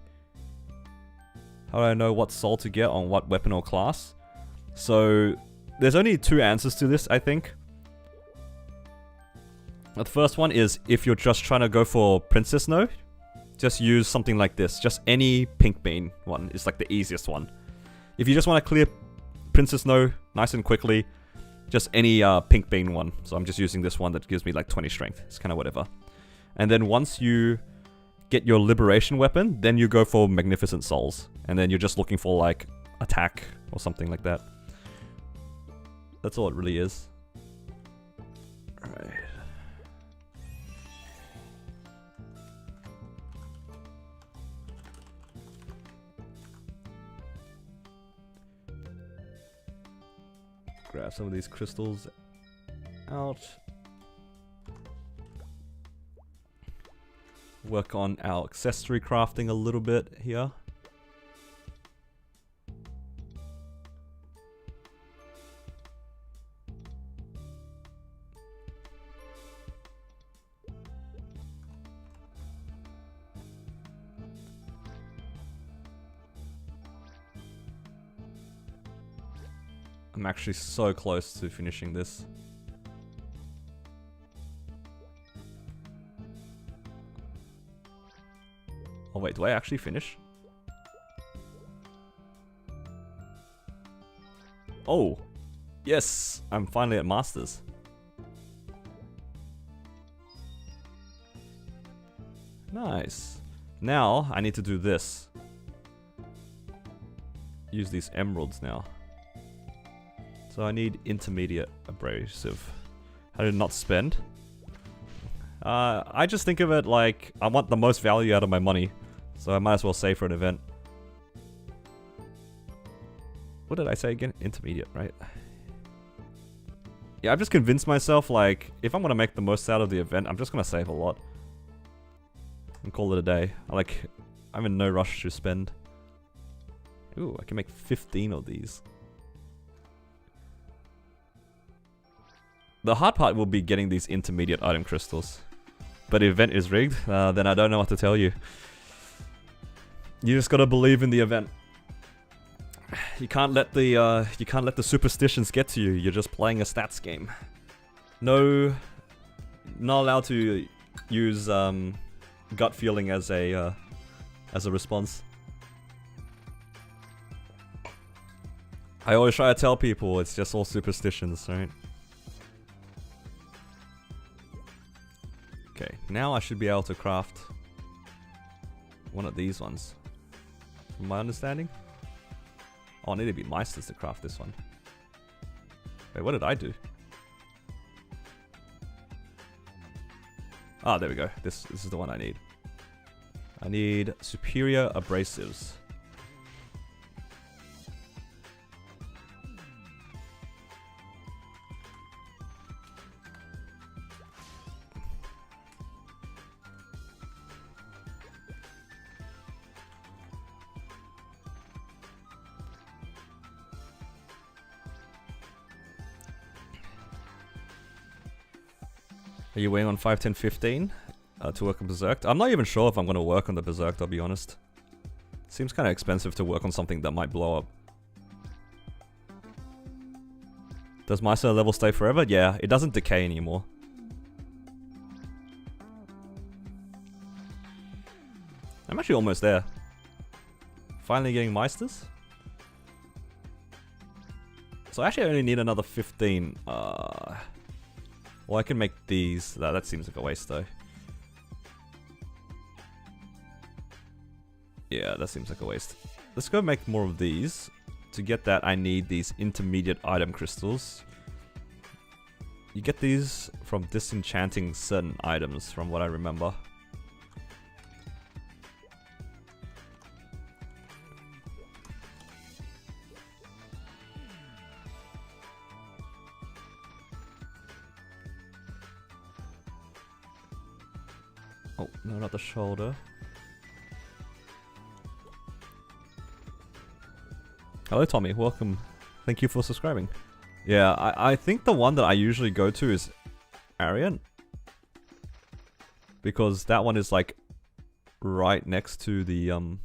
How do I know what soul to get on what weapon or class? So, there's only two answers to this, I think. The first one is if you're just trying to go for Princess No, just use something like this. Just any pink bean one is like the easiest one. If you just want to clear Princess No nice and quickly, just any pink bean one. So I'm just using this one that gives me like 20 strength. It's kind of whatever. And then once you get your liberation weapon, then you go for Magnificent Souls. And then you're just looking for like attack or something like that. That's all it really is. Alright. Grab some of these crystals out. Work on our accessory crafting a little bit here. I'm actually so close to finishing this. Oh wait, do I actually finish? Oh! Yes! I'm finally at Masters. Nice. Now, I need to do this. Use these emeralds now. So I need intermediate abrasive. How to not spend? I just think of it like I want the most value out of my money, so I might as well save for an event. What did I say again? Intermediate, right? Yeah, I've just convinced myself like if I'm gonna make the most out of the event, I'm just gonna save a lot and call it a day. I'm in no rush to spend. Ooh, I can make 15 of these. The hard part will be getting these intermediate item crystals. But the event is rigged, then I don't know what to tell you. You just gotta believe in the event. You can't let the superstitions get to you. You're just playing a stats game. No, not allowed to use gut feeling as a response. I always try to tell people it's just all superstitions, right? Okay, now I should be able to craft one of these ones. From my understanding. Oh, I need to be Meisters to craft this one. Wait, what did I do? Ah, there we go. This is the one I need. I need superior abrasives. Are you waiting on 5, 10, 15 to work on Berserk? I'm not even sure if I'm going to work on the Berserk, I'll be honest. Seems kind of expensive to work on something that might blow up. Does Meister level stay forever? Yeah, it doesn't decay anymore. I'm actually almost there. Finally getting Meisters. So I actually only need another 15. Well, I can make these. That seems like a waste, though. Yeah, that seems like a waste. Let's go make more of these. To get that, I need these intermediate item crystals. You get these from disenchanting certain items, from what I remember. Oh, no, not the shoulder. Hello, Tommy. Welcome. Thank you for subscribing. Yeah, I think the one that I usually go to is Hyperion. Because that one is like right next to the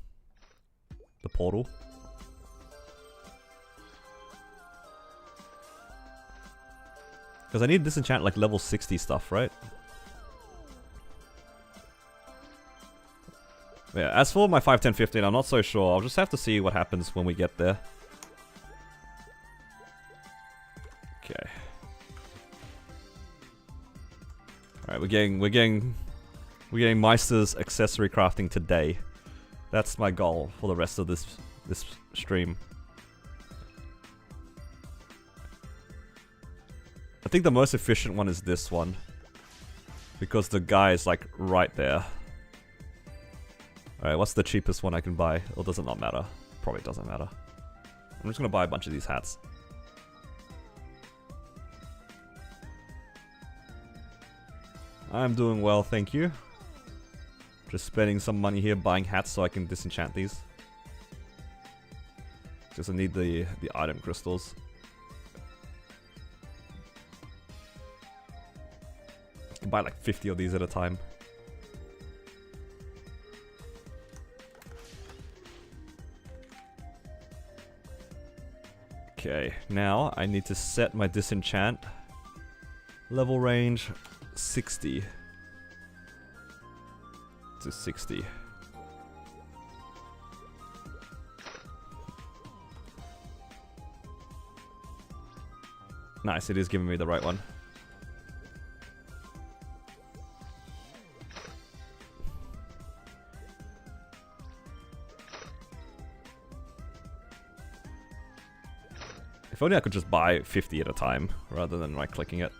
portal. Because I need disenchant like level 60 stuff, right? Yeah, as for my 5, 10, 15, I'm not so sure. I'll just have to see what happens when we get there. Okay. Alright, we're getting Meister's accessory crafting today. That's my goal for the rest of this stream. I think the most efficient one is this one. Because the guy is like right there. Alright, what's the cheapest one I can buy? Or does it not matter? Probably doesn't matter. I'm just gonna buy a bunch of these hats. I'm doing well, thank you. Just spending some money here buying hats so I can disenchant these. Just I need the item crystals. I can buy like 50 of these at a time. Okay, now I need to set my disenchant level range 60 to 60. Nice, it is giving me the right one. If only I could just buy 50 at a time rather than right-clicking it.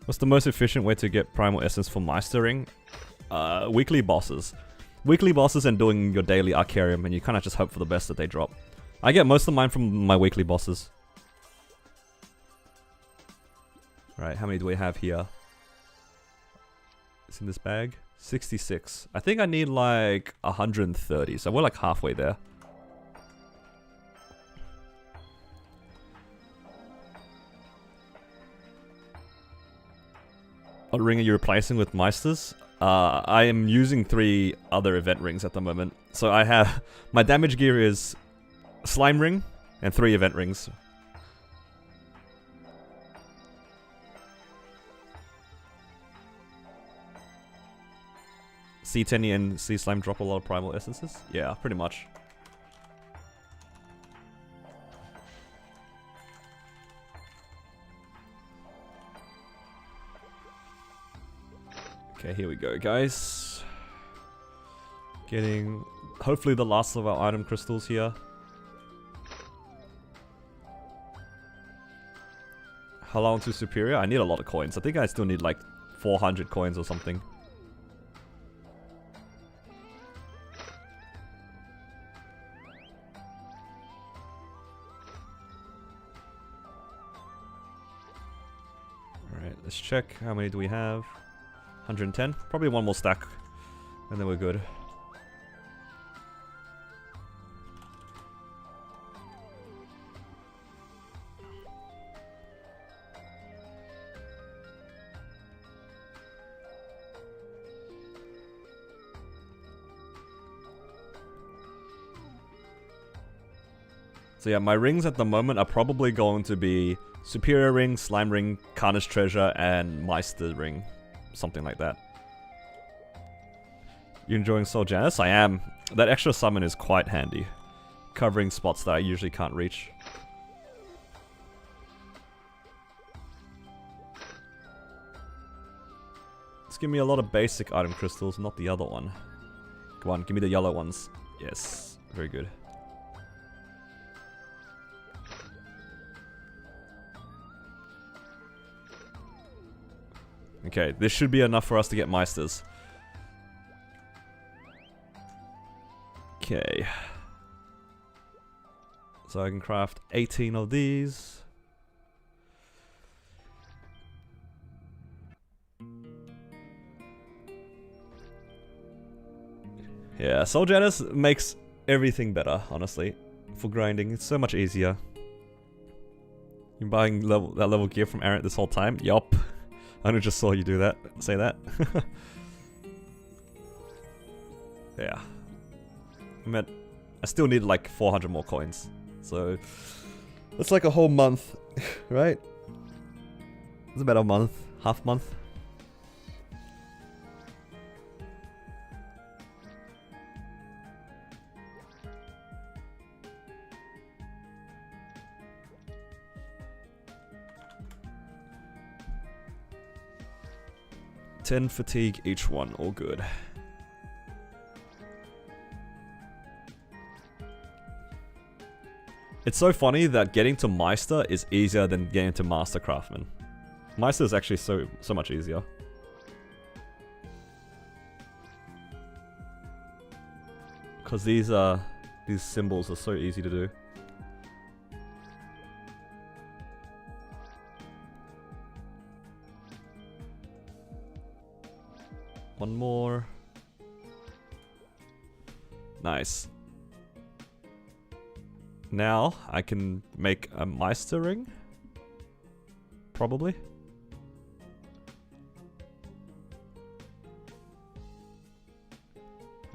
What's the most efficient way to get primal essence for Meistering? Weekly bosses. Weekly bosses and doing your daily Arcarium, and you kind of just hope for the best that they drop. I get most of mine from my weekly bosses. Alright, how many do we have here? It's in this bag? 66. I think I need like 130, so we're like halfway there. What ring are you replacing with Meisters? I am using 3 other event rings at the moment. So I have... my damage gear is Slime Ring and 3 event rings. C10 and C Slime drop a lot of primal essences? Yeah, pretty much. Okay, here we go, guys. Getting, hopefully, the last of our item crystals here. How long to Superior? I need a lot of coins. I think I still need like 400 coins or something. Alright, let's check. How many do we have? 110? Probably one more stack, and then we're good. So yeah, my rings at the moment are probably going to be Superior Ring, Slime Ring, Carnage Treasure, and Meister Ring. Something like that. You enjoying Soul Janus? I am. That extra summon is quite handy. Covering spots that I usually can't reach. Let's give me a lot of basic item crystals, not the other one. Come on, give me the yellow ones. Yes, very good. Okay, this should be enough for us to get Meisters. Okay. So I can craft 18 of these. Yeah, Soul Janus makes everything better, honestly. For grinding, it's so much easier. You're buying that level gear from Errant this whole time? Yup. I just saw you do that. Say that. Yeah. I still need like 400 more coins. So, it's like a whole month, right? It's about a month, half month. $10 fatigue each one, all good. It's so funny that getting to Meister is easier than getting to Master Craftsman. Meister is actually so much easier. Because these symbols are so easy to do. One more. Nice. Now I can make a Meister ring. Probably.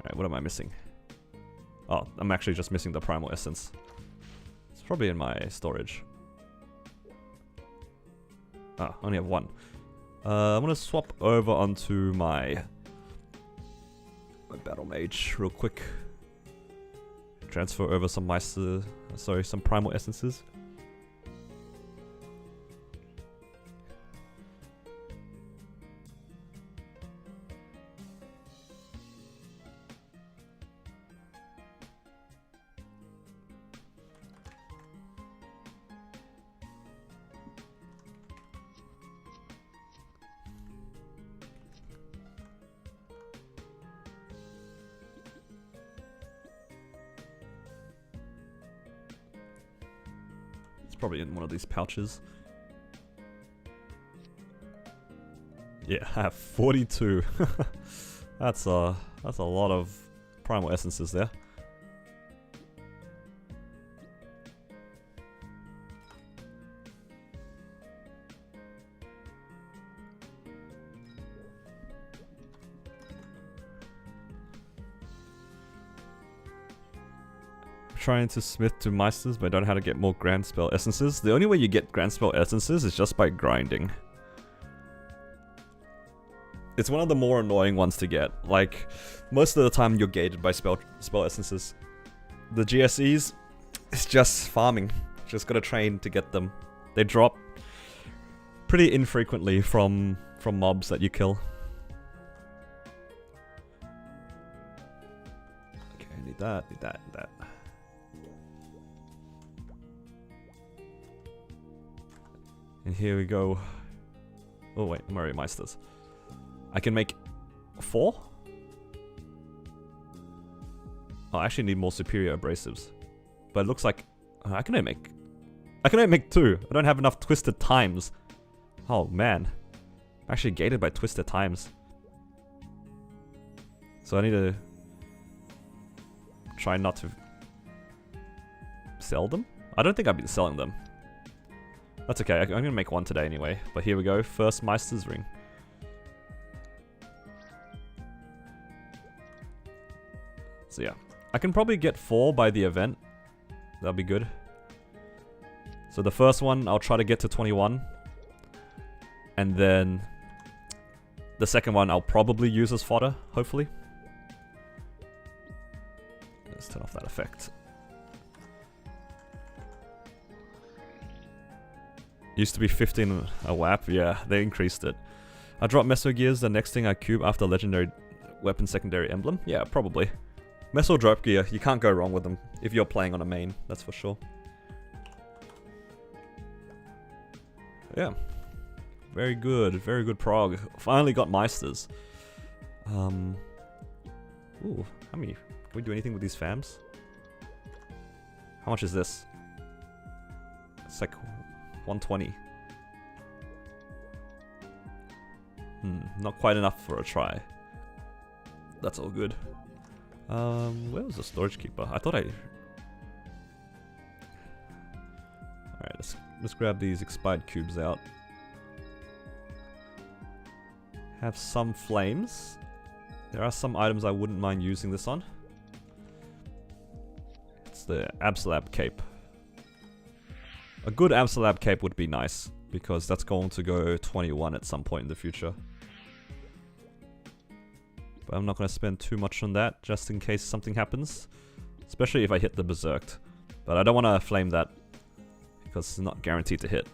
Alright, what am I missing? Oh, I'm actually just missing the primal essence. It's probably in my storage. Ah, I only have one. I'm gonna swap over onto my battle mage real quick. Transfer over some some primal essences. Probably in one of these pouches. Yeah, I have 42. That's a lot of primal essences there. Trying to smith to meisters, but I don't know how to get more grand spell essences. The only way you get grand spell essences is just by grinding. It's one of the more annoying ones to get. Like, most of the time you're gated by spell essences. The GSEs, it's just farming. Just gotta train to get them. They drop pretty infrequently from mobs that you kill. Okay, need that, need that, need that. And here we go. Oh wait, I'm already Meisters. I can make 4? Oh, I actually need more superior abrasives. But it looks like I can only make 2. I don't have enough twisted times. Oh man. I'm actually gated by twisted times. So I need to try not to sell them? I don't think I've been selling them. That's okay, I'm gonna make 1 today anyway. But here we go, first Meister's ring. So yeah, I can probably get 4 by the event. That'll be good. So the first one, I'll try to get to 21. And then the second one, I'll probably use as fodder, hopefully. Let's turn off that effect. Used to be 15 a WAP, yeah, they increased it. I drop Meso Gears, the next thing I cube after Legendary Weapon Secondary Emblem? Yeah, probably. Meso Drop Gear, you can't go wrong with them if you're playing on a main, that's for sure. Yeah. Very good prog. Finally got Meisters. Ooh, how many? Can we do anything with these fams? How much is this? It's like 120. Not quite enough for a try. That's all good. Where was the storage keeper? I thought I... Alright, let's grab these expired cubes out. Have some flames. There are some items I wouldn't mind using this on. It's the Absolab cape. A good Absolab cape would be nice, because that's going to go 21 at some point in the future. But I'm not going to spend too much on that, just in case something happens. Especially if I hit the Berserked. But I don't want to flame that, because it's not guaranteed to hit.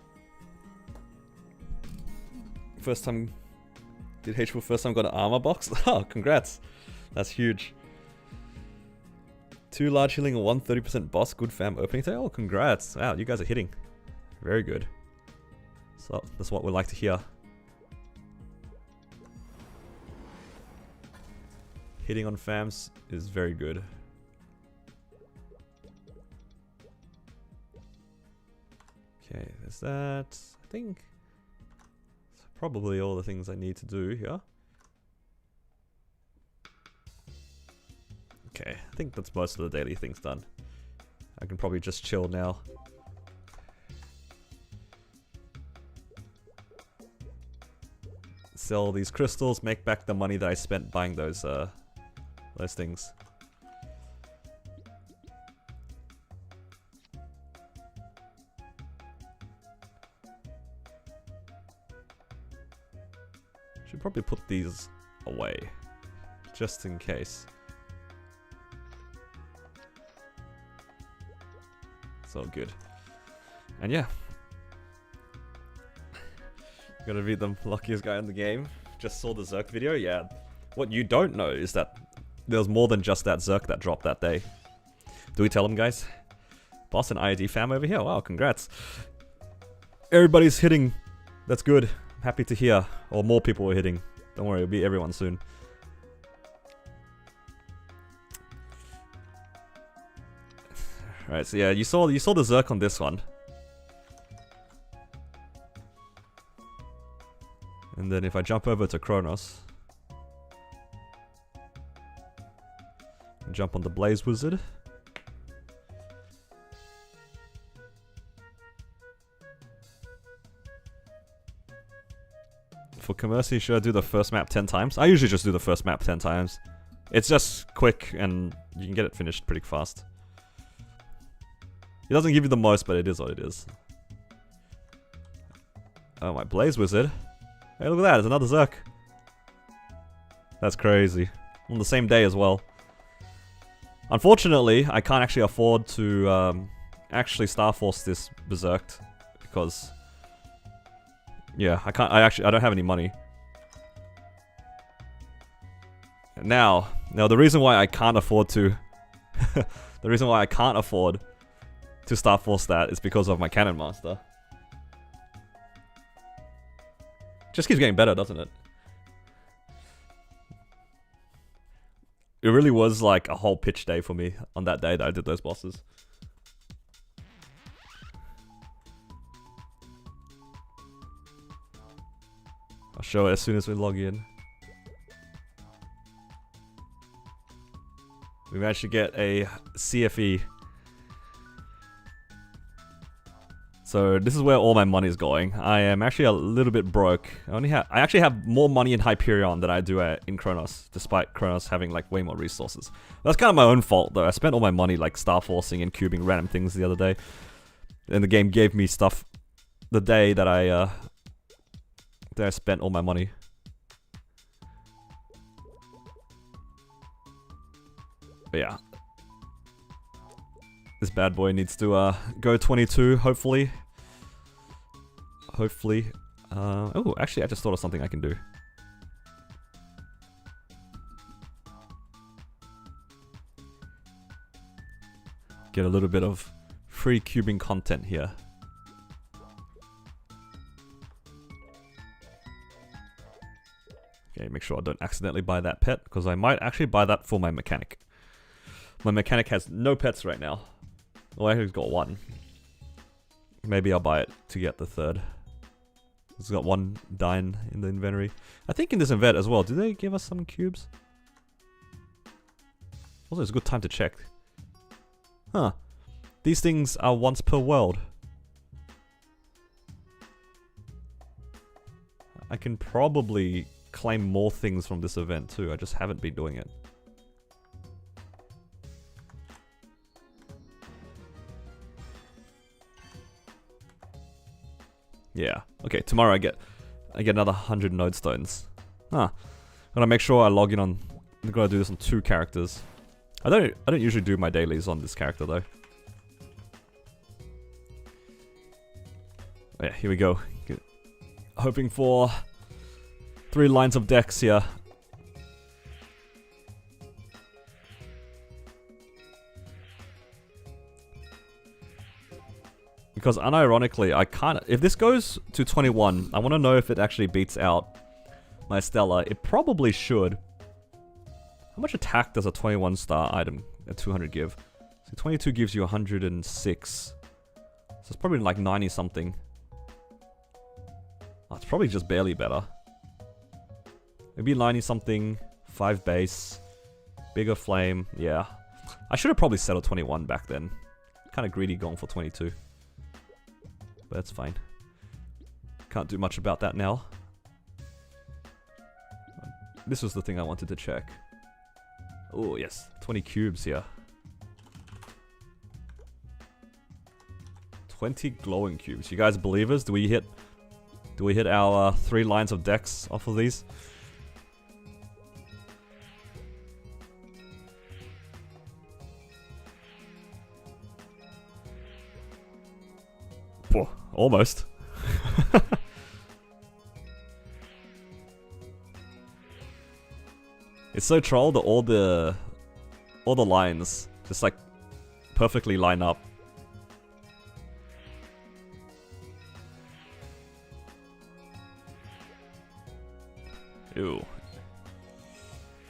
First time... Did H for first time got an armor box? Oh, congrats. That's huge. 2 large healing and 1 30% boss. Good fam opening day. Oh, congrats. Wow, you guys are hitting. Very good. So, that's what we like to hear. Hitting on fams is very good. Okay, there's that. I think that's probably all the things I need to do here. Okay, I think that's most of the daily things done. I can probably just chill now. Sell these crystals, make back the money that I spent buying those things. Should probably put these away, just in case. It's all good. And yeah. Gonna be the luckiest guy in the game. Just saw the Zerk video, yeah. What you don't know is that there was more than just that Zerk that dropped that day. Do we tell him, guys? Boss and IID fam over here. Wow, congrats. Everybody's hitting. That's good. Happy to hear. Or more people are hitting. Don't worry, it'll be everyone soon. Alright, so yeah, you saw the Zerk on this one. And then if I jump over to Kronos, and jump on the Blaze Wizard. For Commercy, should I do the first map 10 times? I usually just do the first map 10 times. It's just quick and you can get it finished pretty fast. It doesn't give you the most, but it is what it is. Oh, my Blaze Wizard. Hey, look at that, there's another Zerk. That's crazy. On the same day as well. Unfortunately, I can't actually afford to actually Star Force this Berserked. Because... yeah, I don't have any money. Now, the reason why I can't afford to... the reason why I can't afford to Star Force that is because of my Cannon Master. Just keeps getting better, doesn't it? It really was like a whole pitch day for me on that day that I did those bosses. I'll show it as soon as we log in. We managed to get a CFE. So this is where all my money is going. I am actually a little bit broke. I actually have more money in Hyperion than I do in Kronos, despite Kronos having like way more resources. That's kind of my own fault though. I spent all my money like Star Forcing and cubing random things the other day. And the game gave me stuff the day that I spent all my money. But yeah. This bad boy needs to go 22, hopefully. Hopefully. Oh, actually, I just thought of something I can do. Get a little bit of free cubing content here. Okay, make sure I don't accidentally buy that pet, because I might actually buy that for my mechanic. My mechanic has no pets right now. Well, I actually got one. Maybe I'll buy it to get the third. It's got one dying in the inventory. I think in this event as well, do they give us some cubes? Also, it's a good time to check. Huh. These things are once per world. I can probably claim more things from this event too, I just haven't been doing it. Yeah. Okay, tomorrow I get another 100 node stones. Huh. Gotta make sure I log in on... I'm gonna do this on 2 characters. I don't usually do my dailies on this character though. Oh, yeah, here we go. Hoping for 3 lines of decks here. Because unironically, I can't... If this goes to 21, I want to know if it actually beats out my Stella. It probably should. How much attack does a 21 star item at 200 give? So 22 gives you 106. So it's probably like 90 something. Oh, it's probably just barely better. Maybe 90 something, 5 base, bigger flame, yeah. I should have probably settled 21 back then. Kind of greedy going for 22. But that's fine. Can't do much about that now. This was the thing I wanted to check. Oh yes, 20 cubes here. 20 glowing cubes. You guys believers? Do we hit our 3 lines of decks off of these? Whoa, almost. It's so troll that all the lines just like perfectly line up. Ew.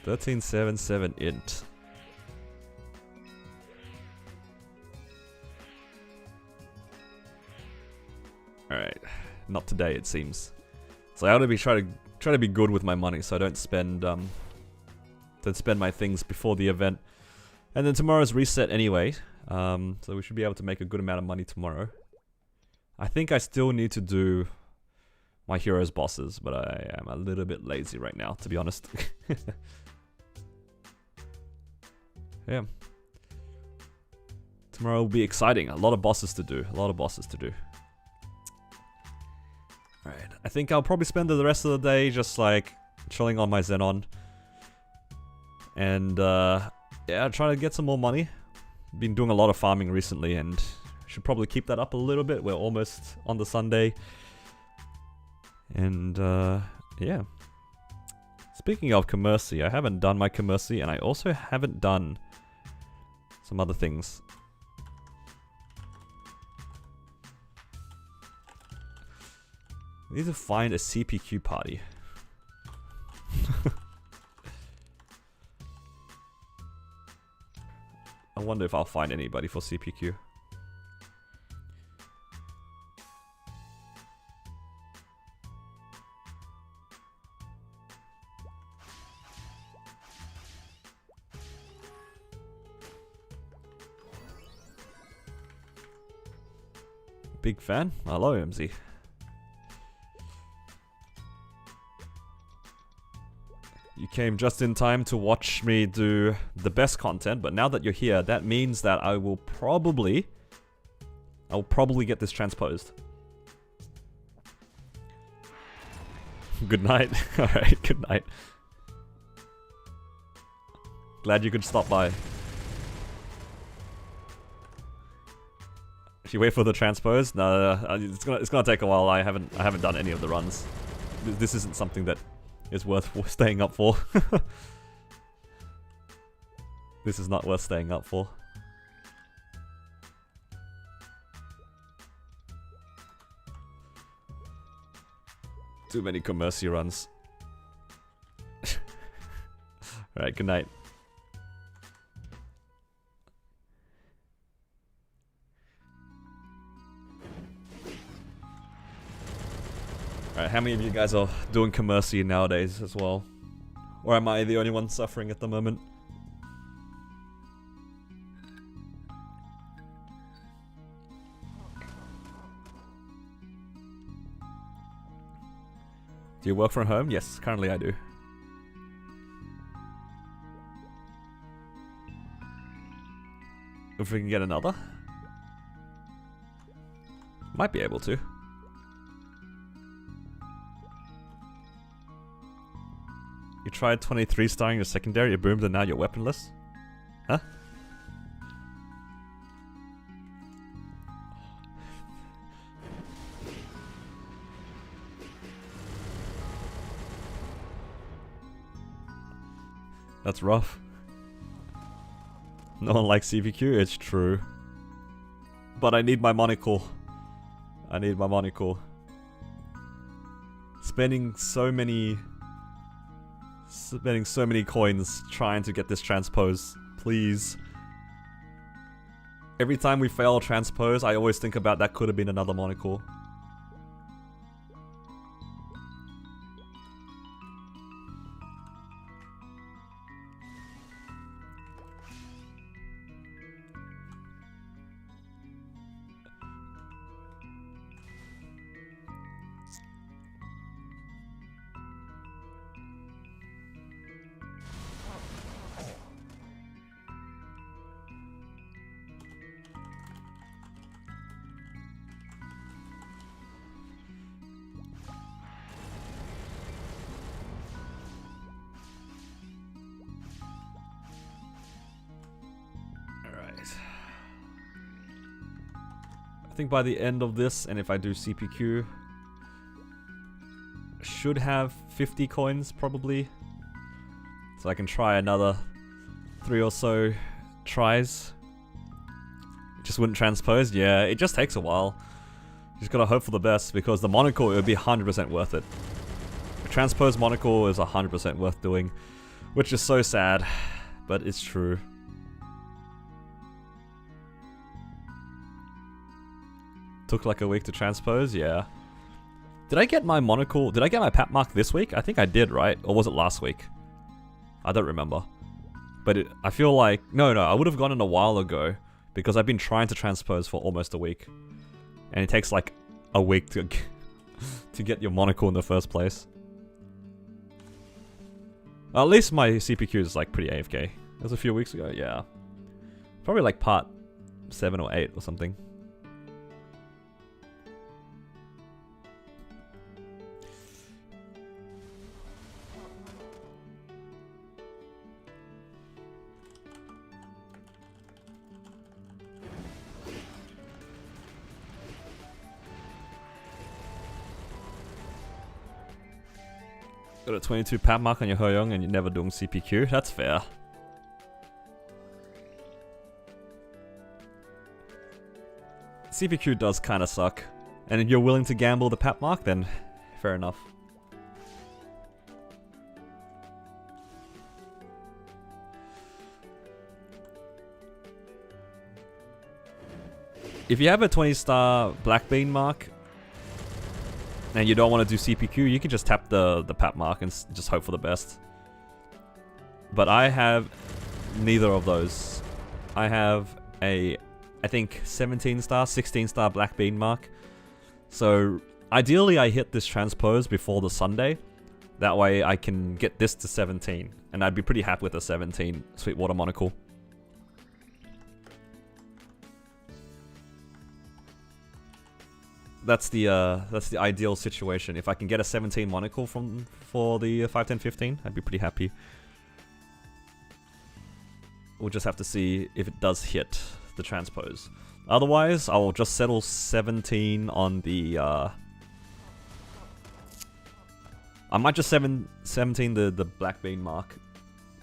1377 int. Alright. Not today it seems. So I ought to be try to be good with my money so I don't spend my things before the event. And then tomorrow's reset anyway. So we should be able to make a good amount of money tomorrow. I think I still need to do my heroes bosses, but I am a little bit lazy right now, to be honest. Yeah. Tomorrow will be exciting. A lot of bosses to do. Alright, I think I'll probably spend the rest of the day just like chilling on my Zenon. And yeah, trying to get some more money. Been doing a lot of farming recently and should probably keep that up a little bit. We're almost on the Sunday. And yeah. Speaking of commercy, I haven't done my commercy and I also haven't done some other things. I need to find a CPQ party. I wonder if I'll find anybody for CPQ. Big fan? Hello, MZ. You came just in time to watch me do the best content, but now that you're here, that means that I'll probably get this transposed. Good night. Alright, good night. Glad you could stop by. Should you wait for the transpose? No, it's gonna take a while. I haven't done any of the runs. This isn't something that is worth staying up for. This is not worth staying up for. Too many commercy runs. Alright, good night. Alright, how many of you guys are doing commercy nowadays as well? Or am I the only one suffering at the moment? Do you work from home? Yes, currently I do. If we can get another. Might be able to. You tried 23 starring your secondary, you boomed and now you're weaponless? Huh? That's rough. No one likes CPQ, it's true. But I need my monocle. I need my monocle. Spending so many coins trying to get this transpose. Please. Every time we fail transpose, I always think about that could have been another monocle. I think by the end of this, and if I do CPQ, should have 50 coins probably. So I can try another 3 or so tries. It just wouldn't transpose. Yeah, it just takes a while. You just gotta hope for the best, because the monocle, it would be 100% worth it. A transpose monocle is 100% worth doing, which is so sad, but it's true. Took like a week to transpose, yeah. Did I get my monocle, did I get my pap mark this week? I think I did, right? Or was it last week? I don't remember. But I feel like, no, I would have gone in a while ago, because I've been trying to transpose for almost a week. And it takes like a week to, to get your monocle in the first place. At least my CPQ is like pretty AFK. It was a few weeks ago, yeah. Probably like part 7 or 8 or something. Got a 22 pap mark on your Hyperion and you're never doing CPQ. That's fair. CPQ does kind of suck. And if you're willing to gamble the pap mark, then fair enough. If you have a 20-star black bean mark, and you don't want to do CPQ, you can just tap the pap mark and just hope for the best. But I have neither of those. I have a, I think, 17-star, 16-star black bean mark. So ideally I hit this transpose before the Sunday. That way I can get this to 17. And I'd be pretty happy with a 17 Sweetwater monocle. That's the ideal situation. If I can get a 17 monocle for the 5, 10, 15, I'd be pretty happy. We'll just have to see if it does hit the transpose. Otherwise, I will just settle 17 on the... I might just 17 the black bean mark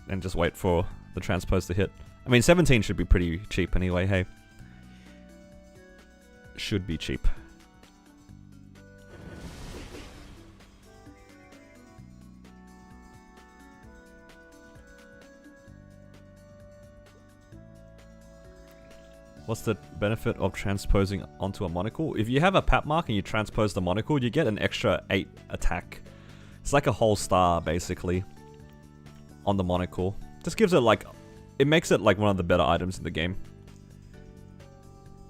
and just wait for the transpose to hit. I mean, 17 should be pretty cheap anyway, hey. Should be cheap. What's the benefit of transposing onto a monocle? If you have a pap mark and you transpose the monocle, you get an extra 8 attack. It's like a whole star, basically, on the monocle. Just gives it like... It makes it like one of the better items in the game.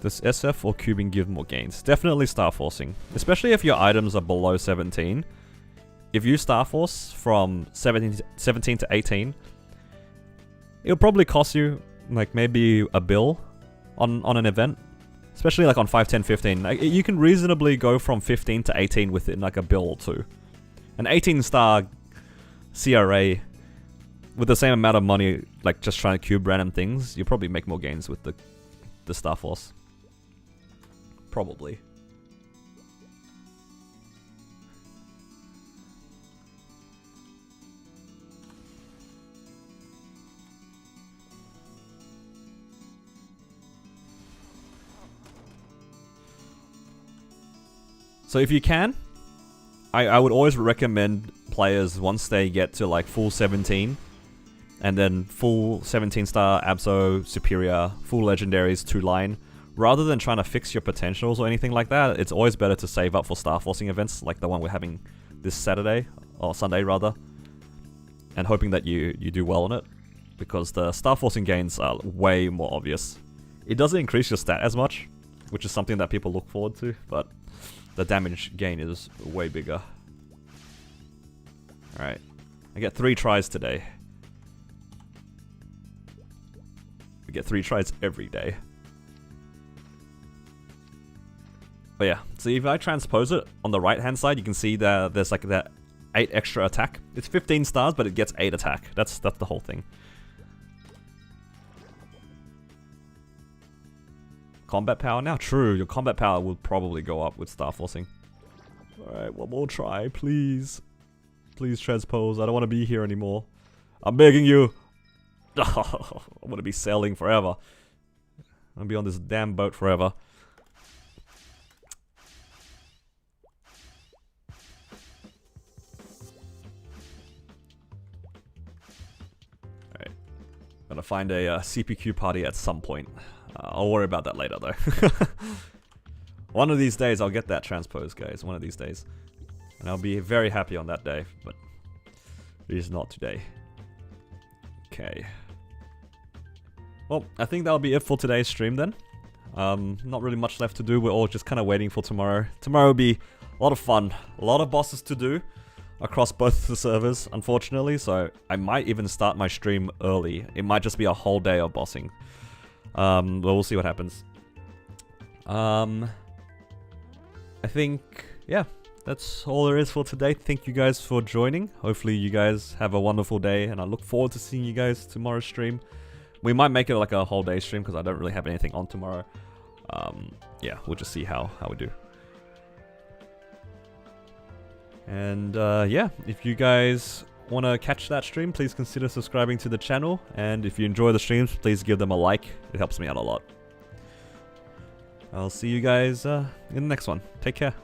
Does SF or cubing give more gains? Definitely star forcing. Especially if your items are below 17. if you Star Force from 17 to 18, it'll probably cost you like maybe a bill on an event. Especially like on 5, 10, 15. Like, you can reasonably go from 15 to 18 within like a bill or two. An 18-star CRA with the same amount of money, like just trying to cube random things, you probably make more gains with the Star Force. Probably. So if you can, I would always recommend players once they get to like full 17, and then full 17-star Abso, Superior, full Legendaries, 2-line, rather than trying to fix your potentials or anything like that, it's always better to save up for Star Forcing events like the one we're having this Saturday, or Sunday rather, and hoping that you do well on it, because the Star Forcing gains are way more obvious. It doesn't increase your stat as much, which is something that people look forward to, but the damage gain is way bigger. Alright. I get 3 tries today. We get 3 tries every day. But yeah, so if I transpose it on the right hand side, you can see that there's like that 8 extra attack. It's 15 stars, but it gets 8 attack. That's the whole thing. Combat power now? True, your combat power will probably go up with Star Forcing. Alright, one more try, please. Please transpose, I don't want to be here anymore. I'm begging you. I'm going to be sailing forever. I'm going to be on this damn boat forever. Alright. Gotta find a CPQ party at some point. I'll worry about that later though. One of these days I'll get that transpose, guys. One of these days. And I'll be very happy on that day, but it is not today. Okay. Well, I think that'll be it for today's stream then. Not really much left to do. We're all just kind of waiting for tomorrow. Tomorrow will be a lot of fun. A lot of bosses to do across both the servers, unfortunately. So I might even start my stream early. It might just be a whole day of bossing. But we'll see what happens. I think, yeah, that's all there is for today. Thank you guys for joining. Hopefully you guys have a wonderful day, and I look forward to seeing you guys tomorrow's stream. We might make it like a whole day stream because I don't really have anything on tomorrow. Yeah, we'll just see how we do. And yeah, if you guys want to catch that stream, please consider subscribing to the channel, and if you enjoy the streams, please give them a like. It helps me out a lot. I'll see you guys in the next one. Take care.